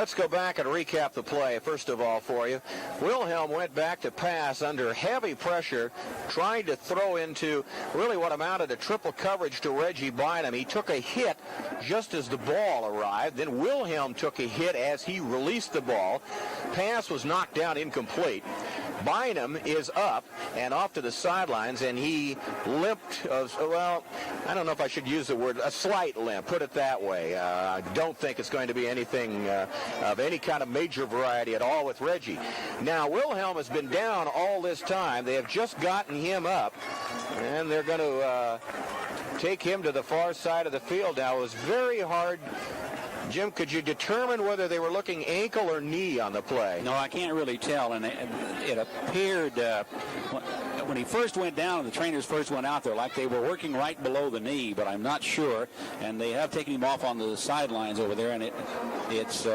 Let's go back and recap the play, first of all, for you. Wilhelm went back to pass under heavy pressure, trying to throw into really what amounted to triple coverage to Reggie Bynum. He took a hit just as the ball arrived. Then Wilhelm took a hit as he released the ball. Pass was knocked down incomplete. Bynum is up and off to the sidelines, and he limped, well, I don't know if I should use the word, a slight limp, put it that way. I don't think it's going to be anything of any kind of major variety at all with Reggie. Now, Wilhelm has been down all this time. They have just gotten him up, and they're going to take him to the far side of the field now. It was very hard. Jim, could you determine whether they were looking ankle or knee on the play? No, I can't really tell, and it appeared when he first went down and the trainers first went out there like they were working right below the knee, but I'm not sure, and they have taken him off on the sidelines over there, and it's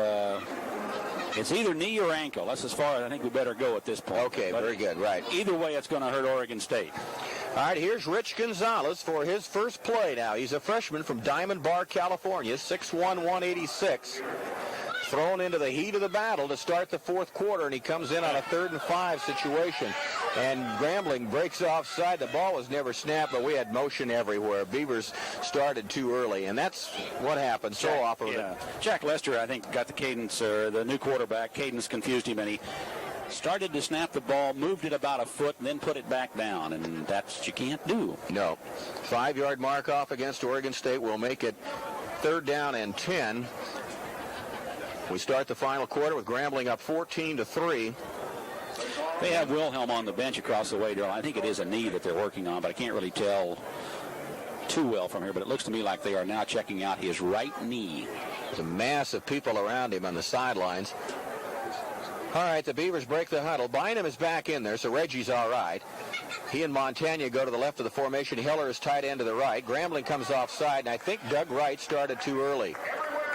either knee or ankle. That's as far as I think we better go at this point. Okay, but very good, right. Either way, it's going to hurt Oregon State. All right, here's Rich Gonzalez for his first play now. He's a freshman from Diamond Bar, California, 6'1", 186. Thrown into the heat of the battle to start the fourth quarter, and he comes in on a 3rd and 5 situation. And Grambling breaks offside. The ball was never snapped, but we had motion everywhere. Beavers started too early, and that's what happens so often. Yeah. Jack Lester, I think, got the cadence, or the new quarterback, cadence confused him, and he started to snap the ball, moved it about a foot, and then put it back down, and that's what you can't do. No. 5-yard mark off against Oregon State will make it 3rd down and 10. We start the final quarter with Grambling up 14-3. They have Wilhelm on the bench across the way, Darrell. I think it is a knee that they're working on, but I can't really tell too well from here, but it looks to me like they are now checking out his right knee. There's a mass of people around him on the sidelines. All right, the Beavers break the huddle. Bynum is back in there, so Reggie's all right. He and Montagna go to the left of the formation. Hiller is tight end to the right. Grambling comes offside, and I think Doug Wright started too early.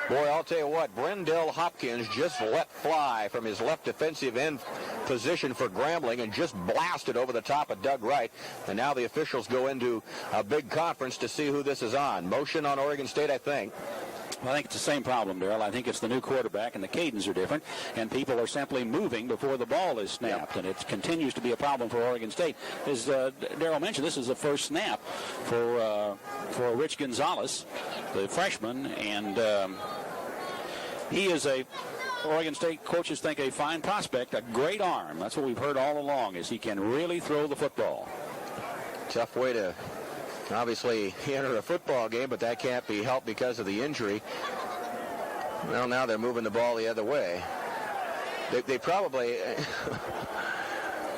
Boy, I'll tell you what, Brendel Hopkins just let fly from his left defensive end position for Grambling and just blasted over the top of Doug Wright. And now the officials go into a big conference to see who this is on. Motion on Oregon State, I think. Well, I think it's the same problem, Darrell. I think it's the new quarterback, and the cadence are different, and people are simply moving before the ball is snapped, and it continues to be a problem for Oregon State. As Darrell mentioned, this is the first snap for Rich Gonzalez, the freshman, and he is Oregon State coaches think a fine prospect, a great arm. That's what we've heard all along, is he can really throw the football. Tough way to obviously enter a football game, but that can't be helped because of the injury. Well, now they're moving the ball the other way. They probably...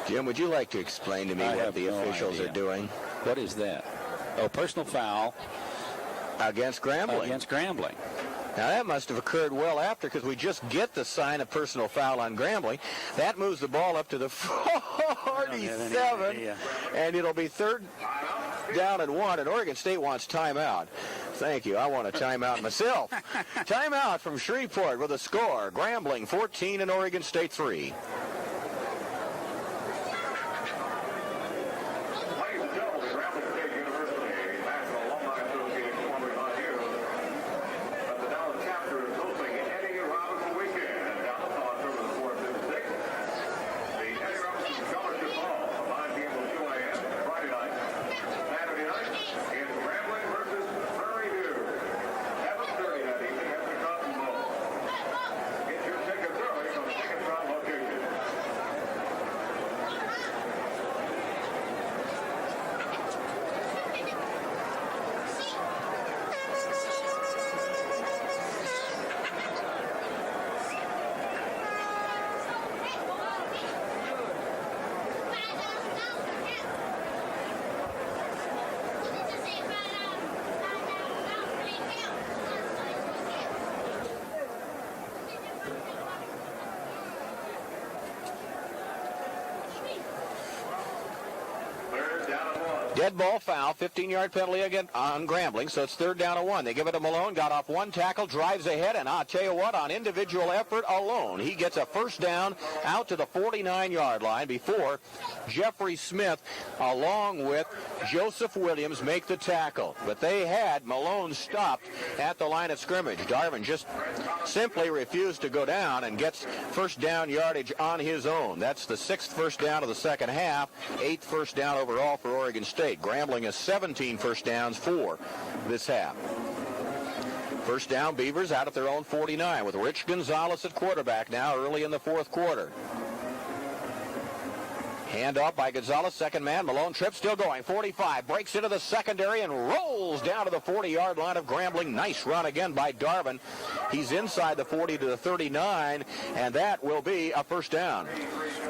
Jim, would you like to explain to me what the officials are doing? What is that? Oh, personal foul. Against Grambling. Against Grambling. Now, that must have occurred well after, because we just get the sign of personal foul on Grambling. That moves the ball up to the 47, and it'll be 3rd down and 1, and Oregon State wants timeout. Thank you. I want a timeout myself. Timeout from Shreveport with a score. Grambling 14 and Oregon State 3. Dead ball foul, 15-yard penalty again on Grambling, so it's 3rd down and 1. They give it to Malone, got off one tackle, drives ahead, and I'll tell you what, on individual effort alone, he gets a first down out to the 49-yard line before Jeffrey Smith, along with Joseph Williams, make the tackle. But they had Malone stopped at the line of scrimmage. Darvin just simply refused to go down and gets first down yardage on his own. That's the 6th first down of the second half, 8th first down overall for Oregon State. Grambling has 17 first downs for this half. First down, Beavers out at their own 49 with Rich Gonzalez at quarterback now early in the 4th quarter. Hand off by Gonzalez, second man. Malone trips, still going. 45, breaks into the secondary and rolls down to the 40-yard line of Grambling. Nice run again by Darvin. He's inside the 40 to the 39, and that will be a first down.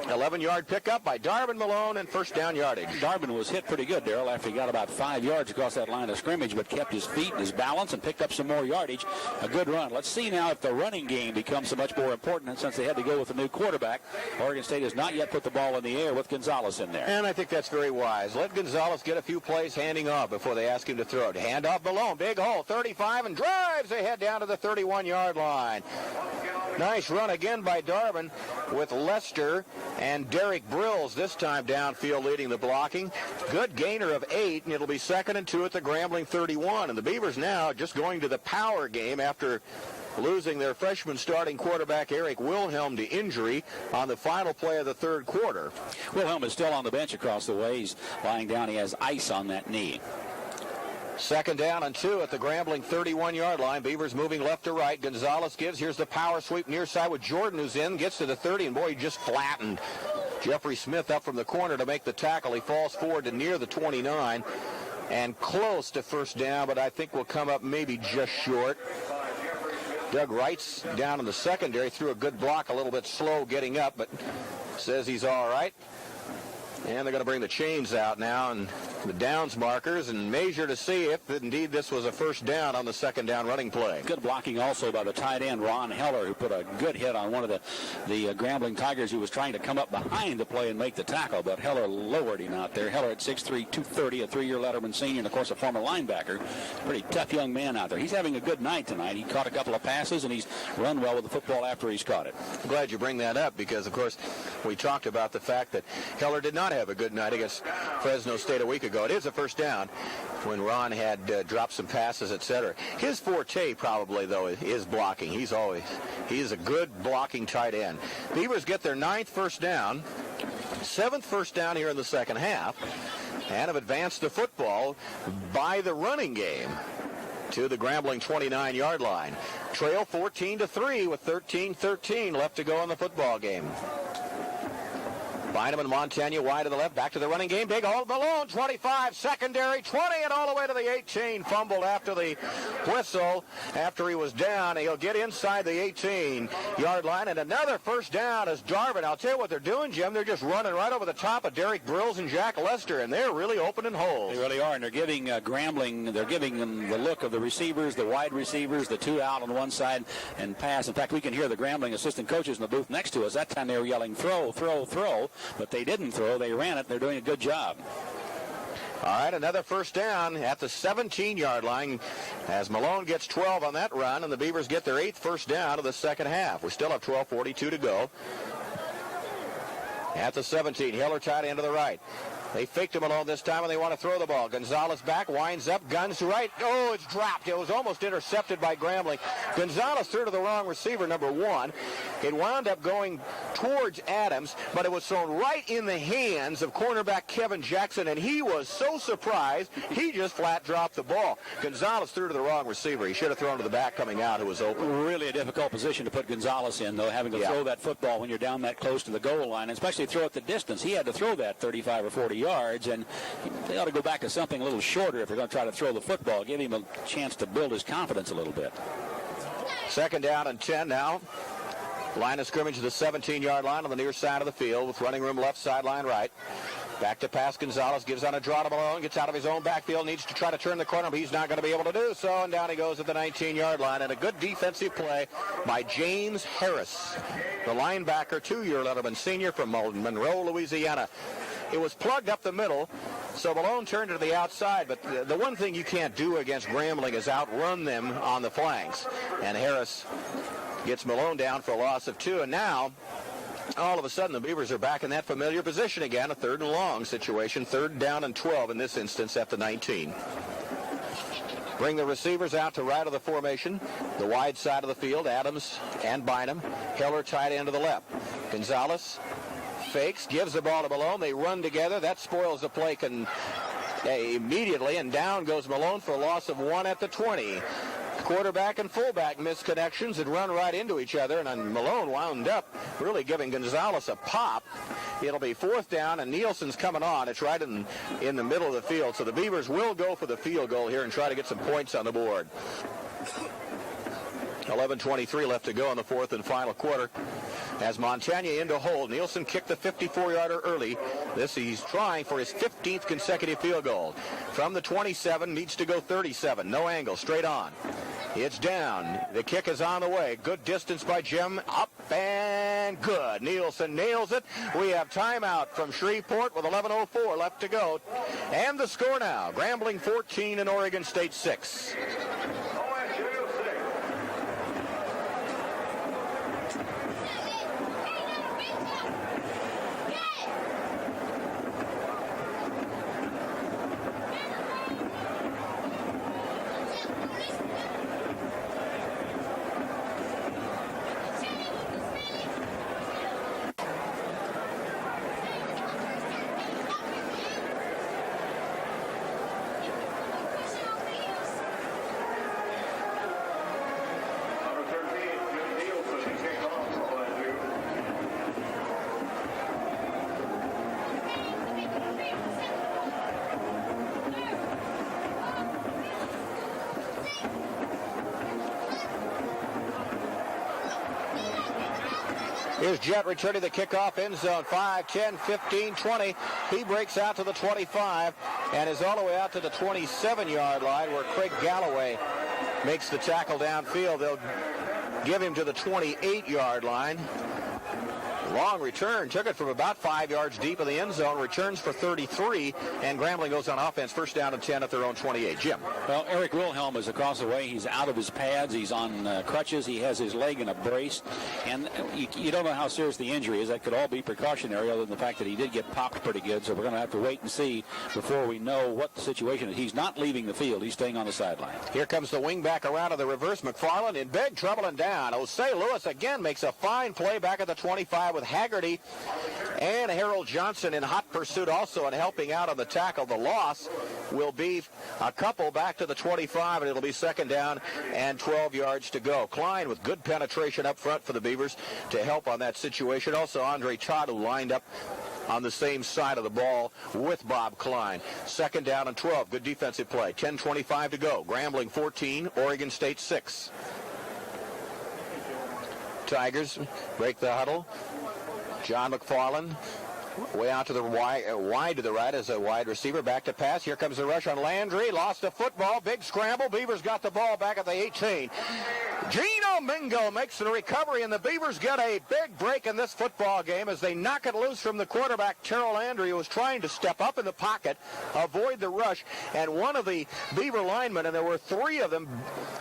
11-yard pickup by Darvin Malone and first down yardage. Darvin was hit pretty good, Darrell, after he got about 5 yards across that line of scrimmage, but kept his feet and his balance and picked up some more yardage. A good run. Let's see now if the running game becomes so much more important since they had to go with a new quarterback. Oregon State has not yet put the ball in the air with Gonzalez in there. And I think that's very wise. Let Gonzalez get a few plays handing off before they ask him to throw it. Hand off Malone, big hole, 35, and drives ahead down to the 31-yard line. Nice run again by Darvin with Lester and Derek Brills this time downfield leading the blocking. Good gainer of 8, and it'll be 2nd and 2 at the Grambling 31. And the Beavers now just going to the power game after losing their freshman starting quarterback Eric Wilhelm to injury on the final play of the 3rd quarter. Wilhelm is still on the bench across the way. He's lying down. He has ice on that knee. 2nd down and 2 at the Grambling 31-yard line. Beavers moving left to right. Gonzalez gives. Here's the power sweep near side with Jordan, who's in. Gets to the 30, and boy, he just flattened Jeffrey Smith up from the corner to make the tackle. He falls forward to near the 29 and close to first down, but I think will come up maybe just short. Doug Wright's down in the secondary, threw a good block, a little bit slow getting up, but says he's all right. And they're going to bring the chains out now and the downs markers and measure to see if indeed this was a first down on the 2nd down running play. Good blocking also by the tight end, Ron Heller, who put a good hit on one of the Grambling Tigers who was trying to come up behind the play and make the tackle, but Heller lowered him out there. Heller at 6'3", 230, a 3-year Letterman senior, and of course a former linebacker. Pretty tough young man out there. He's having a good night tonight. He caught a couple of passes, and he's run well with the football after he's caught it. I'm glad you bring that up because, of course, we talked about the fact that Heller did not have a good night against Fresno State a week ago. It is a first down when Ron had dropped some passes, etc. His forte probably, though, is blocking. He's a good blocking tight end. Beavers get their 9th first down, 7th first down here in the second half, and have advanced the football by the running game to the Grambling 29-yard line. Trail 14-3 with 13-13 left to go in the football game. Bynum and Montana wide to the left, back to the running game. Big hole, Malone, 25, secondary, 20, and all the way to the 18. Fumbled after the whistle, after he was down. He'll get inside the 18-yard line, and another first down is Darvin. I'll tell you what they're doing, Jim. They're just running right over the top of Derek Brills and Jack Lester, and they're really opening holes. They really are, and they're giving Grambling, they're giving them the look of the receivers, the wide receivers, the 2 out on one side and pass. In fact, we can hear the Grambling assistant coaches in the booth next to us. That time they were yelling, throw, throw, throw. But they didn't throw. They ran it. They're doing a good job. All right, another first down at the 17-yard line as Malone gets 12 on that run, and the Beavers get their 8th first down of the second half. We still have 12:42 to go. At the 17, Heller tight end to the right. They faked him alone this time, and they want to throw the ball. Gonzalez back, winds up, guns to right. Oh, it's dropped. It was almost intercepted by Grambling. Gonzalez threw to the wrong receiver, number 1. It wound up going towards Adams, but it was thrown right in the hands of cornerback Kevin Jackson, and he was so surprised, he just flat dropped the ball. Gonzalez threw to the wrong receiver. He should have thrown to the back coming out, who was open. Really a difficult position to put Gonzalez in, though, having to throw that football when you're down that close to the goal line, especially throw it the distance. He had to throw that 35 or 40 yards, and they ought to go back to something a little shorter if they're going to try to throw the football. Give him a chance to build his confidence a little bit. 2nd down and 10 now. Line of scrimmage to the 17-yard line on the near side of the field with running room left, sideline right. Back to pass. Gonzalez gives on a draw to Malone, gets out of his own backfield, needs to try to turn the corner, but he's not going to be able to do so, and down he goes at the 19-yard line. And a good defensive play by James Harris, the linebacker, 2-year Letterman senior from Monroe, Louisiana. It was plugged up the middle, So Malone turned to the outside, but the one thing you can't do against Grambling is outrun them on the flanks. And Harris gets Malone down for a loss of 2, and now all of a sudden the Beavers are back in that familiar position again, a 3rd and long situation, 3rd down and 12 in this instance at the 19. Bring the receivers out to right of the formation, the wide side of the field, Adams and Bynum. Heller tight end to the left. Gonzalez fakes, gives the ball to Malone. They run together. That spoils the play immediately, and down goes Malone for a loss of 1 at the 20. Quarterback and fullback missed connections and run right into each other, and Malone wound up really giving Gonzalez a pop. It'll be 4th down, and Nielsen's coming on. It's right in the middle of the field, so the Beavers will go for the field goal here and try to get some points on the board. 11:23 left to go in the 4th and final quarter. As Montagna into hold, Nielsen kicked the 54-yarder early. He's trying for his 15th consecutive field goal. From the 27, needs to go 37. No angle, straight on. It's down. The kick is on the way. Good distance by Jim. Up and good. Nielsen nails it. We have timeout from Shreveport with 11:04 left to go. And the score now, Grambling 14 and Oregon State 6. Here's Jett returning the kickoff, end zone, 5, 10, 15, 20. He breaks out to the 25 and is all the way out to the 27-yard line where Craig Galloway makes the tackle downfield. They'll give him to the 28-yard line. Long return, took it from about 5 yards deep in the end zone, returns for 33, and Grambling goes on offense, 1st down and 10 at their own 28. Jim. Well, Eric Wilhelm is across the way. He's out of his pads. He's on crutches. He has his leg in a brace, and you don't know how serious the injury is. That could all be precautionary, other than the fact that he did get popped pretty good, so we're going to have to wait and see before we know what the situation is. He's not leaving the field. He's staying on the sideline. Here comes the wing back around to the reverse. McFarland in big trouble and down. Osei Lewis again makes a fine play back at the 25 with Haggerty and Harold Johnson in hot pursuit also and helping out on the tackle. The loss will be a couple back to the 25, and it'll be 2nd down and 12 yards to go. Klein with good penetration up front for the Beavers to help on that situation. Also Andre Todd, who lined up on the same side of the ball with Bob Klein. 2nd down and 12. Good defensive play. 10:25 to go. Grambling 14, Oregon State 6. Tigers break the huddle. John McFarland way out to the wide to the right as a wide receiver. Back to pass. Here comes the rush on Landry. Lost the football. Big scramble. Beavers got the ball back at the 18. Gino Mingo makes the recovery, and the Beavers get a big break in this football game as they knock it loose from the quarterback, Terrell Landry, who was trying to step up in the pocket, avoid the rush, and one of the Beaver linemen, and there were 3 of them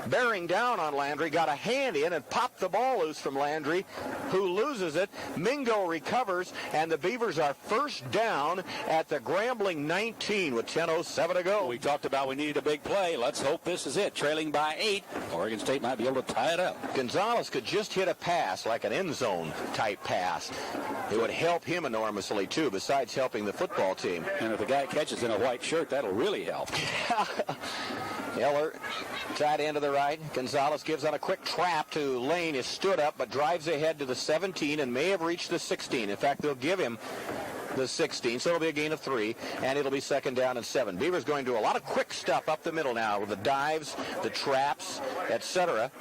bearing down on Landry, got a hand in and popped the ball loose from Landry, who loses it. Mingo recovers, and the Beavers are 1st down at the Grambling 19 with 10:07 to go. We talked about we needed a big play. Let's hope this is it. Trailing by 8. Oregon State might be able to tie it up. Gonzalez could just hit a pass, like an end zone type pass. It would help him enormously, too, besides helping the football team. And if the guy catches in a white shirt, that'll really help. Eller, tight end to the right. Gonzalez gives on a quick trap to Lane. Is stood up, but drives ahead to the 17 and may have reached the 16. In fact, they'll give him the 16, so it'll be a gain of 3, and it'll be 2nd down and 7. Beavers going to do a lot of quick stuff up the middle now with the dives, the traps, etc.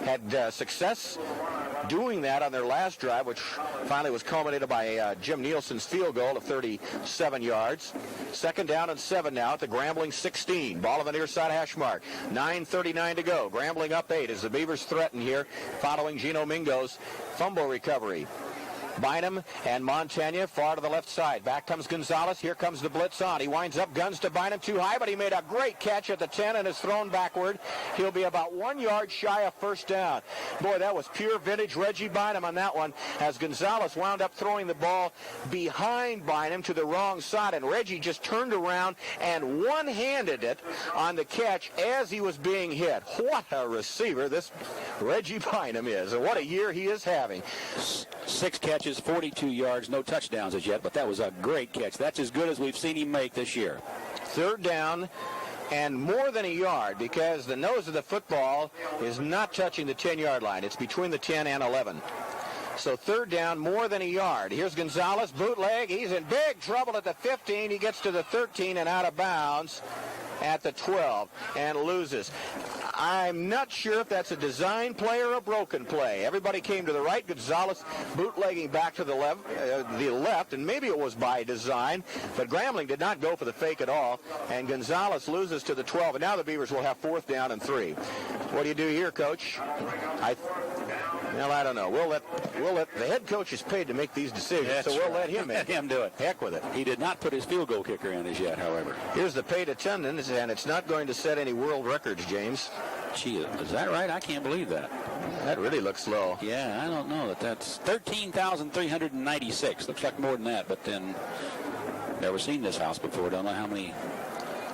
Had success doing that on their last drive, which finally was culminated by Jim Nielsen's field goal of 37 yards. 2nd down and 7 now at the Grambling 16. Ball on the near side hash mark. 9:39 to go. Grambling up 8 as the Beavers threaten here following Gino Mingo's fumble recovery. Bynum and Montaigne far to the left side. Back comes Gonzalez. Here comes the blitz on. He winds up, guns to Bynum too high, but he made a great catch at the 10 and is thrown backward. He'll be about 1 yard shy of first down. Boy, that was pure vintage Reggie Bynum on that one, as Gonzalez wound up throwing the ball behind Bynum to the wrong side, and Reggie just turned around and one-handed it on the catch as he was being hit. What a receiver this Reggie Bynum is, and what a year he is having. 6 catches, 42 yards, no touchdowns as yet, but that was a great catch. That's as good as we've seen him make this year. Third down and more than a yard, because the nose of the football is not touching the 10-yard line. It's between the 10 and 11. So third down, more than a yard. Here's Gonzalez, bootleg. He's in big trouble at the 15. He gets to the 13 and out of bounds at the 12 and loses. I'm not sure if that's a design play or a broken play. Everybody came to the right. Gonzalez bootlegging back to the left, and maybe it was by design, but Grambling did not go for the fake at all, and Gonzalez loses to the 12, and now the Beavers will have 4th down and 3. What do you do here, Coach? Well, I don't know. We'll let the head coach is paid to make these decisions, so we'll let him make let him do it. Heck with it. He did not put his field goal kicker in as yet, however. Here's the paid attendance, and it's not going to set any world records, James. Gee, is that right? I can't believe that. That really looks low. Yeah, I don't know. That's 13,396. Looks like more than that, but then never seen this house before. Don't know how many.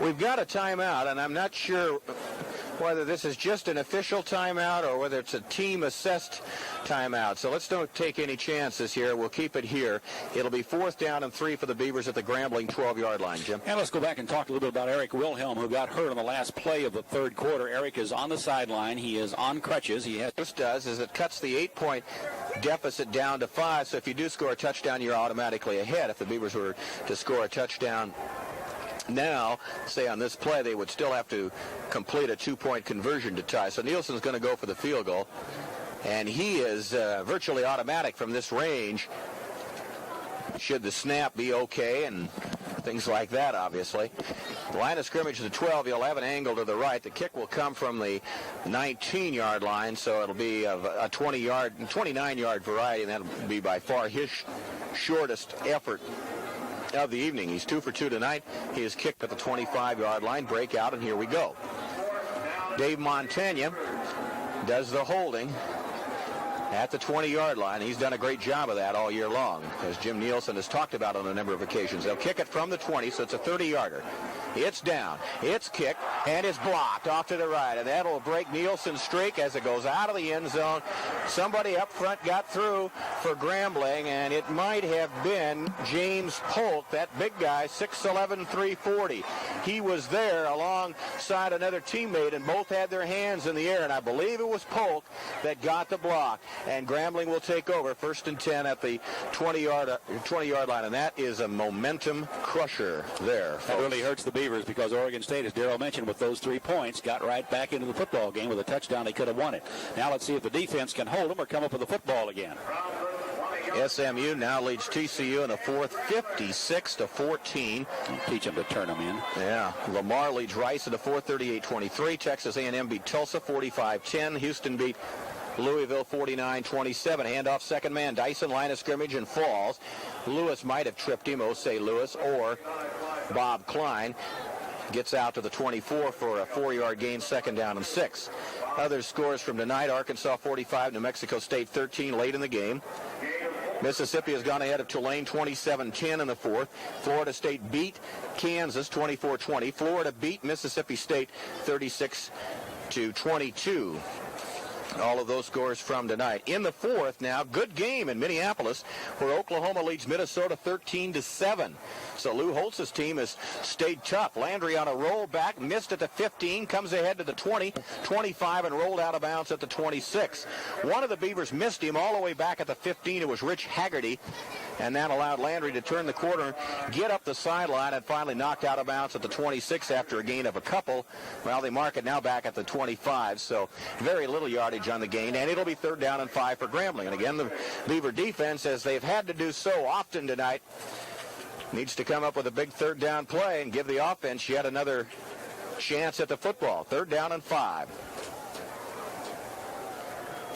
We've got a timeout, and I'm not sure whether this is just an official timeout or whether it's a team-assessed timeout. So let's don't take any chances here. We'll keep it here. It'll be 4th down and 3 for the Beavers at the Grambling 12-yard line, Jim. And let's go back and talk a little bit about Eric Wilhelm, who got hurt on the last play of the third quarter. Eric is on the sideline. He is on crutches. This does is it cuts the 8-point deficit down to 5. So if you do score a touchdown, you're automatically ahead. If the Beavers were to score a touchdown now, say on this play, they would still have to complete a 2-point conversion to tie. So Nielsen's going to go for the field goal, and he is virtually automatic from this range. Should the snap be okay and things like that, obviously. The line of scrimmage is the 12. He'll have an angle to the right. The kick will come from the 19-yard line, so it'll be a 29-yard variety, and that'll be by far his shortest effort of the evening. He's 2 for 2 tonight. He is kicked at the 25-yard line. Breakout, and here we go. Dave Montaigne does the holding at the 20-yard line. He's done a great job of that all year long, as Jim Nielsen has talked about on a number of occasions. They'll kick it from the 20, so it's a 30-yarder. It's down. It's kicked, and it's blocked off to the right, and that'll break Nielsen's streak as it goes out of the end zone. Somebody up front got through for Grambling, and it might have been James Polk, that big guy, 6'11", 340. He was there alongside another teammate, and both had their hands in the air, and I believe it was Polk that got the block. And Grambling will take over 1st and 10 at the 20-yard line, and that is a momentum crusher there, folks. That really hurts the Beavers because Oregon State, as Darrell mentioned, with those 3 points, got right back into the football game. With a touchdown, they could have won it. Now let's see if the defense can hold them or come up with the football again. SMU now leads TCU in the 4th, 56-14. Teach them to turn them in. Yeah. Lamar leads Rice in the 4th, 38-23. Texas A&M beat Tulsa 45-10. Houston beat Louisville 49-27. Handoff, second man. Dyson, line of scrimmage, and falls. Lewis might have tripped him, Osei Lewis, or Bob Klein. Gets out to the 24 for a 4-yard gain, 2nd down and 6. Other scores from tonight: Arkansas 45, New Mexico State 13 late in the game. Mississippi has gone ahead of Tulane 27-10 in the 4th. Florida State beat Kansas 24-20. Florida beat Mississippi State 36-22. All of those scores from tonight. In the 4th now, good game in Minneapolis, where Oklahoma leads Minnesota 13-7. So Lou Holtz's team has stayed tough. Landry on a roll back, missed at the 15, comes ahead to the 20, 25, and rolled out of bounds at the 26. One of the Beavers missed him all the way back at the 15. It was Rich Haggerty, and that allowed Landry to turn the corner, get up the sideline, and finally knocked out of bounds at the 26 after a gain of a couple. Well, they mark it now back at the 25, so very little yardage on the gain, and it'll be 3rd down and 5 for Grambling. And again, the Beaver defense, as they've had to do so often tonight, needs to come up with a big 3rd down play and give the offense yet another chance at the football. 3rd down and 5.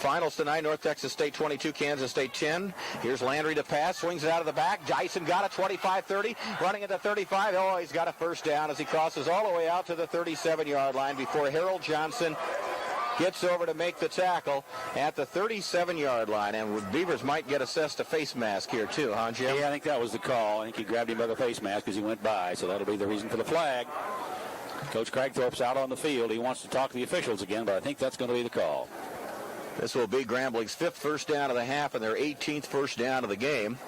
Finals tonight, North Texas State 22, Kansas State 10. Here's Landry to pass, swings it out of the back. Dyson got it, 25-30, running at the 35. Oh, he's got a first down as he crosses all the way out to the 37-yard line before Harold Johnson gets over to make the tackle at the 37-yard line. And Beavers might get assessed a face mask here too, huh, Jim? Yeah, I think that was the call. I think he grabbed him by the face mask as he went by, so that'll be the reason for the flag. Coach Cragthorpe's out on the field. He wants to talk to the officials again, but I think that's going to be the call. This will be Grambling's 5th first down of the half and their 18th first down of the game.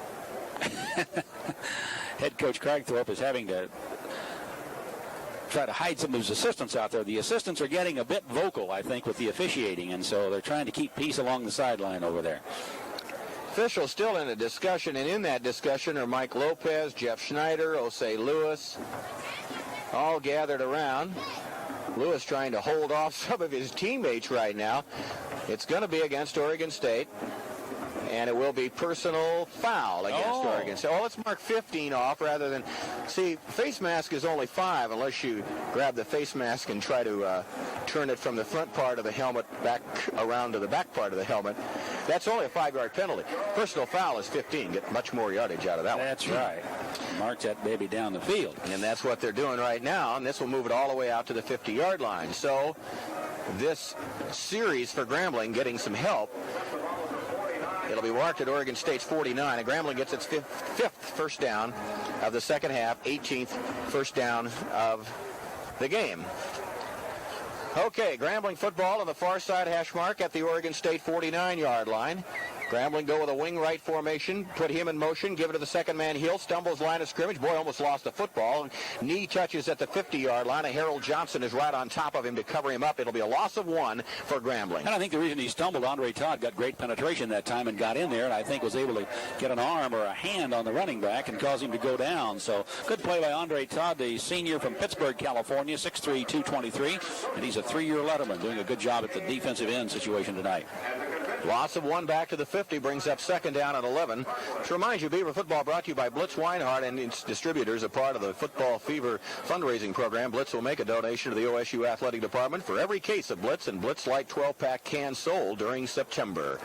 Head coach Cragthorpe is having to try to hide some of his assistants out there. The assistants are getting a bit vocal, I think, with the officiating, and so they're trying to keep peace along the sideline over there. Officials still in a discussion, and in that discussion are Mike Lopez, Jeff Schneider, Osei Lewis, all gathered around. Lewis trying to hold off some of his teammates right now. It's going to be against Oregon State, and it will be personal foul against Oregon State. Oh, let's mark 15 off rather than... See, face mask is only 5 unless you grab the face mask and try to turn it from the front part of the helmet back around to the back part of the helmet. That's only a 5-yard penalty. Personal foul is 15. Get much more yardage out of that one. That's right. March that baby down the field. And that's what they're doing right now, and this will move it all the way out to the 50-yard line. So this series for Grambling getting some help. It'll be marked at Oregon State's 49, and Grambling gets its 5th first down of the second half, 18th first down of the game. Okay, Grambling football on the far side hash mark at the Oregon State 49-yard line. Grambling go with a wing right formation, put him in motion, give it to the second man, Hill, stumbles line of scrimmage. Boy, almost lost the football. Knee touches at the 50-yard line, and Harold Johnson is right on top of him to cover him up. It'll be a loss of 1 for Grambling. And I think the reason he stumbled, Andre Todd got great penetration that time and got in there, and I think was able to get an arm or a hand on the running back and cause him to go down. So good play by Andre Todd, the senior from Pittsburgh, California, 6'3", 223, and he's a 3-year letterman, doing a good job at the defensive end situation tonight. Loss of 1 back to the 50 brings up second down at 11. To remind you, Beaver football brought to you by Blitz Weinhardt and its distributors, a part of the Football Fever fundraising program. Blitz will make a donation to the OSU Athletic Department for every case of Blitz and Blitz Light 12-pack cans sold during September.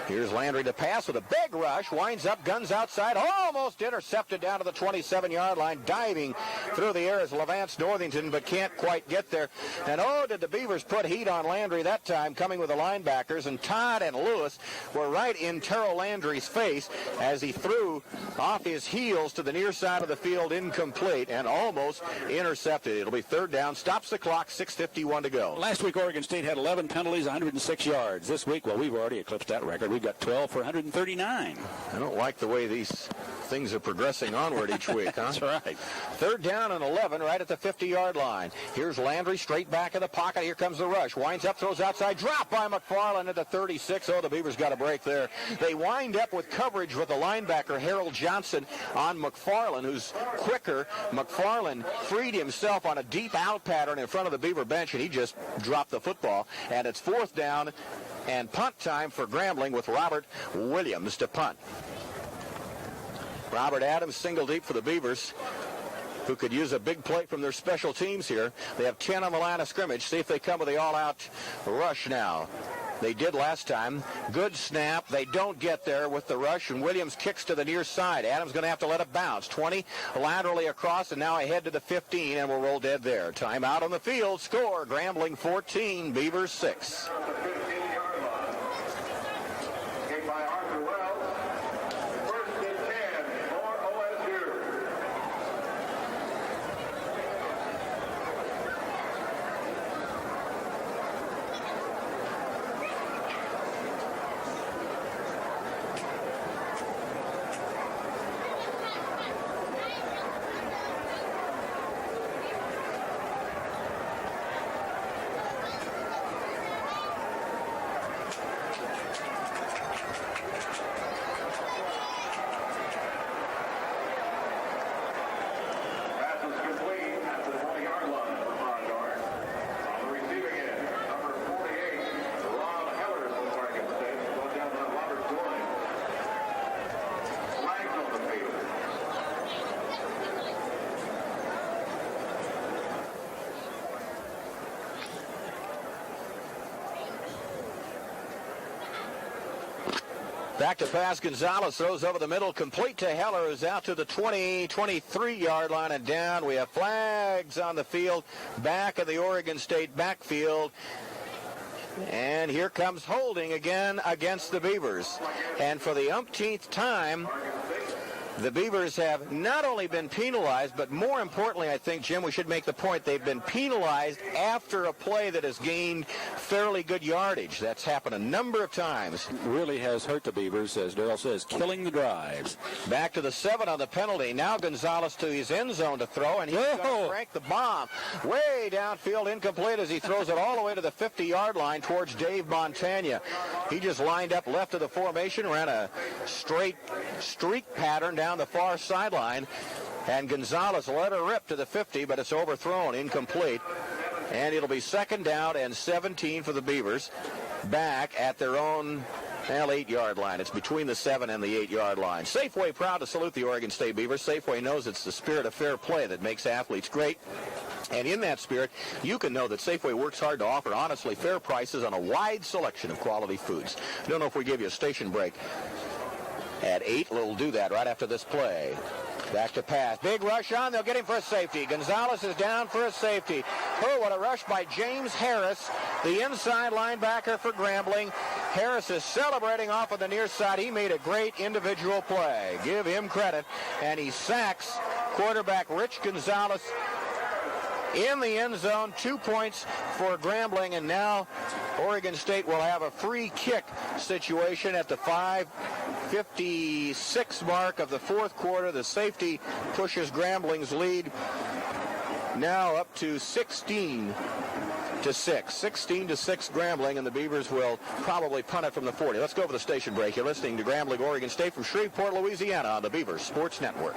Here's Landry to pass with a big rush, winds up, guns outside, almost intercepted down to the 27-yard line, diving through the air is Levance Northington, but can't quite get there. And oh, did the Beavers put heat on Landry that time, coming with the linebackers, and Todd and Lewis were right in Terrell Landry's face as he threw off his heels to the near side of the field, incomplete, and almost intercepted. It'll be third down, stops the clock, 6:51 to go. Last week, Oregon State had 11 penalties, 106 yards. This week, well, we've already eclipsed that record. We've got 12 for 139. I don't like the way these things are progressing onward each week, huh? That's right. Third down and 11 right at the 50-yard line. Here's Landry straight back in the pocket. Here comes the rush. Winds up, throws outside. Drop by McFarland at the 36. Oh, the Beavers got a break there. They wind up with coverage with the linebacker, Harold Johnson, on McFarland, who's quicker. McFarland freed himself on a deep out pattern in front of the Beaver bench, and he just dropped the football. And it's fourth down and punt time for Grambling with Robert Williams to punt. Robert Adams single deep for the Beavers, who could use a big play from their special teams here. They have 10 on the line of scrimmage. See if they come with the all-out rush now. They did last time. Good snap. They don't get there with the rush, and Williams kicks to the near side. Adams going to have to let it bounce. 20 laterally across, and now ahead to the 15, and will roll dead there. Timeout on the field. Score, Grambling 14, Beavers 6. Back to pass. Gonzalez throws over the middle, complete to Heller, who's out to the 20, 23-yard line and down. We have flags on the field, back of the Oregon State backfield. And here comes holding again against the Beavers. And for the umpteenth time, the Beavers have not only been penalized, but more importantly, I think, Jim, we should make the point, they've been penalized after a play that has gained fairly good yardage. That's happened a number of times. Really has hurt the Beavers, as Darrell says, killing the drives. Back to the 7 on the penalty. Now Gonzalez to his end zone to throw, and he's going to crank the bomb way downfield, incomplete as he throws it all the way to the 50-yard line towards Dave Montagna. He just lined up left of the formation, ran a straight streak pattern down the far sideline, and Gonzalez let her rip to the 50, but it's overthrown, incomplete, and it'll be 2nd down and 17 for the Beavers back at their own 8-yard line. It's between the 7 and the 8-yard line. Safeway proud to salute the Oregon State Beavers. Safeway knows it's the spirit of fair play that makes athletes great. And in that spirit, you can know that Safeway works hard to offer honestly fair prices on a wide selection of quality foods. I don't know if we give you a station break at 8. We'll do that right after this play. Back to pass. Big rush on. They'll get him for a safety. Gonzalez is down for a safety. Oh, what a rush by James Harris, the inside linebacker for Grambling. Harris is celebrating off of the near side. He made a great individual play. Give him credit. And he sacks quarterback Rich Gonzalez in the end zone. 2 points for Grambling, and now Oregon State will have a free kick situation at the 5:56 mark of the 4th quarter. The safety pushes Grambling's lead now up to 16-6. 16-6 Grambling, and the Beavers will probably punt it from the 40. Let's go over the station break. You're listening to Grambling, Oregon State from Shreveport, Louisiana on the Beavers Sports Network.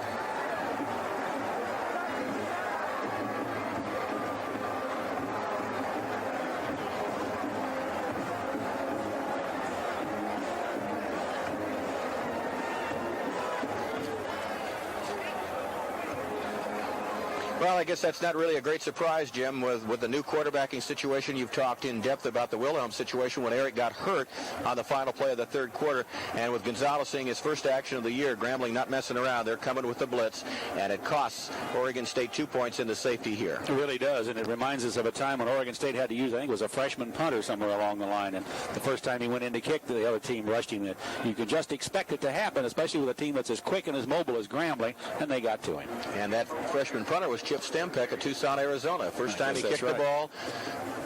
Well, I guess that's not really a great surprise, Jim, with the new quarterbacking situation. You've talked in depth about the Wilhelm situation when Eric got hurt on the final play of the 3rd quarter. And with Gonzalez seeing his first action of the year, Grambling not messing around. They're coming with the blitz, and it costs Oregon State 2 points in the safety here. It really does, and it reminds us of a time when Oregon State had to use, I think it was a freshman punter somewhere along the line, and the first time he went in to kick, the other team rushed him. You could just expect it to happen, especially with a team that's as quick and as mobile as Grambling, and they got to him. And that freshman punter was Chip Stempek of Tucson, Arizona. First time he kicked the ball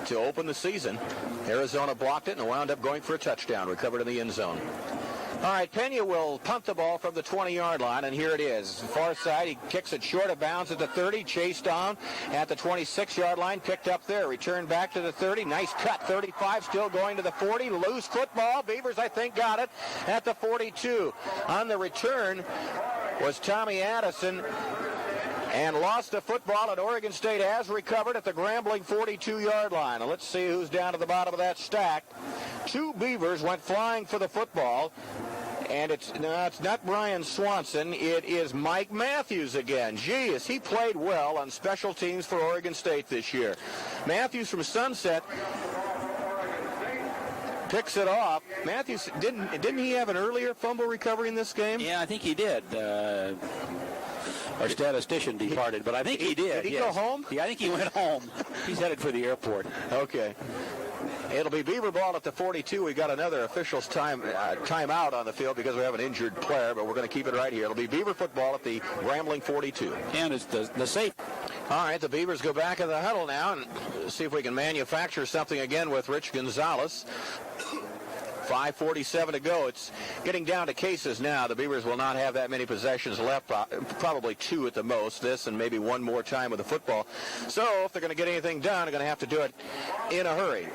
to open the season. Arizona blocked it and wound up going for a touchdown, recovered in the end zone. All right, Pena will punt the ball from the 20-yard line, and here it is. Far side, he kicks it short of bounds at the 30, chased down at the 26-yard line, picked up there, returned back to the 30, nice cut, 35, still going to the 40, loose football. Beavers, I think, got it at the 42. On the return was Tommy Addison, and lost the football, and Oregon State has recovered at the Grambling 42-yard line. And let's see who's down to the bottom of that stack. 2 Beavers went flying for the football, and it's not Brian Swanson. It is Mike Matthews again. Gee, has he played well on special teams for Oregon State this year. Matthews from Sunset picks it off. Matthews, didn't he have an earlier fumble recovery in this game? Yeah, I think he did. Our statistician departed, but I think he did. Did he go home? Yeah, I think he went home. He's headed for the airport. Okay. It'll be Beaver ball at the 42. We've got another official's timeout on the field because we have an injured player, but we're going to keep it right here. It'll be Beaver football at the Grambling 42. And it's the safe. All right, the Beavers go back in the huddle now and see if we can manufacture something again with Rich Gonzalez. 5:47 to go. It's getting down to cases now. The Beavers will not have that many possessions left, probably 2 at the most, this and maybe 1 more time with the football. So if they're going to get anything done, they're going to have to do it in a hurry.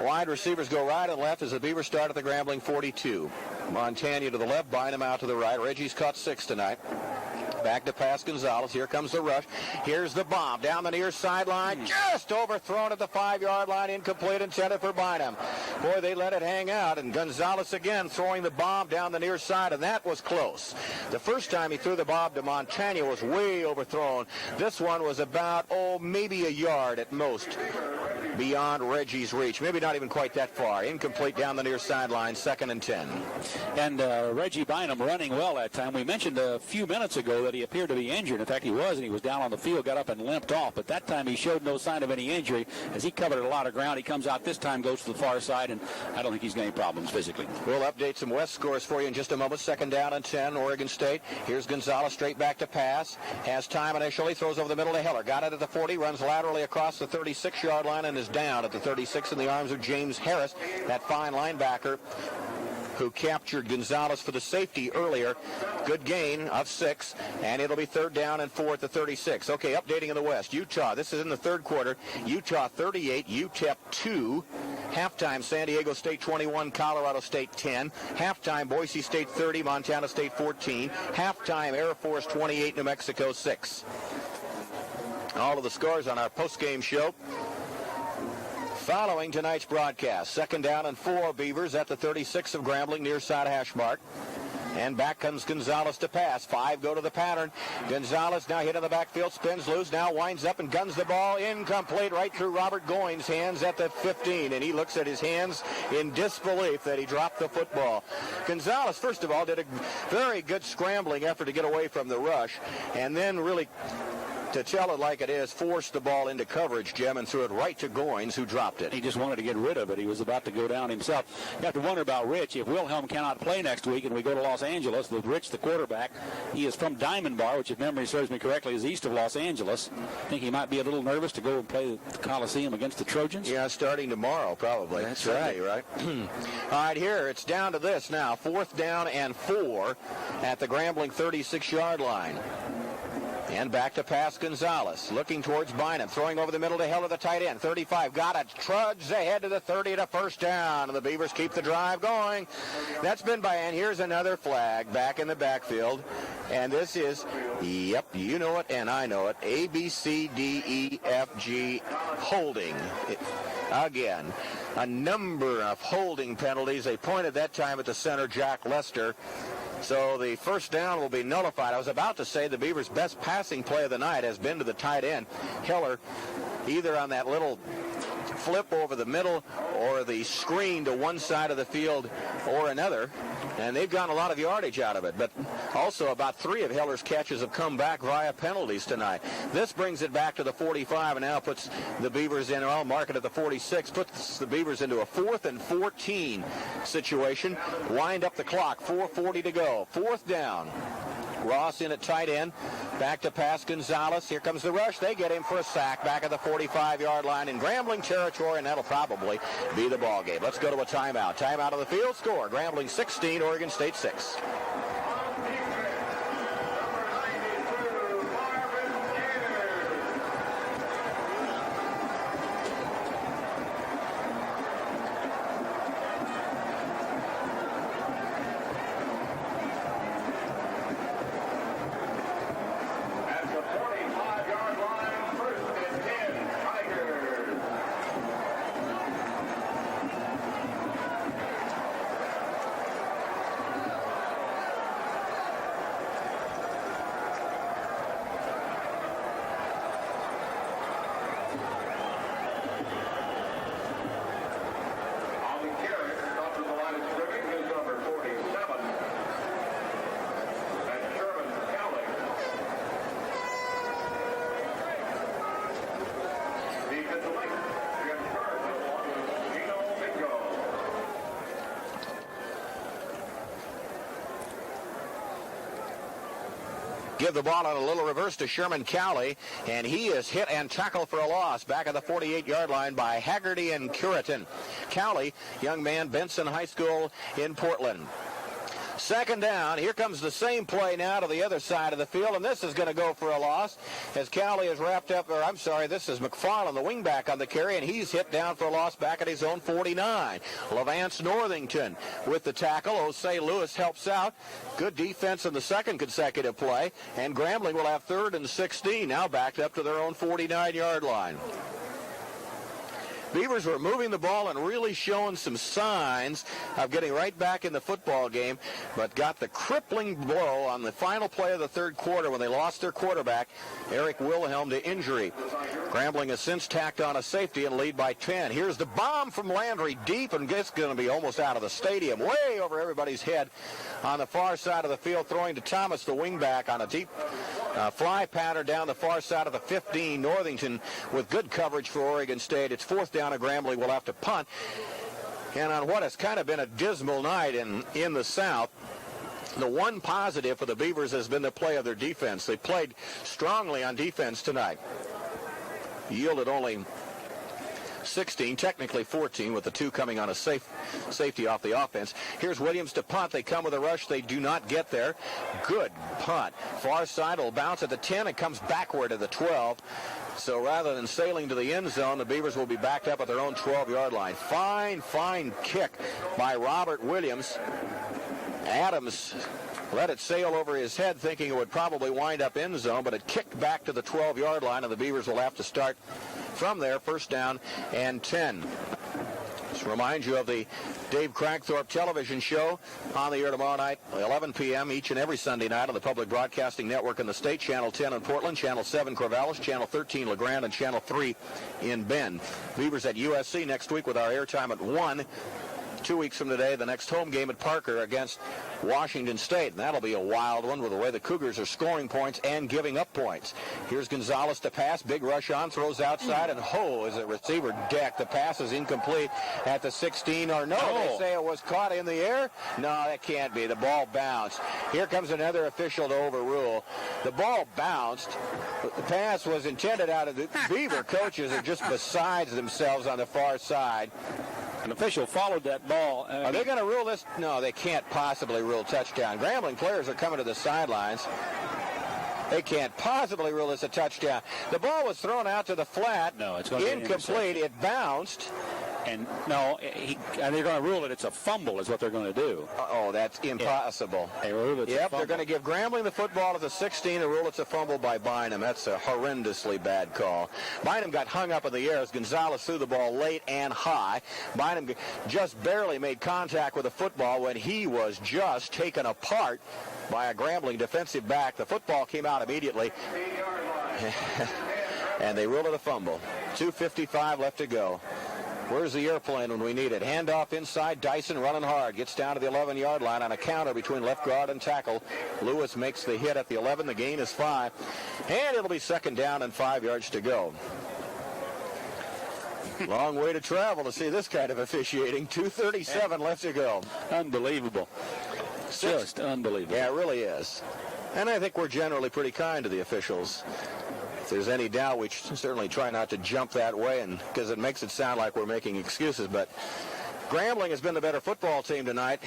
Wide receivers go right and left as the Beavers start at the Grambling 42. Montagna to the left, Bynum out to the right. Reggie's caught 6 tonight. Back to pass Gonzalez. Here comes the rush. Here's the bomb down the near sideline. Just overthrown at the 5-yard line. Incomplete, intended for Bynum. Boy, they let it hang out. And Gonzalez again throwing the bomb down the near side, and that was close. The first time he threw the bomb to Montagna was way overthrown. This one was about, maybe a yard at most beyond Reggie's reach. Maybe not even quite that far. Incomplete down the near sideline, 2nd and 10. And Reggie Bynum running well that time. We mentioned a few minutes ago that he appeared to be injured. In fact, he was, and he was down on the field, got up and limped off. But that time he showed no sign of any injury as he covered a lot of ground. He comes out this time, goes to the far side, and I don't think he's got any problems physically. We'll update some West scores for you in just a moment. 2nd down and 10, Oregon State. Here's Gonzalez straight back to pass. Has time initially, throws over the middle to Heller. Got it at the 40, runs laterally across the 36-yard line and is down at the 36 in the arms of James Harris, that fine linebacker who captured Gonzalez for the safety earlier. Good gain of 6, and it'll be 3rd down and 4 at the 36. Okay, updating in the West. Utah, this is in the 3rd quarter. Utah 38, UTEP 2. Halftime, San Diego State 21, Colorado State 10. Halftime, Boise State 30, Montana State 14. Halftime, Air Force 28, New Mexico 6. All of the scores on our postgame show following tonight's broadcast. 2nd down and 4, Beavers at the 36 of Grambling, near side hash mark. And back comes Gonzalez to pass. 5 go to the pattern. Gonzalez now hit in the backfield, spins loose, now winds up and guns the ball. Incomplete right through Robert Goins' hands at the 15. And he looks at his hands in disbelief that he dropped the football. Gonzalez, first of all, did a very good scrambling effort to get away from the rush. And then really, to tell it like it is, forced the ball into coverage, Jim, and threw it right to Goins, who dropped it. He just wanted to get rid of it. He was about to go down himself. You have to wonder about Rich. If Wilhelm cannot play next week and we go to Los Angeles with Rich, the quarterback, he is from Diamond Bar, which, if memory serves me correctly, is east of Los Angeles. I think he might be a little nervous to go and play the Coliseum against the Trojans. Yeah, starting tomorrow, probably. That's Sunday, right? All right, here, it's down to this now. 4th down and 4 at the Grambling 36-yard line. And back to pass Gonzalez, looking towards Bynum, throwing over the middle to Heller, the tight end. 35, got it, trudges ahead to the 30 to 1st down, and the Beavers keep the drive going. That's been by, and here's another flag back in the backfield. And this is, yep, you know it and I know it, A, B, C, D, E, F, G, holding. Again, a number of holding penalties. They pointed that time at the center, Jack Lester. So the 1st down will be nullified. I was about to say the Beavers' best passing play of the night has been to the tight end, Heller, either on that little flip over the middle or the screen to one side of the field or another. And they've gotten a lot of yardage out of it. But also about 3 of Heller's catches have come back via penalties tonight. This brings it back to the 45 and now puts the Beavers in, well, mark it at the 46, puts the Beavers into a 4th and 14 situation. Wind up the clock, 4:40 to go. 4th down. Ross in at tight end. Back to pass Gonzalez. Here comes the rush. They get him for a sack back at the 45-yard line in Grambling territory, and that'll probably be the ball game. Let's go to a timeout. Timeout on the field. Score. Grambling 16, Oregon State 6. Give the ball on a little reverse to Sherman Cowley, and he is hit and tackled for a loss back at the 48-yard line by Haggerty and Curitan. Cowley, young man, Benson High School in Portland. 2nd down. Here comes the same play now to the other side of the field, and this is going to go for a loss as Cowley is wrapped up, or I'm sorry, this is McFarland, the wingback on the carry, and he's hit down for a loss back at his own 49. Levance Northington with the tackle. Osei Lewis helps out. Good defense in the 2nd consecutive play, and Grambling will have 3rd and 16, now backed up to their own 49-yard line. Beavers were moving the ball and really showing some signs of getting right back in the football game, but got the crippling blow on the final play of the third quarter when they lost their quarterback, Eric Wilhelm, to injury. Grambling has since tacked on a safety and lead by 10. Here's the bomb from Landry deep, and it's going to be almost out of the stadium, way over everybody's head on the far side of the field, throwing to Thomas, the wingback, on a deep fly pattern down the far side of the 15. Northington with good coverage for Oregon State. It's fourth down, and Grambling will have to punt. And on what has kind of been a dismal night in the South, the one positive for the Beavers has been the play of their defense. They played strongly on defense tonight. Yielded only 16, technically 14, with the 2 coming on a safety off the offense. Here's Williams to punt. They come with a rush. They do not get there. Good punt. Far side will bounce at the 10 and comes backward at the 12. So rather than sailing to the end zone, the Beavers will be backed up at their own 12-yard line. Fine kick by Robert Williams. Adams let it sail over his head, thinking it would probably wind up end zone, but it kicked back to the 12-yard line, and the Beavers will have to start from there, first down and 10. Just remind you of the Dave Cragthorpe television show on the air tomorrow night, 11 p.m. each and every Sunday night on the Public Broadcasting Network in the state, Channel 10 in Portland, Channel 7 Corvallis, Channel 13 LeGrand, and Channel 3 in Bend. Beavers at USC next week with our airtime at 1. 2 weeks from today, the next home game at Parker against Washington State. And that'll be a wild one with the way the Cougars are scoring points and giving up points. Here's Gonzalez to pass. Big rush on. Throws outside. And is a receiver deck. The pass is incomplete at the 16. Or no, they say it was caught in the air. No, that can't be. The ball bounced. Here comes another official to overrule. The ball bounced. The pass was intended out of the Beaver coaches are just besides themselves on the far side. An official followed that ball. Are they going to rule this? No, they can't possibly rule touchdown. Grambling players are coming to the sidelines. They can't possibly rule this a touchdown. The ball was thrown out to the flat. No, it's going to be incomplete. It bounced. And no, they're going to rule it. It's a fumble is what they're going to do. Oh, that's impossible. They rule it's a fumble. They're going to give Grambling the football at the 16 and rule it's a fumble by Bynum. That's a horrendously bad call. Bynum got hung up in the air as Gonzalez threw the ball late and high. Bynum just barely made contact with the football when he was just taken apart by a Grambling defensive back. The football came out immediately. And they ruled it a fumble. 2:55 left to go. Where's the airplane when we need it? Handoff inside. Dyson running hard. Gets down to the 11-yard line on a counter between left guard and tackle. Lewis makes the hit at the 11. The gain is 5. And it'll be second down and 5 yards to go. Long way to travel to see this kind of officiating. 2:37 left to go. Unbelievable. Just unbelievable. Yeah, it really is. And I think we're generally pretty kind to the officials. If there's any doubt, we certainly try not to jump that way, and because it makes it sound like we're making excuses. But Grambling has been the better football team tonight,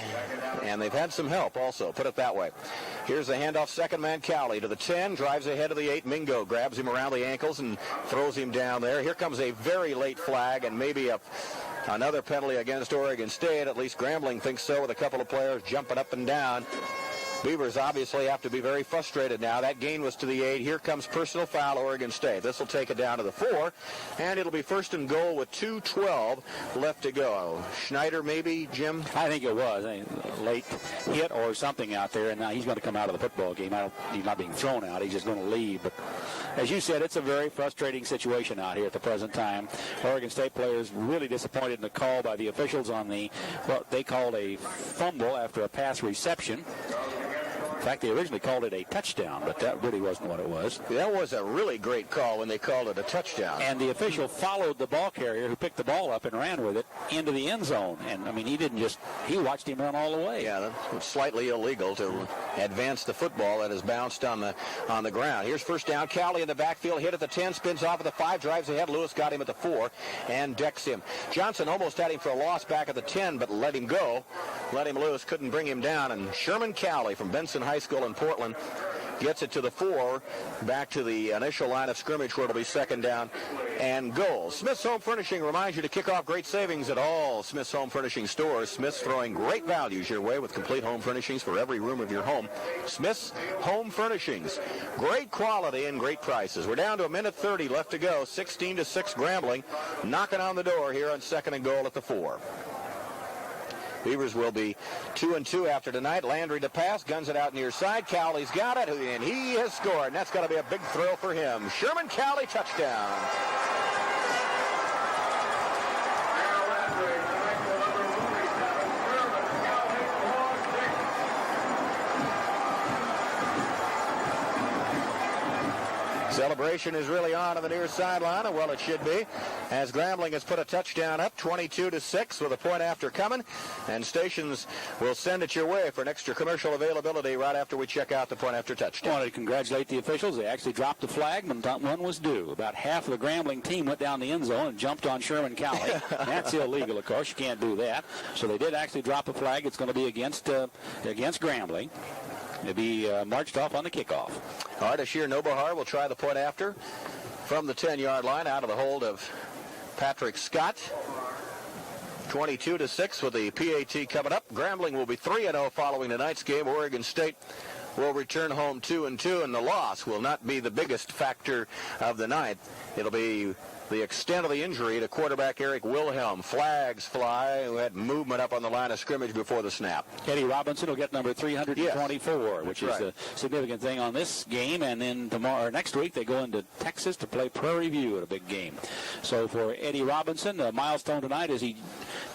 and they've had some help also, put it that way. Here's the handoff, second man Cowley to the 10, drives ahead of the 8. Mingo grabs him around the ankles and throws him down there. Here comes a very late flag and maybe another penalty against Oregon State. At least Grambling thinks so, with a couple of players jumping up and down. Beavers obviously have to be very frustrated now. That gain was to the 8. Here comes personal foul, Oregon State. This will take it down to the 4, and it'll be first and goal with 2:12 left to go. Schneider maybe, Jim? I think it was a late hit or something out there, and now he's going to come out of the football game. He's not being thrown out. He's just going to leave. But as you said, it's a very frustrating situation out here at the present time. Oregon State players really disappointed in the call by the officials on what they called a fumble after a pass reception. In fact, they originally called it a touchdown, but that really wasn't what it was. That was a really great call when they called it a touchdown. And the official followed the ball carrier who picked the ball up and ran with it into the end zone. And, I mean, he watched him run all the way. Yeah, that's slightly illegal to advance the football that has bounced on the ground. Here's first down. Cowley in the backfield, hit at the 10, spins off at the 5, drives ahead. Lewis got him at the 4 and decks him. Johnson almost had him for a loss back at the 10, but let him go. Let him loose, couldn't bring him down. And Sherman Cowley from Benson High School in Portland gets it to the 4, back to the initial line of scrimmage where it'll be second down and goal. Smith's Home Furnishing reminds you to kick off great savings at all Smith's Home Furnishing stores. Smith's throwing great values your way with complete home furnishings for every room of your home. Smith's Home Furnishings. Great quality and great prices. We're down to 1:30 left to go. 16-6 Grambling. Knocking on the door here on 2nd and goal at the 4. Beavers will be 2-2 after tonight. Landry to pass, guns it out near side. Cowley's got it, and he has scored. And that's got to be a big thrill for him. Sherman Cowley, touchdown. Celebration is really on the near sideline, and well, it should be, as Grambling has put a touchdown up, 22-6 with a point after coming, and stations will send it your way for an extra commercial availability right after we check out the point after touchdown. I wanted to congratulate the officials. They actually dropped the flag when one was due. About half of the Grambling team went down the end zone and jumped on Sherman Cowley. That's illegal, of course. You can't do that. So they did actually drop a flag. It's going to be against Grambling. It'll be marched off on the kickoff. Ardashir Nobohar will try the point after from the 10-yard line out of the hold of Patrick Scott. 22-6 with the PAT coming up. Grambling will be 3-0 following tonight's game. Oregon State will return home 2-2, and the loss will not be the biggest factor of the night. It'll be the extent of the injury to quarterback Eric Wilhelm. Flags fly, who had movement up on the line of scrimmage before the snap. Eddie Robinson will get number 324, which is a significant thing on this game. And then next week, they go into Texas to play Prairie View at a big game. So for Eddie Robinson, a milestone tonight as he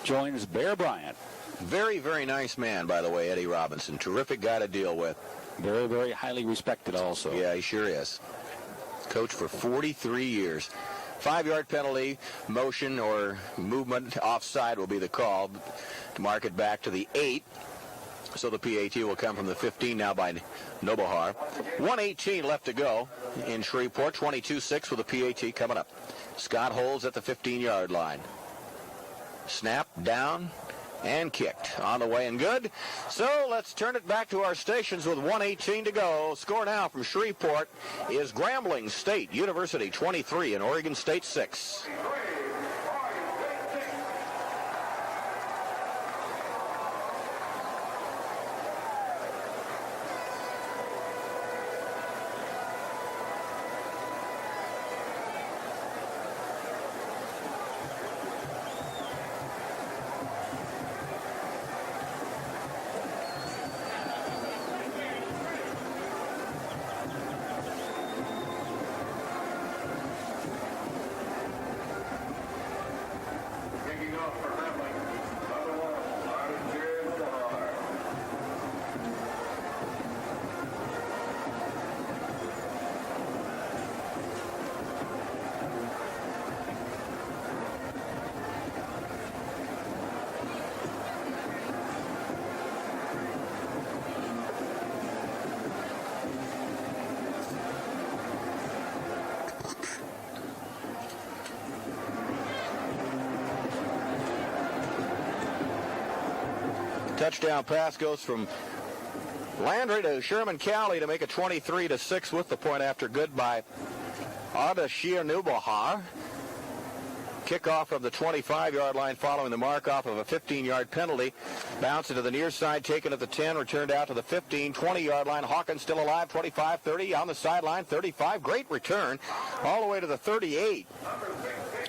joins Bear Bryant. Very, very nice man, by the way, Eddie Robinson. Terrific guy to deal with. Very, very highly respected also. Yeah, he sure is. Coach for 43 years. 5-yard penalty, motion or movement offside will be the call to mark it back to the 8. So the PAT will come from the 15 now by Nobohar. 1:18 left to go in Shreveport. 22-6 with the PAT coming up. Scott holds at the 15-yard line. Snap, down, and kicked. On the way and good. So let's turn it back to our stations with 1:18 to go. Score now from Shreveport is Grambling State University 23 and Oregon State 6. Touchdown pass goes from Landry to Sherman Cowley to make it 23-6 with the point after good by Ardashir Nobohar. Kickoff from the 25-yard line following the mark-off of a 15-yard penalty. Bounce into the near side, taken at the 10, returned out to the 15, 20-yard line. Hawkins still alive, 25, 30, on the sideline, 35. Great return all the way to the 38.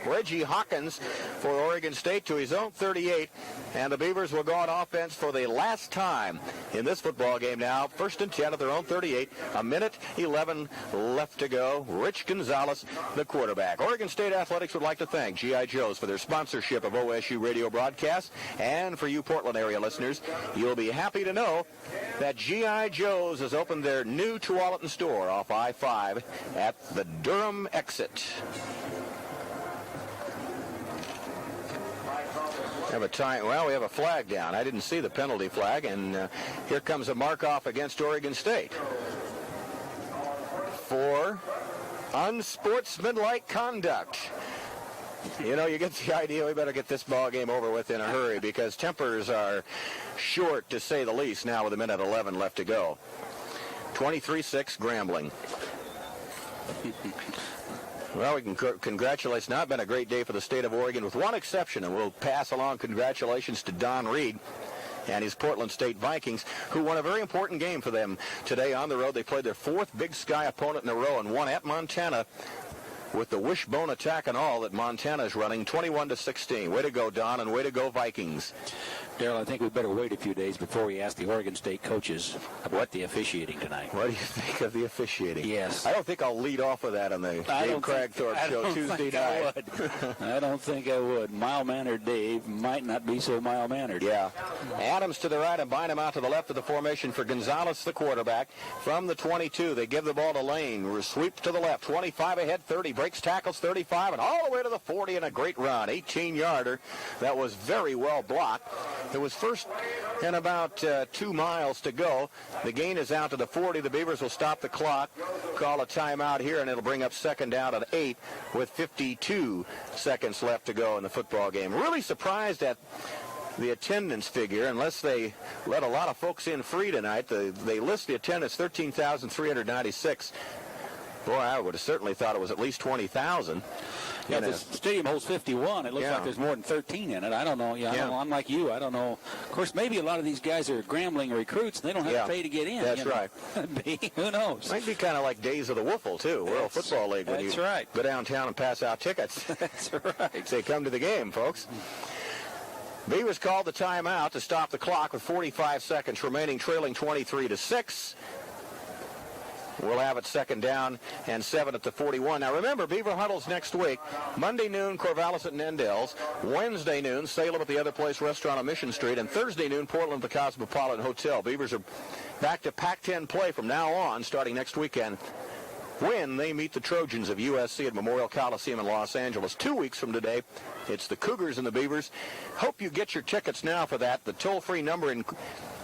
Reggie Hawkins for Oregon State to his own 38, and the Beavers will go on offense for the last time in this football game now. 1st and 10 at their own 38. 1:11 left to go. Rich Gonzalez, the quarterback. Oregon State Athletics would like to thank G.I. Joe's for their sponsorship of OSU radio broadcasts, and for you Portland area listeners, you'll be happy to know that G.I. Joe's has opened their new Tualatin store off I-5 at the Durham exit. We have a flag down. I didn't see the penalty flag, and here comes a mark-off against Oregon State for unsportsmanlike conduct. You know, you get the idea. We better get this ball game over with in a hurry because tempers are short, to say the least, now with 1:11 left to go. 23-6 Grambling. Well, we can congratulate. It's not been a great day for the state of Oregon, with one exception, and we'll pass along congratulations to Don Reed and his Portland State Vikings, who won a very important game for them today on the road. They played their fourth Big Sky opponent in a row and won at Montana with the wishbone attack and all that Montana is running, 21-16. Way to go, Don, and way to go, Vikings. Darrell, I think we better wait a few days before we ask the Oregon State coaches about the officiating tonight. What do you think of the officiating? Yes. I don't think I'll lead off with that on the Dave Cragthorpe show Tuesday night. I don't think I would. Mild-mannered Dave might not be so mild-mannered. Yeah. Adams to the right and Bynum out to the left of the formation for Gonzalez, the quarterback. From the 22, they give the ball to Lane. Sweep to the left. 25 ahead, 30. Breaks tackles, 35, and all the way to the 40 and a great run. 18-yarder. That was very well blocked. It was first and about 2 miles to go. The gain is out to the 40. The Beavers will stop the clock, call a timeout here, and it'll bring up second down at 8 with 52 seconds left to go in the football game. Really surprised at the attendance figure, unless they let a lot of folks in free tonight. They list the attendance 13,396. Boy, I would have certainly thought it was at least 20,000. Yeah, the stadium holds 51. It looks like there's more than 13 in it. I don't know. I don't know. I'm like you. I don't know. Of course, maybe a lot of these guys are Grambling recruits, and they don't have to pay to get in. That's right. Who knows? Might be kind of like Days of the Wiffle, too, World Football League, when you go downtown and pass out tickets. That's right. Say, come to the game, folks. Beavers called the timeout to stop the clock with 45 seconds remaining, trailing 23-6. We'll have it second down and 7 at the 41. Now, remember, Beaver huddles next week. Monday noon, Corvallis at Nendell's. Wednesday noon, Salem at the Other Place Restaurant on Mission Street. And Thursday noon, Portland at the Cosmopolitan Hotel. Beavers are back to Pac-10 play from now on, starting next weekend, when they meet the Trojans of USC at Memorial Coliseum in Los Angeles. 2 weeks from today, it's the Cougars and the Beavers. Hope you get your tickets now for that. The toll-free number in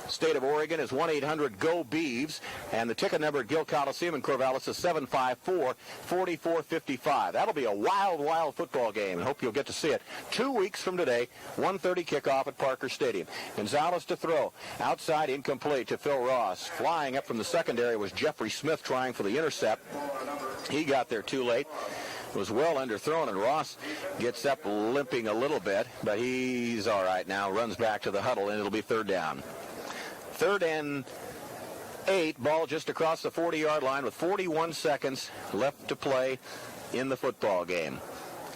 state of Oregon is 1-800-GO-BEAVS, and the ticket number at Gill Coliseum in Corvallis is 754-4455. That'll be a wild, wild football game, and hope you'll get to see it. 2 weeks from today, 1:30 kickoff at Parker Stadium. Gonzalez to throw. Outside, incomplete to Phil Ross. Flying up from the secondary was Jeffrey Smith trying for the intercept. He got there too late. Was well underthrown, and Ross gets up limping a little bit, but he's all right now. Runs back to the huddle, and it'll be third down. 3rd and 8, ball just across the 40-yard line with 41 seconds left to play in the football game.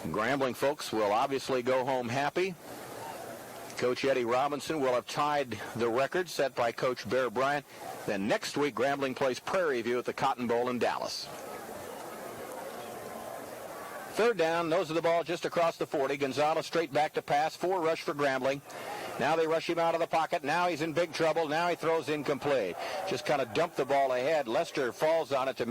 Grambling folks will obviously go home happy. Coach Eddie Robinson will have tied the record set by Coach Bear Bryant. Then next week, Grambling plays Prairie View at the Cotton Bowl in Dallas. 3rd down, nose of the ball just across the 40. Gonzalez straight back to pass, 4 rush for Grambling. Now they rush him out of the pocket. Now he's in big trouble. Now he throws incomplete. Just kind of dumped the ball ahead. Lester falls on it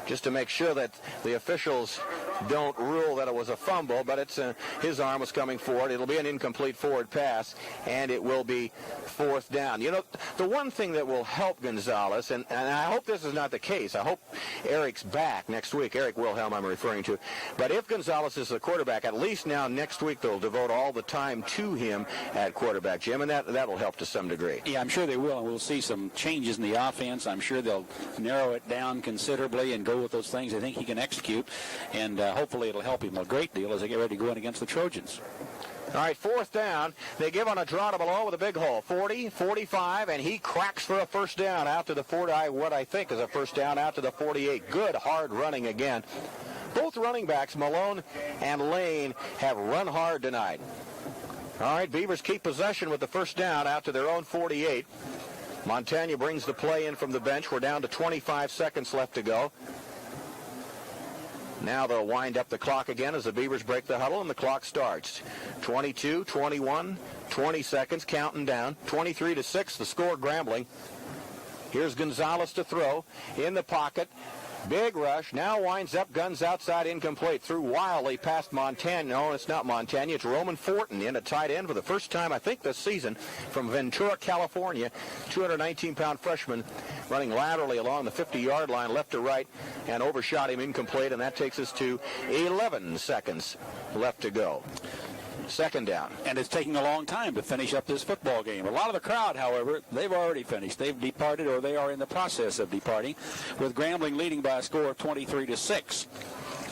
just to make sure that the officials don't rule that it was a fumble, but it's his arm was coming forward. It'll be an incomplete forward pass, and it will be 4th down. You know, the one thing that will help Gonzalez, and I hope this is not the case. I hope Eric's back next week. Eric Wilhelm I'm referring to. But if Gonzalez is the quarterback, at least now next week they'll devote all the time to him at quarterback, Jim, and that'll help to some degree. Yeah, I'm sure they will, and we'll see some changes in the offense. I'm sure they'll narrow it down considerably and go with those things I think he can execute, and hopefully it'll help him a great deal as they get ready to go in against the Trojans. All right, 4th down. They give on a draw to below with a big hole. 40, 45, and he cracks for a first down out to the 40, what I think is a first down out to the 48. Good hard running again. Both running backs, Malone and Lane, have run hard tonight. All right, Beavers keep possession with the first down out to their own 48. Montana brings the play in from the bench. We're down to 25 seconds left to go. Now they'll wind up the clock again as the Beavers break the huddle, and the clock starts. 22, 21, 20 seconds, counting down. 23-6, the score, Grambling. Here's Gonzalez to throw in the pocket. Big rush, now winds up, guns outside, incomplete. Threw wildly past Montana. No, it's not Montana. It's Roman Fortin in a tight end for the first time, I think, this season from Ventura, California. 219-pound freshman running laterally along the 50-yard line, left to right, and overshot him, incomplete, and that takes us to 11 seconds left to go. Second down. And it's taking a long time to finish up this football game. A lot of the crowd, however, they've already finished. They've departed, or they are in the process of departing, with Grambling leading by a score of 23-6.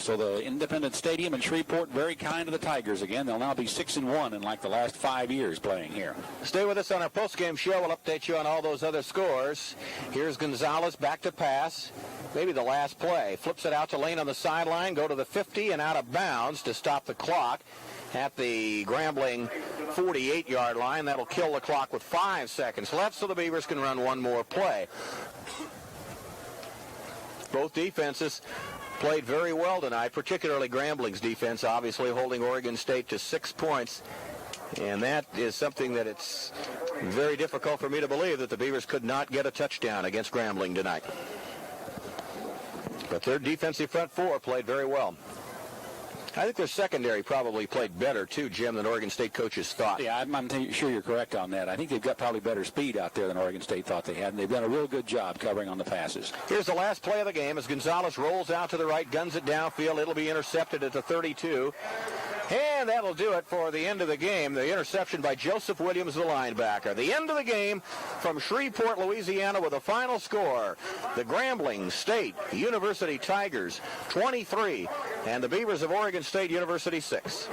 So the Independence Stadium in Shreveport, very kind to the Tigers again. They'll now be 6-1 in like the last 5 years playing here. Stay with us on our postgame show. We'll update you on all those other scores. Here's Gonzalez back to pass. Maybe the last play. Flips it out to Lane on the sideline, go to the 50 and out of bounds to stop the clock at the Grambling 48-yard line. That'll kill the clock with 5 seconds left, so the Beavers can run one more play. Both defenses played very well tonight, particularly Grambling's defense, obviously holding Oregon State to 6 points. And that is something that it's very difficult for me to believe that the Beavers could not get a touchdown against Grambling tonight. But their defensive front four played very well. I think their secondary probably played better, too, Jim, than Oregon State coaches thought. Yeah, I'm sure you're correct on that. I think they've got probably better speed out there than Oregon State thought they had, and they've done a real good job covering on the passes. Here's the last play of the game as Gonzalez rolls out to the right, guns it downfield. It'll be intercepted at the 32. And that'll do it for the end of the game. The interception by Joseph Williams, the linebacker. The end of the game from Shreveport, Louisiana, with a final score. The Grambling State University Tigers 23 and the Beavers of Oregon State University 6.